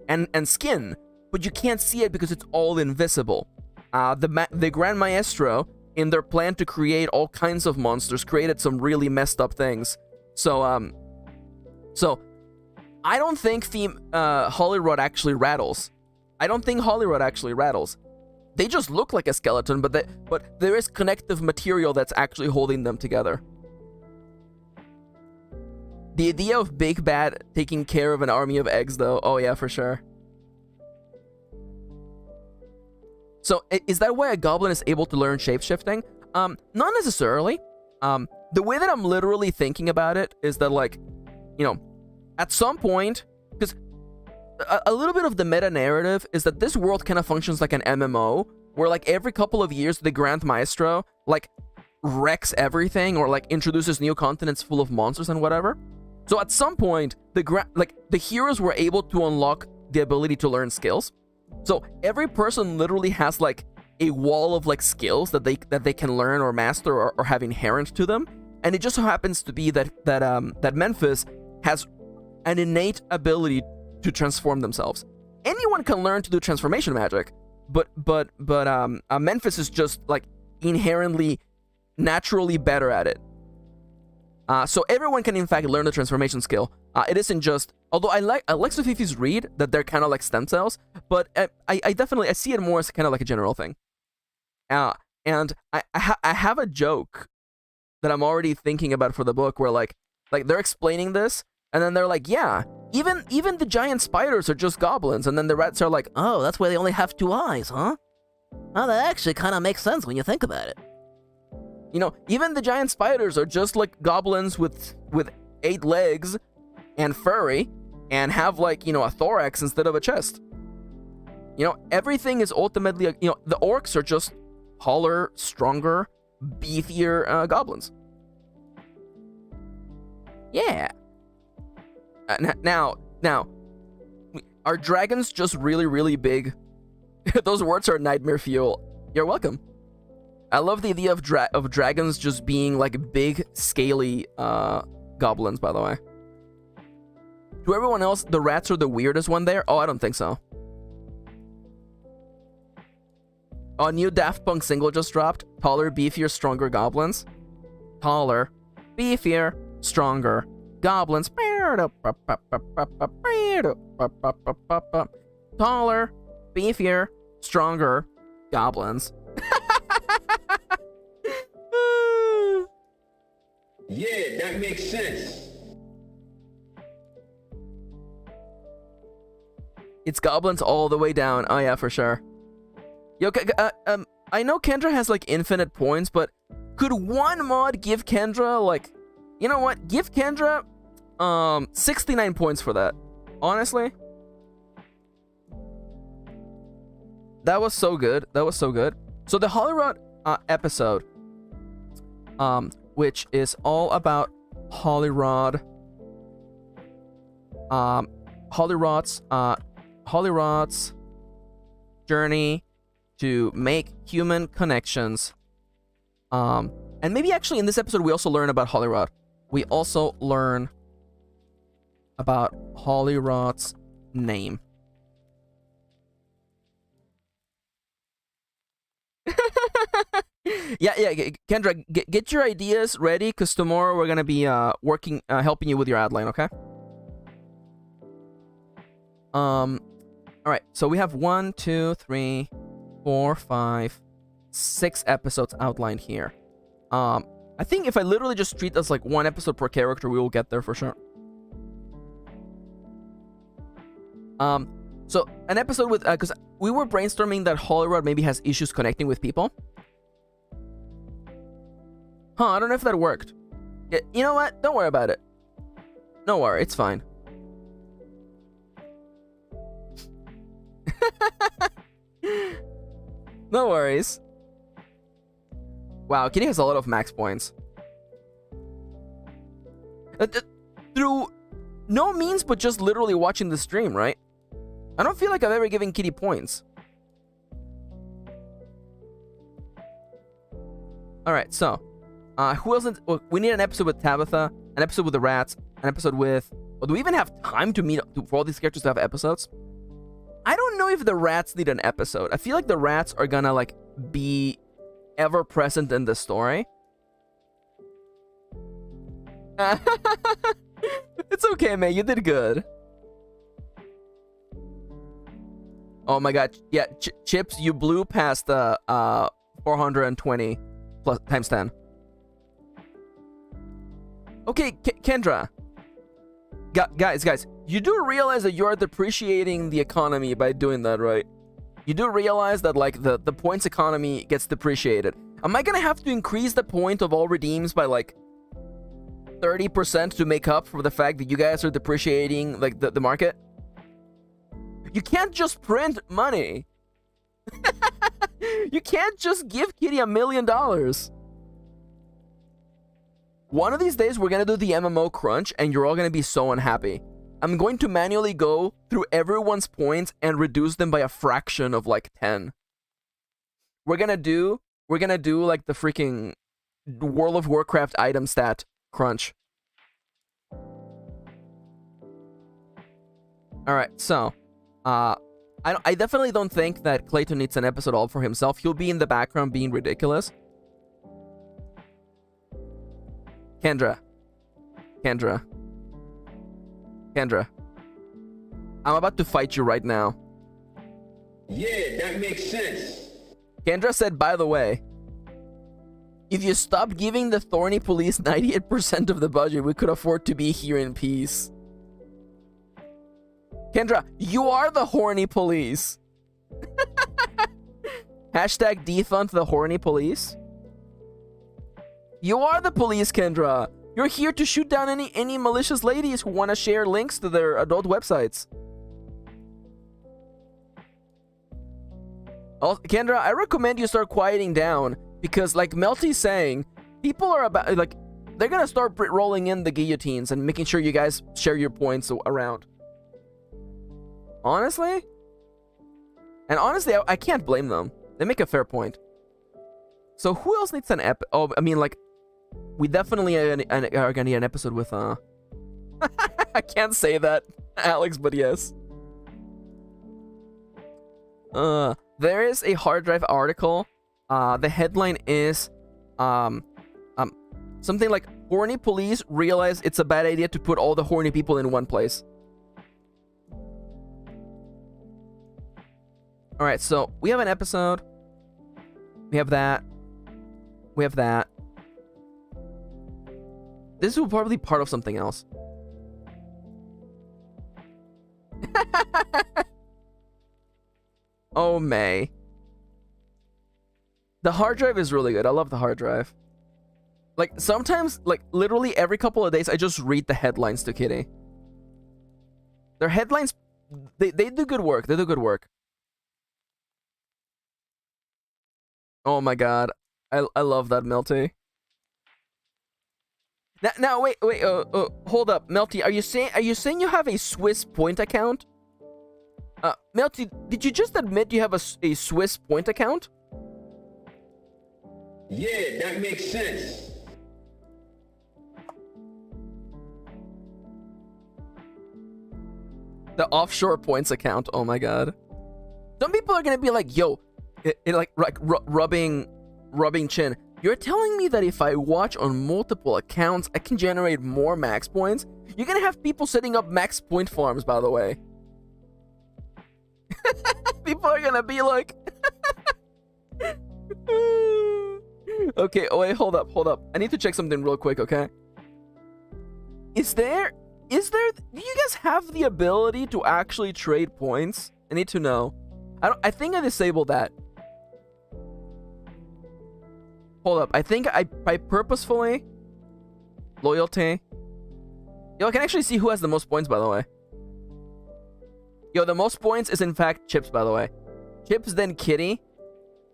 and skin, but you can't see it because it's all invisible. The Grand Maestro, in their plan to create all kinds of monsters, created some really messed up things. So I don't think Holyrod actually rattles. I don't think Holyrod actually rattles. They just look like a skeleton, but there is connective material that's actually holding them together. The idea of Big Bad taking care of an army of eggs, though. Oh yeah, for sure. So, is that why a goblin is able to learn shapeshifting? Not necessarily. The way that I'm literally thinking about it is that, like, at some point, because a little bit of the meta narrative is that this world kind of functions like an MMO, where like every couple of years the Grand Maestro like wrecks everything or like introduces new continents full of monsters and whatever. So at some point, the heroes were able to unlock the ability to learn skills. So every person literally has like a wall of like skills that they can learn or master or have inherent to them, and it just so happens to be that Memphis has an innate ability to transform themselves. Anyone can learn to do transformation magic, but Memphis is just like inherently, naturally better at it. So everyone can in fact learn the transformation skill. It isn't just, although I like Sophifi's read that they're kind of like stem cells, but I definitely see it more as kind of like a general thing. And I have a joke that I'm already thinking about for the book where like they're explaining this, and then they're like, yeah, even the giant spiders are just goblins, and then the rats are like, oh, that's why they only have 2 eyes, huh? Oh, that actually kind of makes sense when you think about it. You know, even the giant spiders are just like goblins with 8 legs and furry and have like, you know, a thorax instead of a chest. You know, everything is ultimately, you know, the orcs are just taller, stronger, beefier goblins. Yeah. Now, are dragons just really, really big? Those words are nightmare fuel. You're welcome. I love the idea of dragons just being like big, scaly goblins, by the way. To everyone else, the rats are the weirdest one there? Oh, I don't think so. Oh, a new Daft Punk single just dropped. Taller, beefier, stronger goblins. Taller, beefier, stronger goblins. Taller, beefier, stronger goblins. Yeah, that makes sense. It's goblins all the way down. Oh yeah, for sure. Yo, I know Kendra has like infinite points, but could one mod give Kendra like, you know what? Give Kendra 69 points for that. Honestly. That was so good. That was so good. So the Holyrood episode, which is all about Holyrood, Holyrod's journey to make human connections. And maybe actually in this episode we also learn about Holyrood. We also learn about Holyrod's name. yeah, Kendra, get your ideas ready, because tomorrow we're gonna be working, helping you with your ad line, okay? All right, so we have 1, 2, 3, 4, 5, 6 episodes outlined here. I think if I literally just treat this like 1 episode per character, we will get there for sure. So an episode with, because we were brainstorming that Holyrood maybe has issues connecting with people. I don't know if that worked. You know what? Don't worry about it. No worry, it's fine. No worries. Wow, Kitty has a lot of max points. Through no means but just literally watching the stream, right? I don't feel like I've ever given Kitty points. Alright, so who else? Well, we need an episode with Tabitha, an episode with the rats, an episode with... Well, do we even have time to meet for all these characters to have episodes? I don't know if the rats need an episode. I feel like the rats are gonna like be ever present in the story. It's okay, man. You did good. Oh my god. Yeah, Chips, you blew past the 420 plus times 10. Okay, Kendra. Guys, you do realize that you're depreciating the economy by doing that, right? You do realize that like the points economy gets depreciated. Am I gonna have to increase the point of all redeems by like 30% to make up for the fact that you guys are depreciating like the market? You can't just print money. You can't just give Kitty $1 million. One of these days, we're gonna do the MMO crunch, and you're all gonna be so unhappy. I'm going to manually go through everyone's points and reduce them by a fraction of like 10. we're gonna do like the freaking World of Warcraft item stat crunch. All right, so I definitely don't think that Clayton needs an episode all for himself. He'll be in the background being ridiculous. Kendra. I'm about to fight you right now. Yeah, that makes sense. Kendra said, by the way, if you stop giving the thorny police 98% of the budget, we could afford to be here in peace. Kendra, you are the horny police. Hashtag defund the horny police. You are the police, Kendra. You're here to shoot down any malicious ladies who want to share links to their adult websites. Also, Kendra, I recommend you start quieting down because, like Melty's saying, people are about like they're gonna start rolling in the guillotines and making sure you guys share your points around. Honestly, I can't blame them. They make a fair point. So who else needs an Oh, I mean, like, we definitely are gonna need an episode with I can't say that, Alex, but yes. There is a hard drive article. The headline is something like horny police realize it's a bad idea to put all the horny people in one place. All right, so we have an episode. We have that. We have that. This will probably be part of something else. Oh, May. The hard drive is really good. I love the hard drive. Like, sometimes, like, literally every couple of days, I just read the headlines to Kitty. Their headlines, they do good work. They do good work. Oh my god. I love that, Melty. Now wait, hold up, Melty. Are you saying you have a Swiss point account? Melty, did you just admit you have a Swiss point account? Yeah, that makes sense. The offshore points account. Oh my god. Some people are gonna be like, yo, rubbing chin. You're telling me that if I watch on multiple accounts, I can generate more max points? You're gonna have people setting up max point farms, by the way. People are gonna be like... Okay, oh wait, hold up. I need to check something real quick, okay? Do you guys have the ability to actually trade points? I need to know. I think I disabled that. Hold up, I think I purposefully... Loyalty. Yo, I can actually see who has the most points, by the way. Yo, the most points is in fact Chips, by the way. Chips, then Kitty,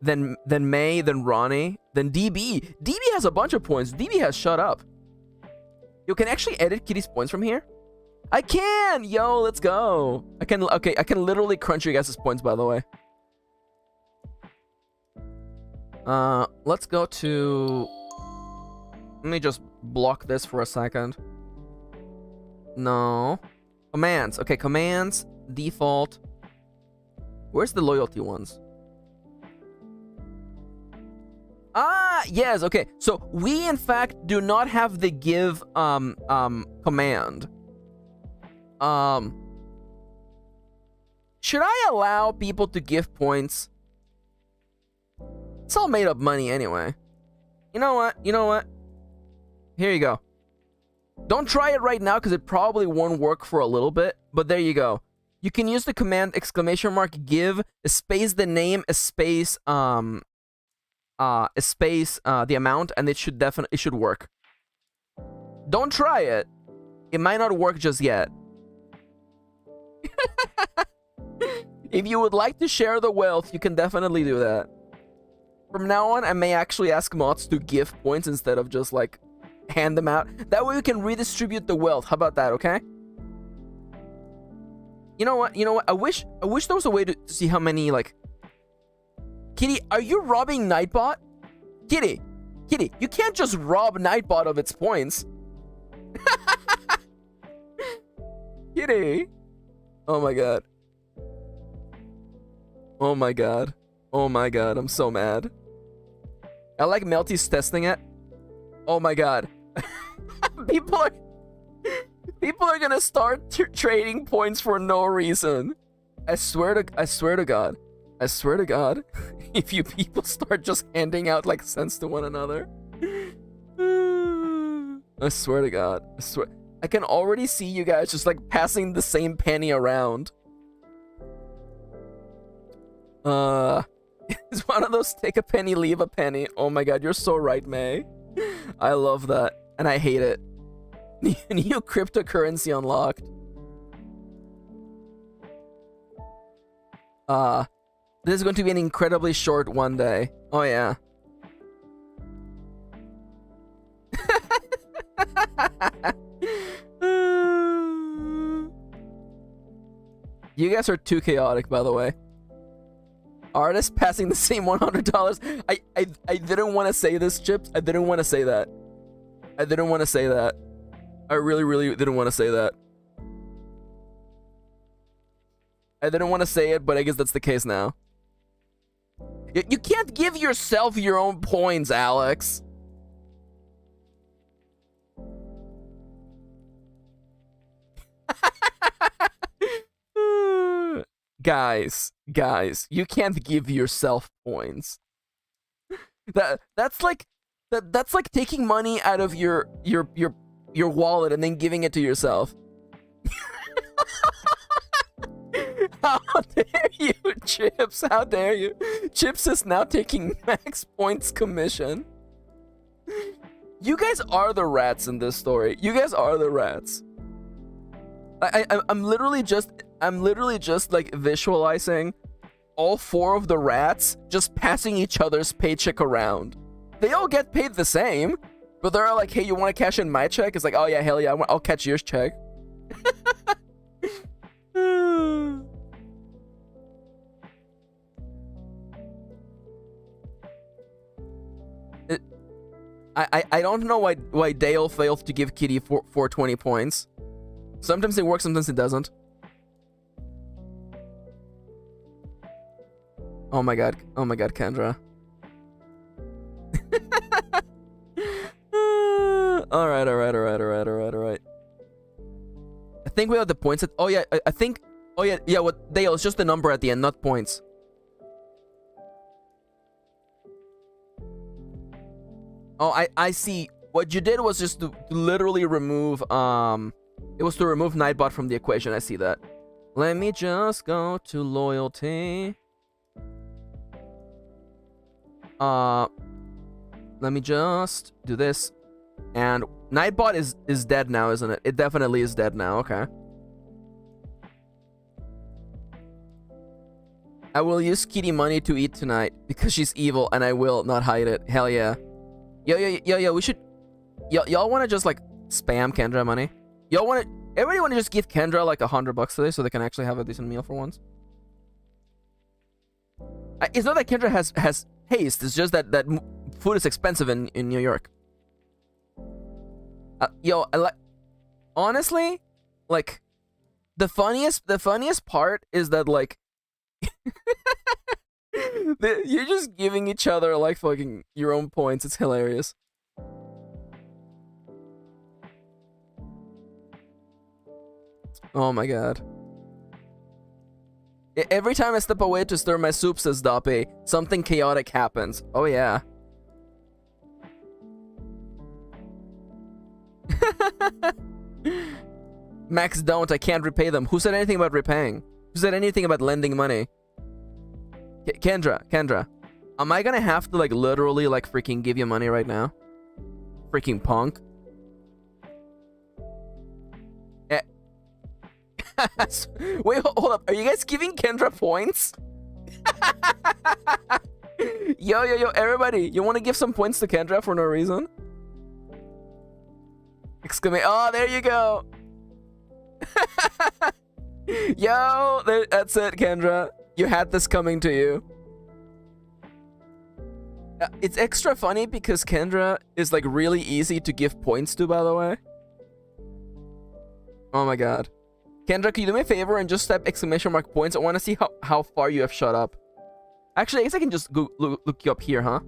then May, then Ronnie, then DB. DB has a bunch of points. DB has shut up. Yo, can I actually edit Kitty's points from here? I can! Yo, let's go. I can literally crunch you guys' points, by the way. Let's go to... Let me just block this for a second. No. Commands. Okay, commands, default. Where's the loyalty ones? Ah, yes, okay. So we in fact do not have the give command. Should I allow people to give points? It's all made up money anyway. You know what? Here you go. Don't try it right now because it probably won't work for a little bit, but there you go. You can use the command !give, a space the name, a space the amount, and it should work. Don't try it. It might not work just yet. If you would like to share the wealth, you can definitely do that. From now on, I may actually ask mods to give points instead of just like hand them out. That way we can redistribute the wealth. How about that, okay? You know what? I wish there was a way to see how many, like... Kitty, are you robbing Nightbot? Kitty, you can't just rob Nightbot of its points. Kitty. Oh my god. Oh my god. Oh my god, I'm so mad. I like Melty's testing it. Oh my god. People are gonna start trading points for no reason. I swear to God. I swear to God. If you people start just handing out like cents to one another. I swear to God. I swear. I can already see you guys just like passing the same penny around. It's one of those take a penny, leave a penny. Oh my god, you're so right, May. I love that. And I hate it. New cryptocurrency unlocked. This is going to be an incredibly short one day. Oh yeah. You guys are too chaotic, by the way. Artist passing the same $100. I didn't want to say this, Chips. I didn't want to say that. I didn't want to say that. I really didn't want to say that. I didn't want to say it, but I guess that's the case now. You can't give yourself your own points, Alex. Guys, you can't give yourself points. That's like taking money out of your wallet and then giving it to yourself. How dare you, Chips? How dare you? Chips is now taking max points commission. You guys are the rats in this story. You guys are the rats. I'm literally just like visualizing all four of the rats just passing each other's paycheck around. They all get paid the same, but they're all like, hey, you want to cash in my check? It's like, oh yeah, hell yeah, I'll catch yours check. I don't know why Dale failed to give Kitty 420 points. Sometimes it works, sometimes it doesn't. Oh my god, Kendra. Alright. I think we have the points. Oh yeah, I think. Oh yeah. What Dale? It's just the number at the end, not points. Oh, I see. What you did was just to literally remove it was to remove Nightbot from the equation. I see that. Let me just go to loyalty. Let me just do this. And Nightbot is dead now, isn't it? It definitely is dead now. Okay. I will use Kitty money to eat tonight because she's evil and I will not hide it. Hell yeah. Yo, we should... Y'all want to just, like, spam Kendra money? Y'all want to... Everybody want to just give Kendra, like, $100 today so they can actually have a decent meal for once? It's not that Kendra has taste. It's just that food is expensive in New York. Yo, honestly, like, the funniest part is that, like... You're just giving each other like fucking your own points. It's hilarious. Oh my god. Every time I step away to stir my soup, says Dape, something chaotic happens. Oh yeah. Max, don't. I can't repay them. Who said anything about repaying? Who said anything about lending money? Kendra, am I gonna have to like literally like freaking give you money right now? Freaking punk. Wait, hold up. Are you guys giving Kendra points? Yo, everybody, you want to give some points to Kendra for no reason? Exclamation. Oh, there you go. Yo, that's it, Kendra. You had this coming to you. It's extra funny because Kendra is like really easy to give points to, by the way. Oh my god. Kendra, can you do me a favor and just type exclamation mark points? I want to see how far you have shot up. Actually, I guess I can just go, look you up here, huh?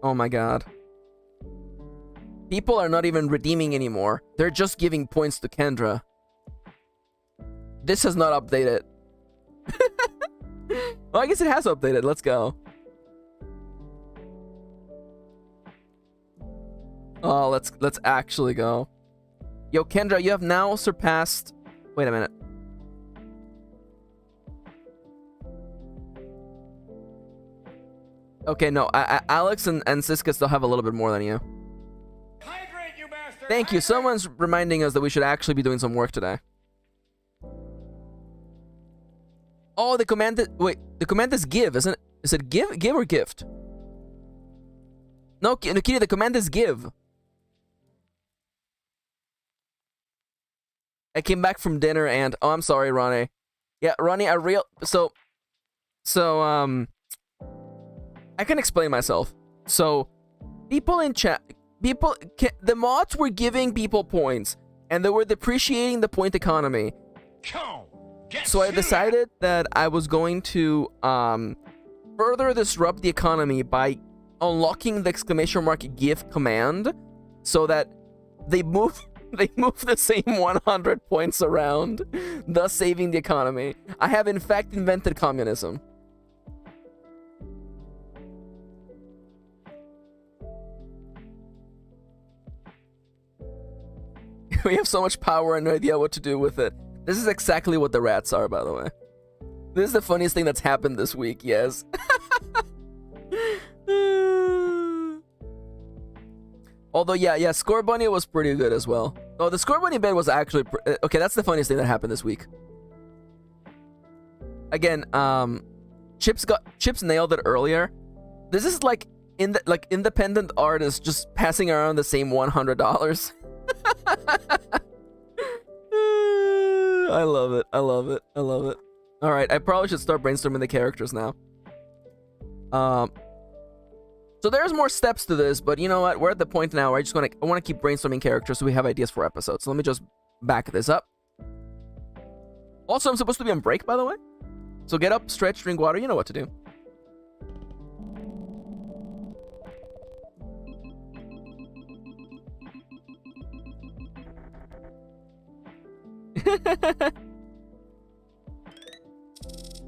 Oh my god. People are not even redeeming anymore. They're just giving points to Kendra. This has not updated. Well, I guess it has updated. Let's go. Oh, let's actually go. Yo, Kendra, you have now surpassed... Wait a minute. Okay, no. Alex and Siska still have a little bit more than you. Hydrate, you bastard! Thank you. Someone's reminding us that we should actually be doing some work today. Oh, the command is... Wait, the command is give, isn't it? Is it give or gift? No, Kitty, the command is give. I came back from dinner and... Oh, I'm sorry, Ronnie. Yeah, Ronnie, I can explain myself. So, people in chat... The mods were giving people points, and they were depreciating the point economy. So I decided that I was going to further disrupt the economy by unlocking the exclamation mark give command so that they move the same 100 points around, thus saving the economy. I have in fact invented communism. We have so much power and no idea what to do with it. This is exactly what the rats are, by the way. This is the funniest thing that's happened this week, yes. Although, yeah, Score Bunny was pretty good as well. Oh, the Score Bunny bed was actually... Okay, that's the funniest thing that happened this week. Again, Chips nailed it earlier. This is like independent artists just passing around the same $100. I love it. I love it. I love it. All right, I probably should start brainstorming the characters now. So there's more steps to this, but you know what? We're at the point now where I want to keep brainstorming characters so we have ideas for episodes. So let me just back this up. Also, I'm supposed to be on break, by the way. So get up, stretch, drink water. You know what to do.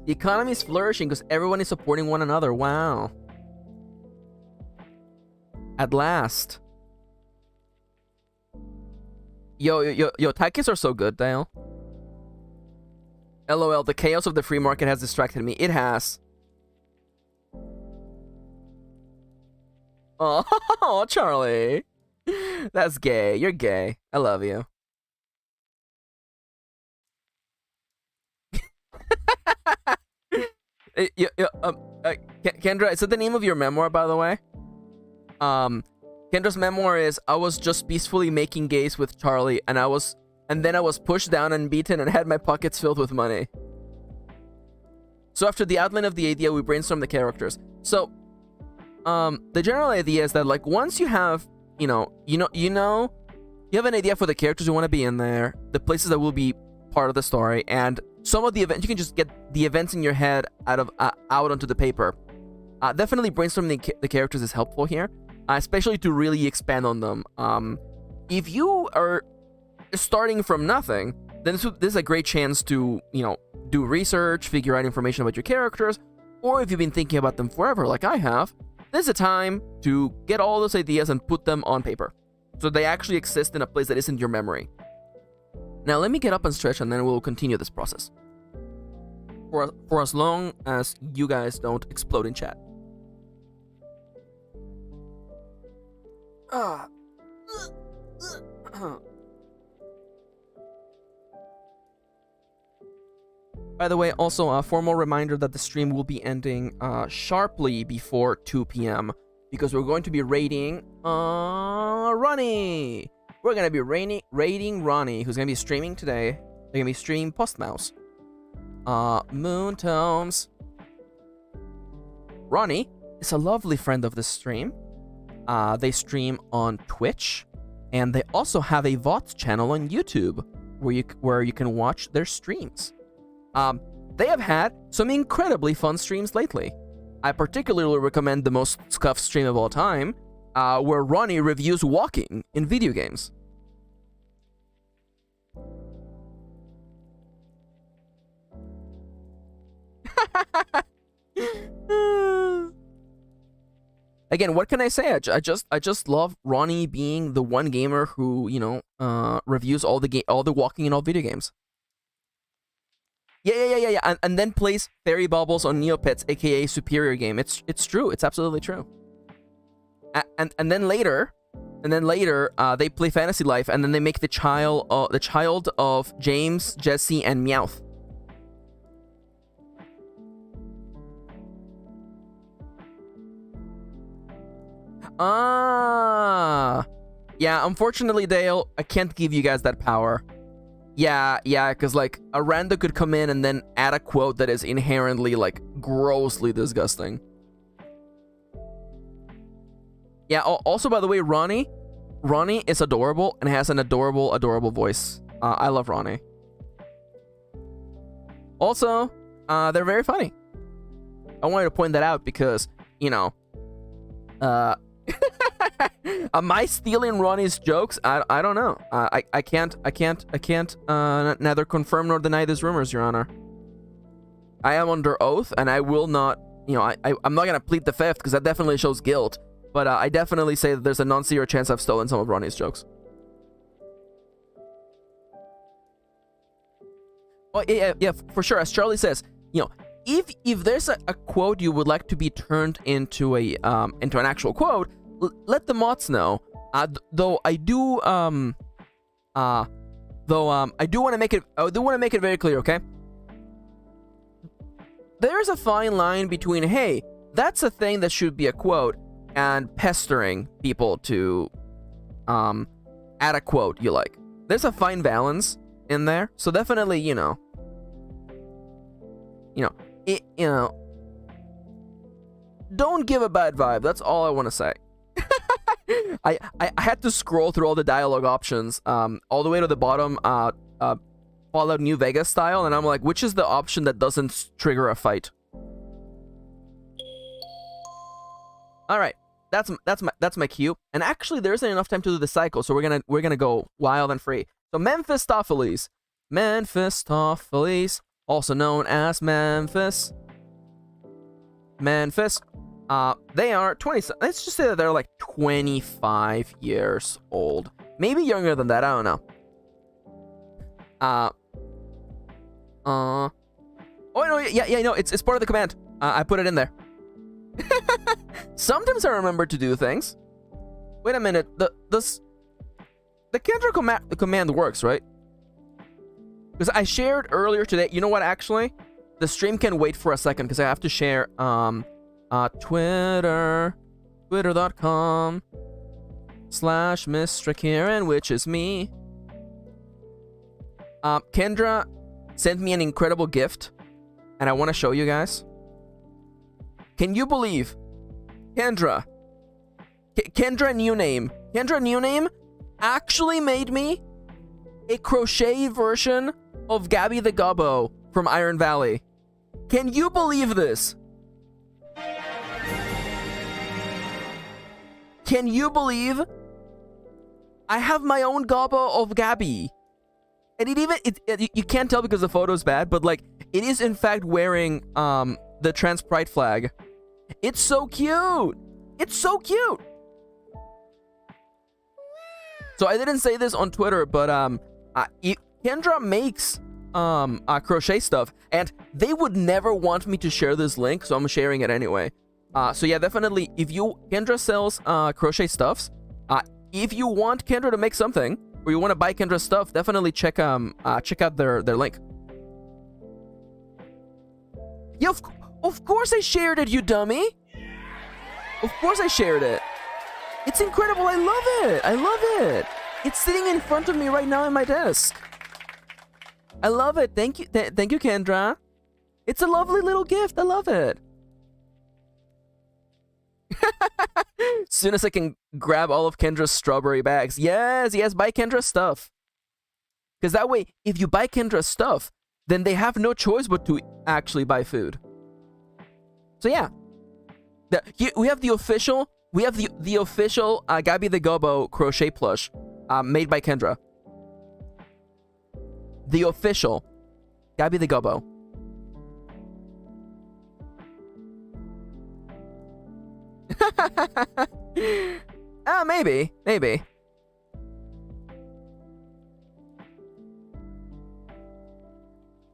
The economy is flourishing because everyone is supporting one another. Wow. At last. Yo, Takis are so good, Dale. LOL, the chaos of the free market has distracted me. It has. Oh, Charlie. That's gay. You're gay. I love you. Kendra, is that the name of your memoir, by the way? Kendra's memoir is, I was just peacefully making gays with Charlie, and then I was pushed down and beaten and had my pockets filled with money. So after the outline of the idea, we brainstorm the characters. So, the general idea is that, like, once you have, you have an idea for the characters you want to be in there, the places that will be part of the story, and some of the events, you can just get the events in your head out onto the paper. Definitely brainstorming the characters is helpful here, especially to really expand on them. If you are starting from nothing, then this is a great chance to, do research, figure out information about your characters, or if you've been thinking about them forever, like I have, this is a time to get all those ideas and put them on paper, so they actually exist in a place that isn't your memory. Now let me get up and stretch, and then we'll continue this process. For as long as you guys don't explode in chat. By the way, also a formal reminder that the stream will be ending sharply before 2 p.m. because we're going to be raiding Ronnie. We're going to be raiding Ronnie, who's going to be streaming today. They're going to be streaming Postmouse. Moontones. Ronnie is a lovely friend of this stream. They stream on Twitch, and they also have a VOD channel on YouTube where you can watch their streams. They have had some incredibly fun streams lately. I particularly recommend the most scuffed stream of all time, where Ronnie reviews walking in video games. Again, what can I say? I just love Ronnie being the one gamer who, you know, reviews all the walking in all video games. Yeah. And then plays Fairy Baubles on Neopets, aka Superior Game. It's true. It's absolutely true. And then later, they play Fantasy Life, and then they make the child of James, Jesse, and Meowth. Yeah, unfortunately, Dale, I can't give you guys that power. Yeah, because, like, a rando could come in and then add a quote that is inherently, like, grossly disgusting. Yeah, also, by the way, Ronnie is adorable and has an adorable voice. I love Ronnie. Also, they're very funny. I wanted to point that out because, you know, am I stealing Ronnie's jokes? I don't know. I can't neither confirm nor deny these rumors, Your Honor. I am under oath, and I will not, you know, I'm not gonna plead the fifth because that definitely shows guilt. But I definitely say that there's a non-zero chance I've stolen some of Ronnie's jokes. Oh yeah, for sure. As Charlie says, you know, if there's a quote you would like to be turned into an actual quote, let the mods know. Though I do want to make it very clear, okay? There's a fine line between, hey, that's a thing that should be a quote, and pestering people to add a quote you like. There's a fine balance in there, so definitely, you know, don't give a bad vibe. That's all I want to say. I had to scroll through all the dialogue options, all the way to the bottom, Fallout New Vegas style, and I'm like, which is the option that doesn't trigger a fight? All right, that's my cue. And actually, there isn't enough time to do the cycle, so we're gonna go wild and free. So Mephistopheles, also known as Memphis. They are 20. Let's just say that they're like 25 years old, maybe younger than that. I don't know. Oh no, yeah, no, it's part of the command. I put it in there. Sometimes I remember to do things. Wait a minute. The Kendra command works, right? Because I shared earlier today. You know what? Actually, the stream can wait for a second because I have to share twitter.com/Mr. Kirin, which is me. Kendra sent me an incredible gift, and I want to show you guys. Can you believe Kendra New Name actually made me a crochet version of Gabby the Gobbo from Iron Valley? Can you believe this? Can you believe I have my own Gobbo of Gabby? And you can't tell because the photo's bad, but like it is in fact wearing the trans pride flag. It's so cute. It's so cute. So I didn't say this on Twitter, but Kendra makes crochet stuff, and they would never want me to share this link, so I'm sharing it anyway. So yeah, definitely, Kendra sells crochet stuffs. If you want Kendra to make something, or you want to buy Kendra's stuff, definitely check out their link. Yeah, of course I shared it, you dummy. Of course I shared it. It's incredible. I love it. I love it. It's sitting in front of me right now in my desk. I love it. Thank you. Thank you, Kendra. It's a lovely little gift. I love it. Soon as I can grab all of Kendra's strawberry bags. Yes, yes, buy Kendra's stuff. Because that way, if you buy Kendra's stuff, then they have no choice but to actually buy food. So yeah. We have the official Gabby the Gobo crochet plush made by Kendra. The official Gabby the Gobo. Maybe.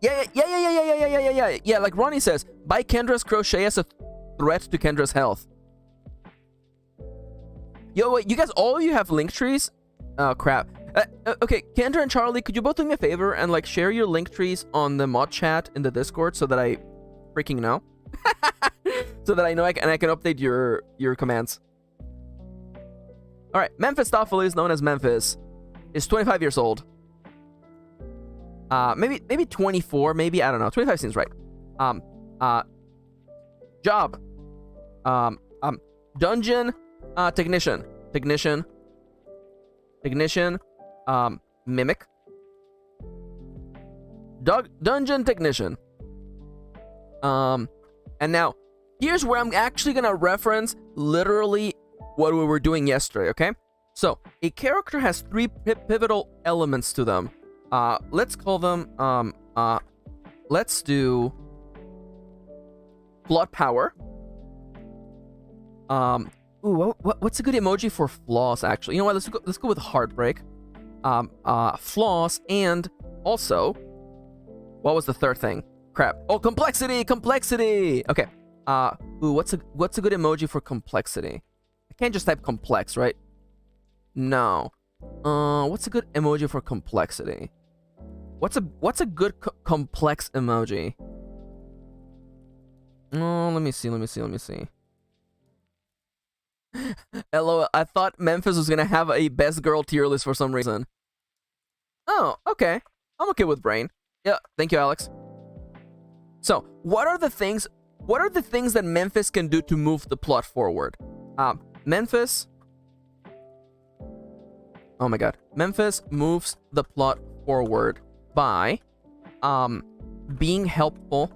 Yeah, like Ronnie says, buy Kendra's crochet as a threat to Kendra's health. Yo, wait, you guys, all of you have link trees? Oh, crap. Okay, Kendra and Charlie, could you both do me a favor and, like, share your link trees on the mod chat in the Discord so that I freaking know? So that I know I can update your commands. Alright, Mephistopheles, known as Memphis, is 25 years old. Maybe 24, maybe, I don't know. 25 seems right. Job. Dungeon technician. Mimic. Dungeon technician. And now, here's where I'm actually gonna reference literally what we were doing yesterday, okay? So, a character has 3 pivotal elements to them. Let's call them, let's do plot power. What's a good emoji for flaws, actually? You know what, let's go with heartbreak. Flaws, and also, what was the third thing? Crap. Oh, complexity! Okay. What's a good emoji for complexity? I can't just type complex, right? No. What's a good emoji for complexity? What's a good complex emoji? Oh, let me see. LOL, I thought Memphis was gonna have a best girl tier list for some reason. Oh, okay. I'm okay with brain. Yeah, thank you, Alex. So, what are the things that Memphis can do to move the plot forward? Memphis. Oh my god. Memphis moves the plot forward by being helpful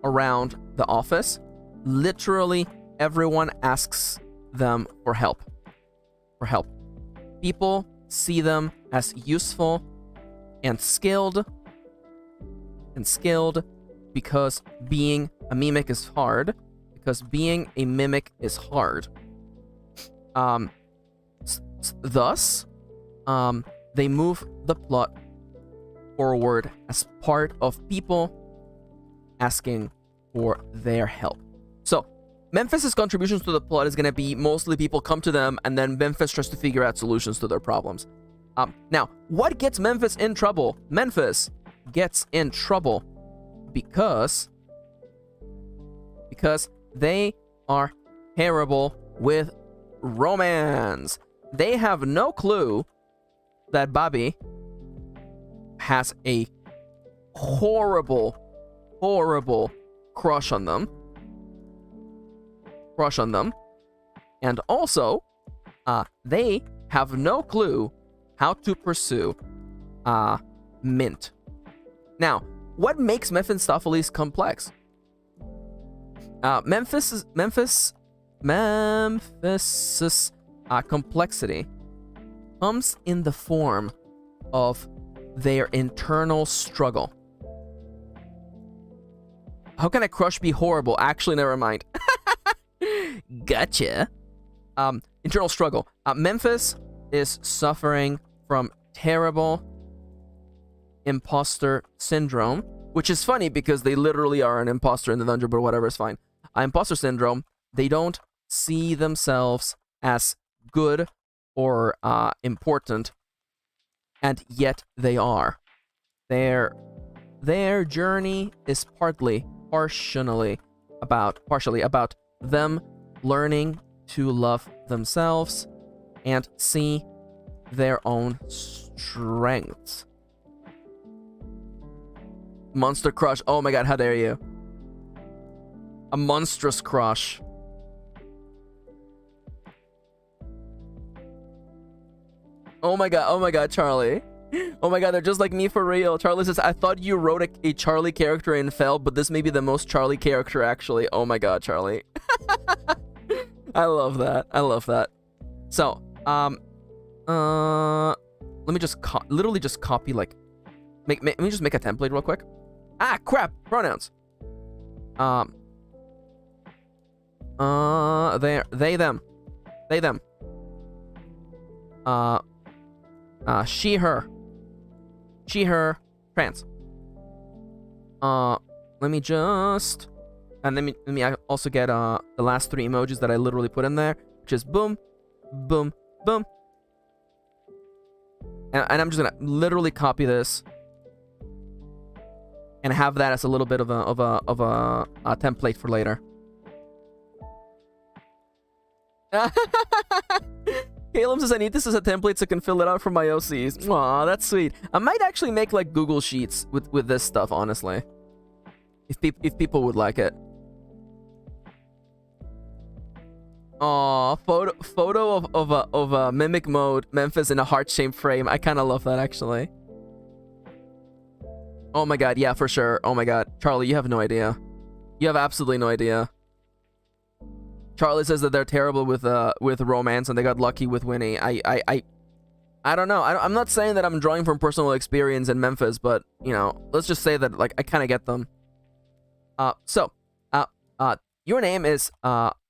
around the office. Literally everyone asks them for help. People see them as useful and skilled because being a mimic is hard. Thus, they move the plot forward as part of people asking for their help. So, Memphis's contributions to the plot is going to be mostly people come to them, and then Memphis tries to figure out solutions to their problems. Now, what gets Memphis in trouble? Memphis gets in trouble because they are terrible with romance. They have no clue that Bobby has a horrible crush on them. And also, they have no clue how to pursue Mint. Now, what makes Mephistopheles complex? Memphis's complexity comes in the form of their internal struggle. How can a crush be horrible? Actually, never mind. Gotcha. Internal struggle. Memphis is suffering from terrible imposter syndrome, which is funny because they literally are an imposter in the dungeon, but whatever, it's fine. Imposter syndrome. They don't see themselves as good or important, and yet they are. Their journey is partially about them learning to love themselves and see their own strengths. Monster crush. Oh my god, how dare you? A monstrous crush. Oh my god, Charlie. Oh my god, they're just like me for real. Charlie says, I thought you wrote a Charlie character in Fel, but this may be the most Charlie character actually. Oh my god, Charlie. I love that. I love that. So, let me just literally just copy like, let me just make a template real quick. Ah, crap, pronouns. They, them. They, them. She, her. She, her, trans. Let me just, and let me also get the last 3 emojis that I literally put in there, which is boom, boom, boom. And I'm just gonna literally copy this and have that as a little bit of a template for later. Caleb says, I need this as a template so I can fill it out for my OCs. Aw, that's sweet. I might actually make like Google Sheets with this stuff, honestly. If people would like it. Aw, photo of a mimic mode, Memphis in a heart-shaped frame. I kind of love that, actually. Oh my god, yeah, for sure. Oh my god. Charlie, you have no idea. You have absolutely no idea. Charlie says that they're terrible with romance and they got lucky with Winnie. I don't know. I'm not saying that I'm drawing from personal experience in Memphis, but, you know, let's just say that, like, I kind of get them. Your name is,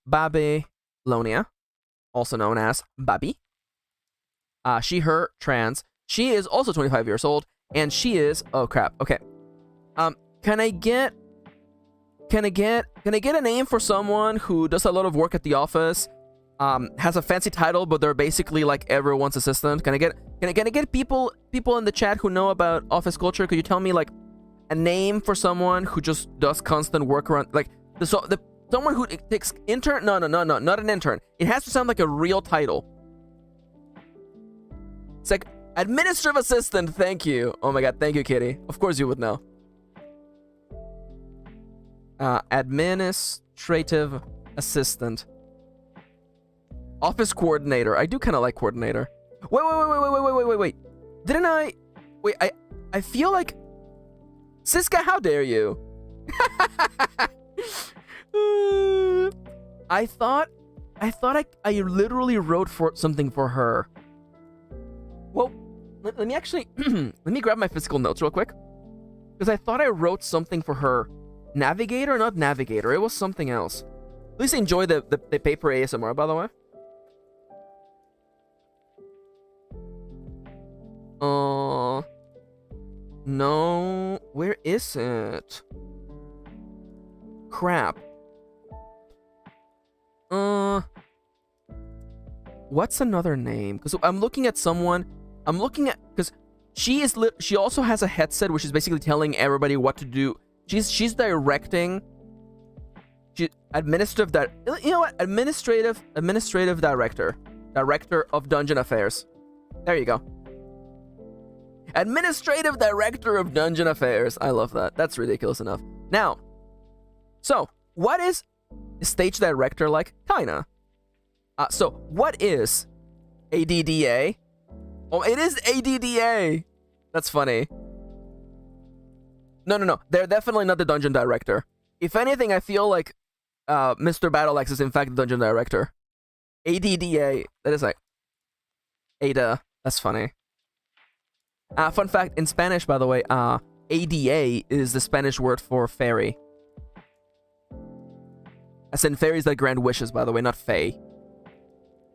Babylonia, also known as Babi. She, her, trans. She is also 25 years old, and she is, oh crap, okay. Can I get a name for someone who does a lot of work at the office, has a fancy title, but they're basically like everyone's assistant? Can I get people in the chat who know about office culture? Could you tell me like a name for someone who just does constant work around, like someone who takes intern? No, not an intern. It has to sound like a real title. It's like administrative assistant. Thank you. Oh my god, thank you, Kitty. Of course you would know. Administrative assistant. Office coordinator. I do kind of like coordinator. Wait. Didn't I? Wait, I feel like... Siska, how dare you? I thought I literally wrote something for her. Well, let me actually... let me grab my physical notes real quick. Because I thought I wrote something for her. Navigator? Not navigator. It was something else. Please enjoy the paper ASMR, by the way. No. Where is it? Crap. What's another name? Because I'm looking at someone. Because she also has a headset, which is basically telling everybody what to do. She's directing. Administrative director of Dungeon Affairs. There you go. Administrative director of Dungeon Affairs. I love that. That's ridiculous enough. Now, so what is stage director like? Kinda. So what is ADDA? Oh, it is ADDA. That's funny. No. They're definitely not the dungeon director. If anything, I feel like Mr. Battleaxe is in fact the dungeon director. ADDA. That is like Ada. That's funny. Fun fact, in Spanish, by the way, ADA is the Spanish word for fairy. As in fairies that grant wishes, by the way, not fae.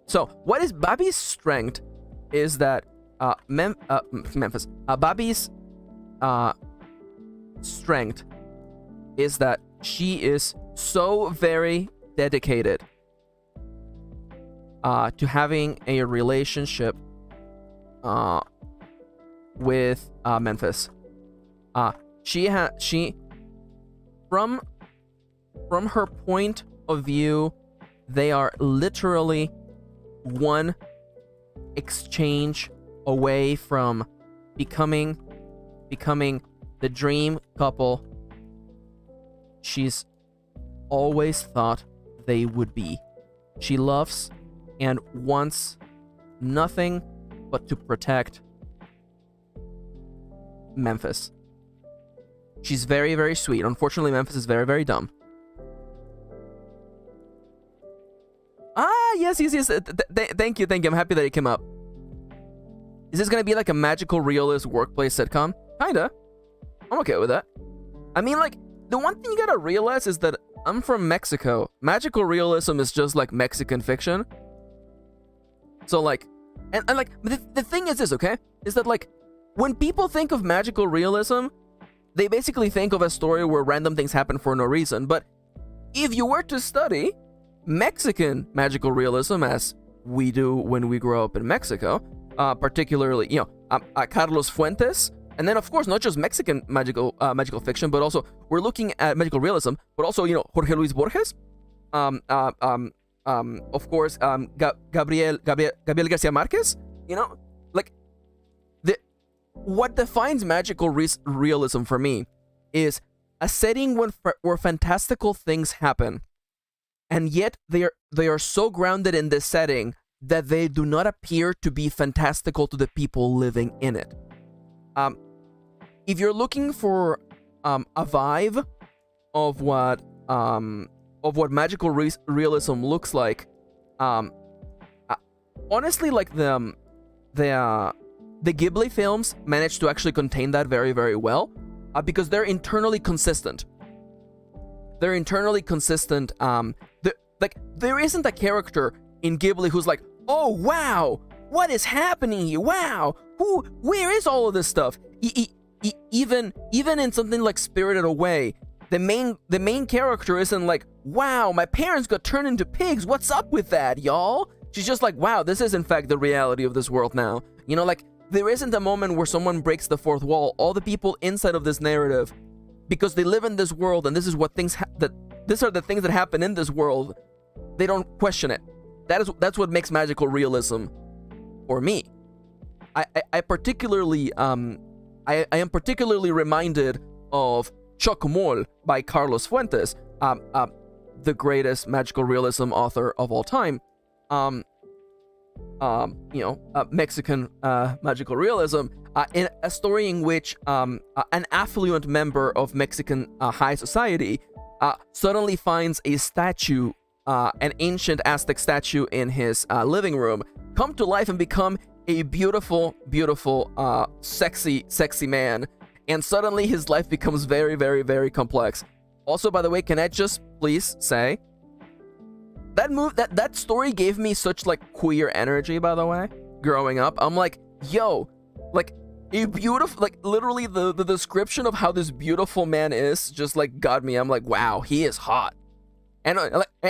So, what is Babi's strength is that Memphis. Babi's strength is that she is so very dedicated to having a relationship with Memphis. She from her point of view, they are literally one exchange away from becoming the dream couple she's always thought they would be. She loves and wants nothing but to protect Memphis. She's very, very sweet. Unfortunately, Memphis is very, very dumb. Ah, yes. Thank you. I'm happy that it came up. Is this gonna be like a magical realist workplace sitcom? Kinda. I'm okay with that. I mean, like, the one thing you gotta realize is that I'm from Mexico. Magical realism is just like Mexican fiction. So like, and like, the thing is this, okay? Is that like, when people think of magical realism, they basically think of a story where random things happen for no reason. But if you were to study Mexican magical realism, as we do when we grow up in Mexico, particularly, you know, Carlos Fuentes, and then of course not just Mexican magical fiction, but also we're looking at magical realism, but also, you know, Jorge Luis Borges, of course, Gabriel Garcia Marquez, you know, like, what defines magical realism for me is a setting where fantastical things happen, and yet they are so grounded in this setting that they do not appear to be fantastical to the people living in it. If you're looking for a vibe of what magical realism looks like, honestly, like the Ghibli films managed to actually contain that very, very well, because they're internally consistent. There isn't a character in Ghibli who's like, oh wow, what is happening here? Wow, where is all of this stuff? Even in something like Spirited Away, the main character isn't like, wow, my parents got turned into pigs. What's up with that, y'all? She's just like, wow, this is in fact the reality of this world now. You know, like, there isn't a moment where someone breaks the fourth wall. All the people inside of this narrative, because they live in this world and this is what things these are the things that happen in this world, they don't question it. That's what makes magical realism for me. I am particularly reminded of Chocomol by Carlos Fuentes, the greatest magical realism author of all time. Mexican magical realism, in a story in which an affluent member of Mexican high society suddenly finds a statue, an ancient Aztec statue in his living room, come to life and become a beautiful, sexy man. And suddenly his life becomes very, very, very complex. Also, by the way, can I just please say that story gave me such like queer energy, by the way, growing up. I'm like, yo, like, a beautiful, like, literally the description of how this beautiful man is just like got me. I'm like, wow, he is hot. And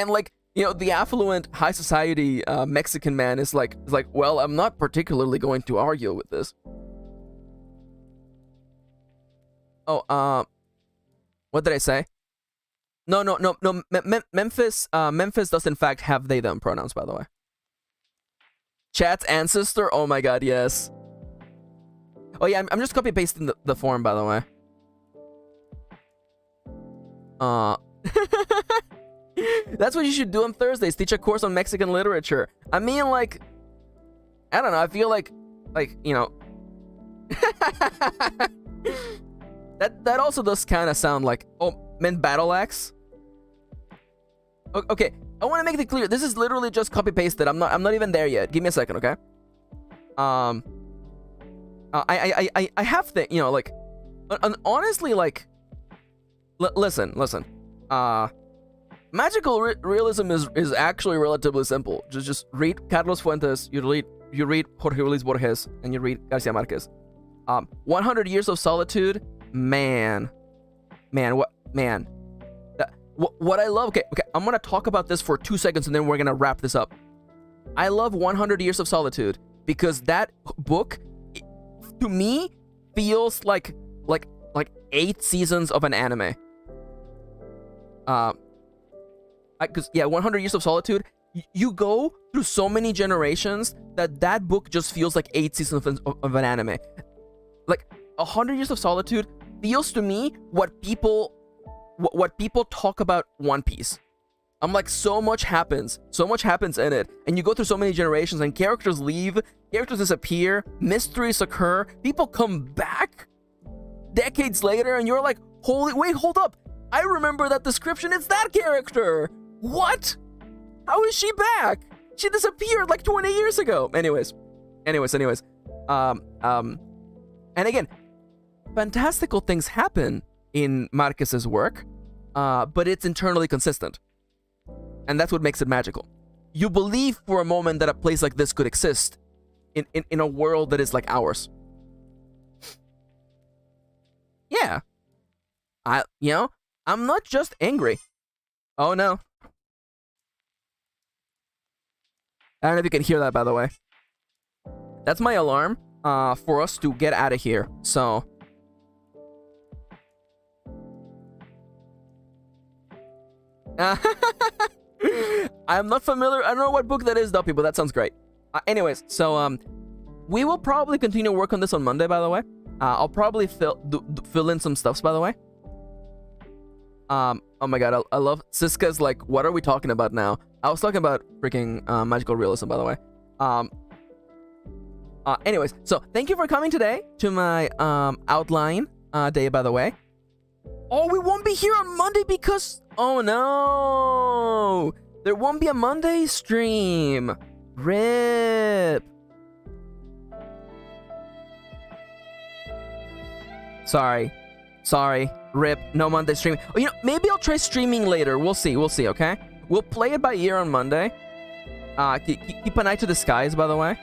like, you know, the affluent high society Mexican man is like, well, I'm not particularly going to argue with this. Oh, what did I say? No. Memphis does in fact have they them pronouns, by the way. Chat's ancestor. Oh my god, yes. Oh yeah, I'm just copy pasting the form, by the way. That's what you should do on Thursdays. Teach a course on Mexican literature. I mean, like, I don't know. I feel like, you know, that also does kind of sound like, oh, meant battle axe. Okay, I want to make it clear. This is literally just copy pasted. I'm not even there yet. Give me a second, okay? I have to, you know, like, honestly, like, listen. Magical realism is actually relatively simple. Just read Carlos Fuentes, you read Jorge Luis Borges, and you read Garcia Marquez. 100 Years of Solitude, man, what I love. Okay, I'm gonna talk about this for 2 seconds, and then we're gonna wrap this up. I love 100 Years of Solitude because that book, to me, feels like 8 seasons of an anime. Because, yeah, 100 Years of Solitude, you go through so many generations that book just feels like 8 seasons of an anime. Like, 100 Years of Solitude feels to me what people talk about One Piece. I'm like, so much happens in it, and you go through so many generations, and characters leave, characters disappear, mysteries occur, people come back decades later, and you're like, wait, hold up, I remember that description, it's that character. What? How is she back? She disappeared like 20 years ago. Anyways. And again, fantastical things happen in Marquez's work, but it's internally consistent. And that's what makes it magical. You believe for a moment that a place like this could exist in a world that is like ours. Yeah. I'm not just angry. Oh no. I don't know if you can hear that, by the way. That's my alarm for us to get out of here. So I'm not familiar. I don't know what book that is, though, people. That sounds great. Anyways, so we will probably continue work on this on Monday, by the way. I'll probably fill in some stuffs, by the way. Oh my god, I love Siska's like, what are we talking about now? I was talking about freaking magical realism, by the way. Anyways, so thank you for coming today to my outline day, by the way. Oh, we won't be here on Monday because... Oh no! There won't be a Monday stream. RIP. Sorry. RIP. No Monday streaming. Oh, maybe I'll try streaming later. We'll see, okay? We'll play it by ear on Monday. Keep an eye to the skies, by the way.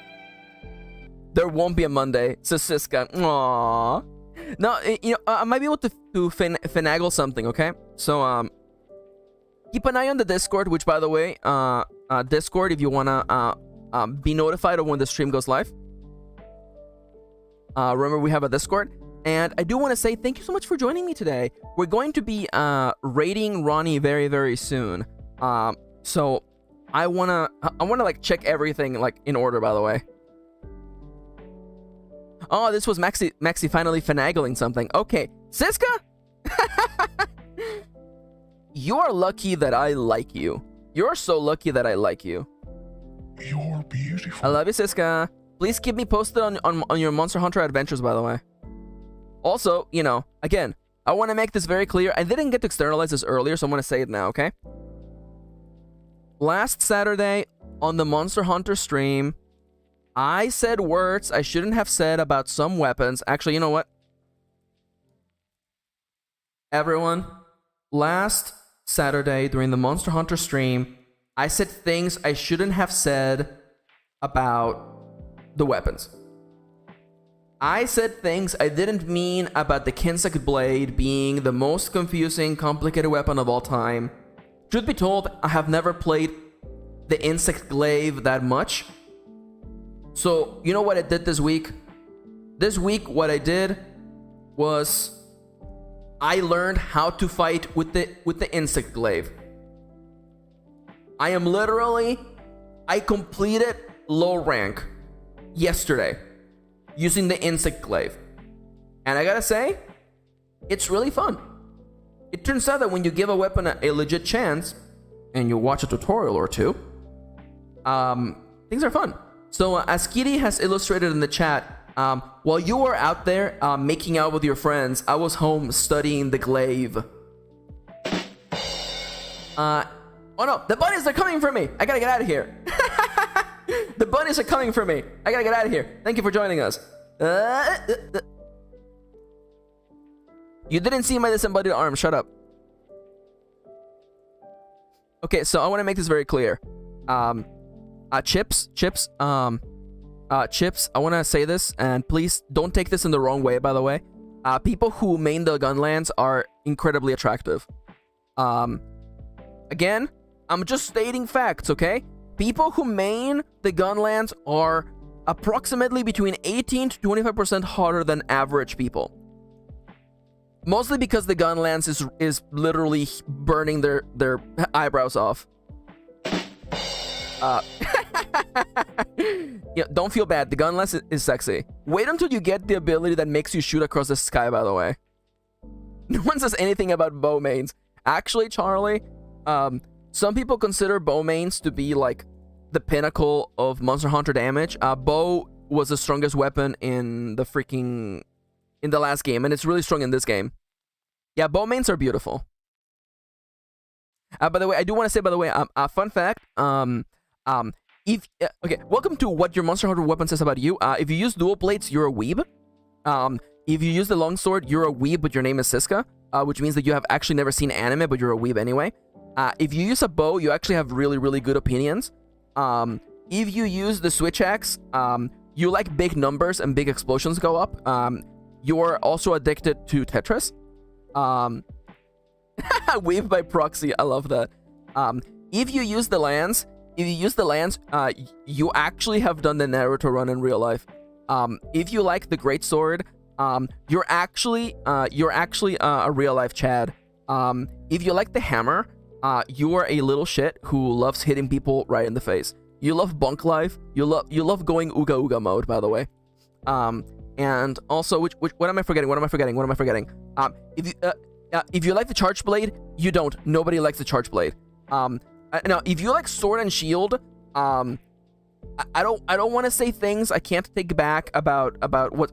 There won't be a Monday, says Siska. Aww. No, I might be able to finagle something, okay? So, keep an eye on the Discord, which, by the way, Discord, if you wanna be notified of when the stream goes live. Remember, we have a Discord. And I do want to say thank you so much for joining me today. We're going to be rating Ronnie very, very soon. So I wanna like check everything like in order, by the way. Oh, this was Maxi finally finagling something. Okay, Siska, you are lucky that I like you. You're so lucky that I like you. You're beautiful. I love you, Siska. Please keep me posted on your Monster Hunter adventures, by the way. Also, again, I want to make this very clear. I didn't get to externalize this earlier, so I'm going to say it now, okay? Last Saturday on the Monster Hunter stream, I said words I shouldn't have said about some weapons. Actually, you know what? Everyone, last Saturday during the Monster Hunter stream, I said things I shouldn't have said about the weapons. I said things I didn't mean about the Kinsect Blade being the most confusing, complicated weapon of all time. Truth be told, I have never played the Insect Glaive that much. So, you know what I did this week? This week, what I did was I learned how to fight with the Insect Glaive. I completed low rank yesterday using the Insect Glaive. And I gotta say, it's really fun. It turns out that when you give a weapon a legit chance, and you watch a tutorial or two, things are fun. So as Kitty has illustrated in the chat, while you were out there making out with your friends, I was home studying the glaive. Oh no, the bunnies are coming for me! I gotta get out of here. The bunnies are coming for me. I gotta get out of here. Thank you for joining us. You didn't see my disembodied arm. Shut up. Okay, so I want to make this very clear. Chips. I want to say this, and please don't take this in the wrong way, by the way. People who main the Gunlands are incredibly attractive. Again, I'm just stating facts, okay? People who main the Gunlands are approximately between 18 to 25% hotter than average people. Mostly because the Gunlands is literally burning their eyebrows off. Yeah, don't feel bad. The Gunlands is sexy. Wait until you get the ability that makes you shoot across the sky, by the way. No one says anything about bow mains. Actually, Charlie, some people consider bow mains to be like the pinnacle of Monster Hunter damage. Bow was the strongest weapon in the last game, and it's really strong in this game. Yeah, bow mains are beautiful. By the way, I do want to say, by the way, fun fact, okay, welcome to what your Monster Hunter weapon says about you. If you use dual blades, you're a weeb. If you use the longsword, you're a weeb, but your name is Siska, which means that you have actually never seen anime, but you're a weeb anyway. If you use a bow, you actually have really, really good opinions. If you use the switch axe, you like big numbers and big explosions go up. You're also addicted to Tetris. Weave by proxy, I love that. If you use the lance, you actually have done the Naruto run in real life. If you like the great sword, you're actually a real life Chad. If you like the hammer, you are a little shit who loves hitting people right in the face. You love bunk life. You love going ooga ooga mode, by the way. And also, what am I forgetting? If you like the charge blade, you don't. Nobody likes the charge blade. Now, if you like sword and shield, I don't want to say things I can't take back about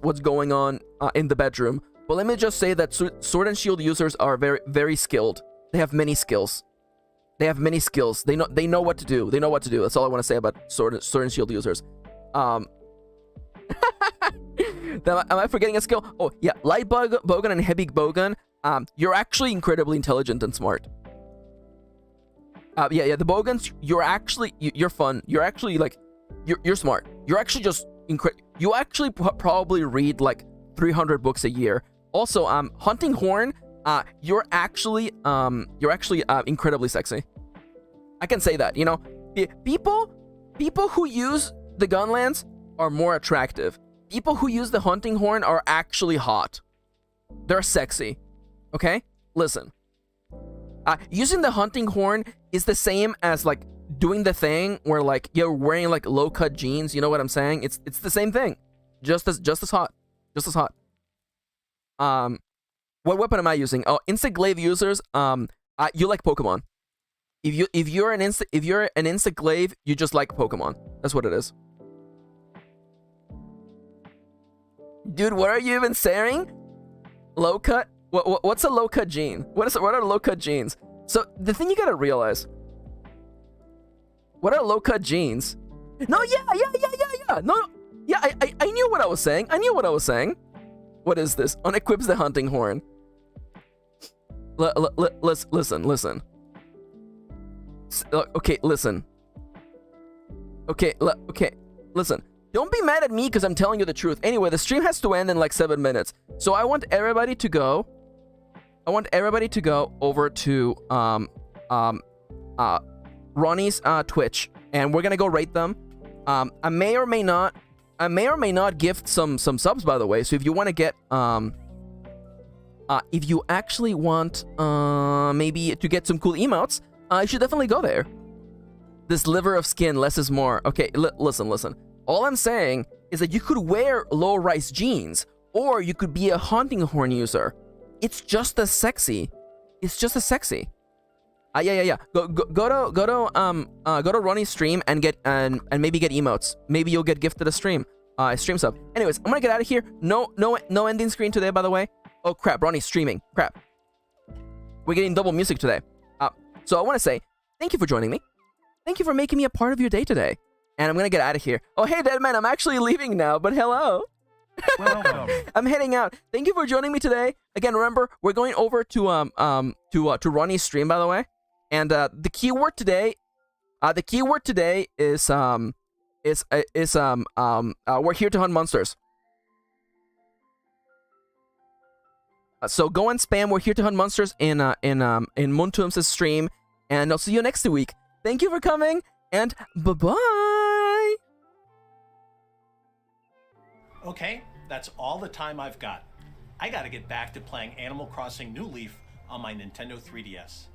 what's going on in the bedroom. But let me just say that sword and shield users are very, very skilled. They have many skills. They know what to do. That's all I want to say about sword and shield users. Am I forgetting a skill? Oh yeah, light bowgun and heavy bowgun. You're actually incredibly intelligent and smart. Yeah, the bowguns. You're fun. You're actually like, you're smart. You're actually just you actually probably read like 300 books a year. Also, hunting horn. You're actually incredibly sexy. I can say that. You know, people who use the gun lance are more attractive. People who use the hunting horn are actually hot. They're sexy. Okay? Listen. Using the hunting horn is the same as like doing the thing where like you're wearing like low-cut jeans. You know what I'm saying? It's the same thing. Just as hot. Just as hot. What weapon am I using? Oh, instant glaive users. You like Pokemon. If you're an instant glaive, you just like Pokemon. That's what it is. Dude, what are you even saying? Low cut? What's a low cut gene? What are low cut genes? So the thing you gotta realize. What are low cut genes? No, yeah. No, yeah. I knew what I was saying. What is this? Unequips the hunting horn. Listen. Okay, listen. Okay, listen. Don't be mad at me because I'm telling you the truth. Anyway, the stream has to end in like 7 minutes. So I want everybody to go. Over to Ronnie's Twitch, and we're gonna go rate them. I may or may not gift some subs, by the way. So if you want to get if you actually want maybe to get some cool emotes, you should definitely go there. This liver of skin, less is more. Okay, listen. All I'm saying is that you could wear low-rise jeans, or you could be a hunting horn user. It's just as sexy. Yeah. Go to Ronnie's stream and get and maybe get emotes. Maybe you'll get gifted a stream sub. Anyways, I'm gonna get out of here. No ending screen today, by the way. Oh crap, Ronnie's streaming. Crap. We're getting double music today. So I want to say thank you for joining me. Thank you for making me a part of your day today. And I'm gonna get out of here. Oh hey, Deadman, I'm actually leaving now. But hello. Welcome. I'm heading out. Thank you for joining me today. Again, remember we're going over to Ronnie's stream, by the way. And the keyword today is we're here to hunt monsters. So go and spam "we're here to hunt monsters" in Muntum's stream, and I'll see you next week. Thank you for coming, and bye-bye. Okay, that's all the time I've got. I gotta get back to playing Animal Crossing New Leaf on my Nintendo 3DS.